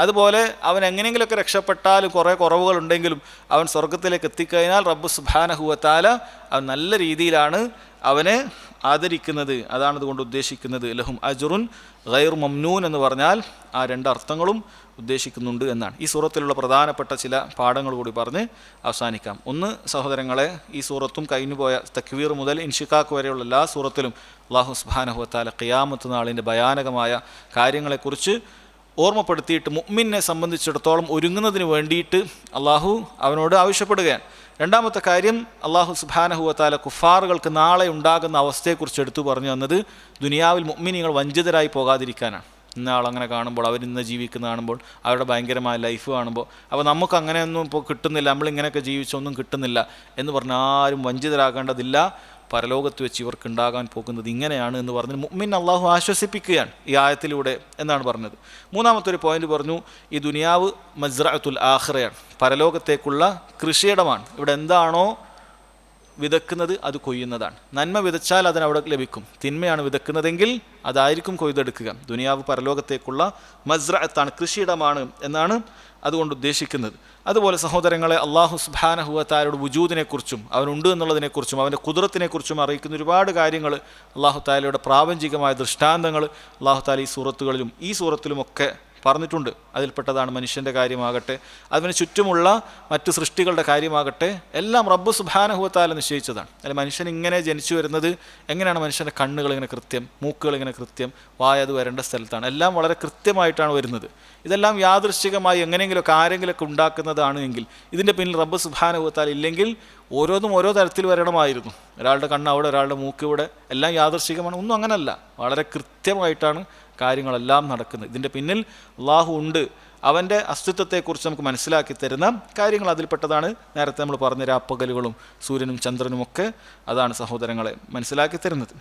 അതുപോലെ അവൻ എങ്ങനെയെങ്കിലുമൊക്കെ രക്ഷപ്പെട്ടാലും കുറേ കുറവുകളുണ്ടെങ്കിലും അവൻ സ്വർഗത്തിലേക്ക് എത്തിക്കഴിഞ്ഞാൽ റബ്ബ് സുബ്ഹാനഹു വ തആല അവൻ നല്ല രീതിയിലാണ് അവനെ ആദരിക്കുന്നത്. അതാണ് ഇതുകൊണ്ട് ഉദ്ദേശിക്കുന്നത്. ലഹും അജ്റുൻ ഗൈറു മംനൂൻ എന്ന് പറഞ്ഞാൽ ആ രണ്ട് അർത്ഥങ്ങളും ഉദ്ദേശിക്കുന്നുണ്ട് എന്നാണ്. ഈ സൂറത്തിലുള്ള പ്രധാനപ്പെട്ട ചില പാഠങ്ങൾ കൂടി പറഞ്ഞ് അവസാനിക്കാം. ഒന്ന്, സഹോദരങ്ങളെ, ഈ സൂറത്തും കഴിഞ്ഞുപോയ തക്വീർ മുതൽ ഇൻഷിഖാഖ് വരെയുള്ള എല്ലാ സൂറത്തിലും അല്ലാഹു സുബ്ഹാനഹു വ തആല ഖിയാമത്ത് നാളിൻ്റെ ഭയാനകമായ കാര്യങ്ങളെക്കുറിച്ച് ഓർമ്മപ്പെടുത്തിയിട്ട് മുഅ്മിനെ സംബന്ധിച്ചിടത്തോളം ഒരുങ്ങുന്നതിന് വേണ്ടിയിട്ട് അള്ളാഹു അവനോട് ആവശ്യപ്പെടുകയാണ്. രണ്ടാമത്തെ കാര്യം, അള്ളാഹു സുബ്ഹാനഹു വ തആല കുഫാറുകൾക്ക് നാളെ ഉണ്ടാകുന്ന അവസ്ഥയെക്കുറിച്ച് എടുത്തു പറഞ്ഞു തന്നത് ദുനിയാവിൽ മുഅ്മിനീങ്ങൾ വഞ്ചിതരായി പോകാതിരിക്കാനാണ്. ഇന്ന ആളങ്ങനെ കാണുമ്പോൾ, അവരിന്ന് ജീവിക്കുന്ന കാണുമ്പോൾ, അവരുടെ ഭയങ്കരമായ ലൈഫ് കാണുമ്പോൾ, അപ്പോൾ നമുക്ക് അങ്ങനെയൊന്നും ഇപ്പോൾ കിട്ടുന്നില്ല, നമ്മളിങ്ങനെയൊക്കെ ജീവിച്ചൊന്നും കിട്ടുന്നില്ല എന്ന് പറഞ്ഞാൽ ആരും വഞ്ചിതരാകേണ്ടതില്ല. പരലോകത്ത് വെച്ച് ഇവർക്ക് ഉണ്ടാകാൻ പോകുന്നത് ഇങ്ങനെയാണ് എന്ന് പറഞ്ഞ് മുഅ്മിൻ അള്ളാഹു ആശ്വസിപ്പിക്കുകയാണ് ഈ ആയത്തിലൂടെ എന്നാണ് പറഞ്ഞത്. മൂന്നാമത്തെ ഒരു പോയിന്റ് പറഞ്ഞു, ഈ ദുനിയാവ് മസ്റഅത്തുൽ ആഖിറയാണ്, പരലോകത്തേക്കുള്ള കൃഷിയിടമാണ്. ഇവിടെ എന്താണോ വിതക്കുന്നത് അത് കൊയ്യുന്നതാണ്. നന്മ വിതച്ചാൽ അതിനവിടെ ലഭിക്കും, തിന്മയാണ് വിതക്കുന്നതെങ്കിൽ അതായിരിക്കും കൊയ്തെടുക്കുക. ദുനിയാവ് പരലോകത്തേക്കുള്ള മസ്റഅത്താണ്, കൃഷിയിടമാണ് എന്നാണ് അതുകൊണ്ട് ഉദ്ദേശിക്കുന്നത്. അതുപോലെ സഹോദരങ്ങളെ, അള്ളാഹു സുബ്ഹാനഹു വ തആലയുടെ വുജൂദിനെക്കുറിച്ചും അവനുണ്ട് എന്നുള്ളതിനെക്കുറിച്ചും അവൻ്റെ ഖുദ്റത്തിനെക്കുറിച്ചും അറിയിക്കുന്ന ഒരുപാട് കാര്യങ്ങൾ, അള്ളാഹു തആലയുടെ പ്രാപഞ്ചികമായ ദൃഷ്ടാന്തങ്ങൾ അള്ളാഹു തആല ഈ സൂറത്തുകളിലും ഈ സൂറത്തിലുമൊക്കെ പറഞ്ഞിട്ടുണ്ട്. അതിൽപ്പെട്ടതാണ് മനുഷ്യൻ്റെ കാര്യമാകട്ടെ, അതിന് ചുറ്റുമുള്ള മറ്റു സൃഷ്ടികളുടെ കാര്യമാകട്ടെ, എല്ലാം റബ്ബ് സുബ്ഹാനഹു വ തആല നിശ്ചയിച്ചതാണ്. അല്ലെങ്കിൽ മനുഷ്യൻ ഇങ്ങനെ ജനിച്ചു വരുന്നത് എങ്ങനെയാണ്, മനുഷ്യൻ്റെ കണ്ണുകൾ ഇങ്ങനെ കൃത്യം, മൂക്കുകൾ ഇങ്ങനെ കൃത്യം, വായ അത് വരേണ്ട സ്ഥലത്താണ്, എല്ലാം വളരെ കൃത്യമായിട്ടാണ് വരുന്നത്. ഇതെല്ലാം യാദൃശ്ചികമായി എങ്ങനെയെങ്കിലുമൊക്കെ ആരെങ്കിലുമൊക്കെ ഉണ്ടാക്കുന്നതാണ് എങ്കിൽ ഇതിൻ്റെ പിന്നിൽ റബ്ബ് സുബ്ഹാനഹു വ തആല ഇല്ലെങ്കിൽ ഓരോന്നും ഓരോ തരത്തിൽ വരണമായിരുന്നു. ഒരാളുടെ കണ്ണ് അവിടെ, ഒരാളുടെ മൂക്ക് ഇവിടെ, എല്ലാം യാദൃശ്ചികമാണ്. ഒന്നും അങ്ങനല്ല, വളരെ കൃത്യമായിട്ടാണ് കാര്യങ്ങളെല്ലാം നടക്കുന്നത്. ഇതിൻ്റെ പിന്നിൽ അള്ളാഹു ഉണ്ട്, അവൻ്റെ അസ്തിത്വത്തെക്കുറിച്ച് നമുക്ക് മനസ്സിലാക്കി തരുന്ന കാര്യങ്ങൾ അതിൽപ്പെട്ടതാണ് നേരത്തെ നമ്മൾ പറഞ്ഞ രാപ്പകലുകളും സൂര്യനും ചന്ദ്രനുമൊക്കെ. അതാണ് സഹോദരങ്ങളെ മനസ്സിലാക്കി തരുന്നത്.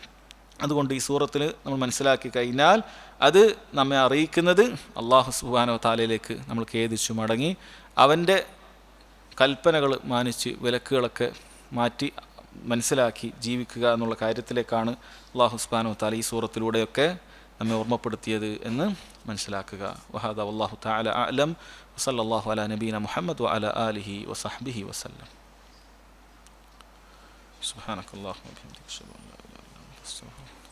അതുകൊണ്ട് ഈ സൂറത്തിൽ നമ്മൾ മനസ്സിലാക്കി കഴിഞ്ഞാൽ അത് നമ്മെ അറിയിക്കുന്നത് അള്ളാഹു സുബ്ഹാനഹു വ തആലയിലേക്ക് നമ്മൾ ഖേദിച്ചു മടങ്ങി അവൻ്റെ കൽപ്പനകൾ മാനിച്ച് വിലക്കുകളൊക്കെ മാറ്റി മനസ്സിലാക്കി ജീവിക്കുക എന്നുള്ള കാര്യത്തിലേക്കാണ് അള്ളാഹു സുബ്ഹാനഹു വ തആല ഈ സൂറത്തിലൂടെയൊക്കെ നമ്മെ ഓർമ്മപ്പെടുത്തിയത് എന്ന് മനസ്സിലാക്കുക. വഹാദ വല്ലാഹു തആല അഅലം വസല്ലല്ലാഹു അലാ നബീന മുഹമ്മദ് വഅലാ ആലിഹി വസഹ്ബിഹി വസല്ലം. സുബ്ഹാനക്കല്ലാഹു വബിഹംദിക അശ്ഹദു അൻ ലാ ഇലാഹ ഇല്ല അൻത അസ്തഗ്ഫിറുക.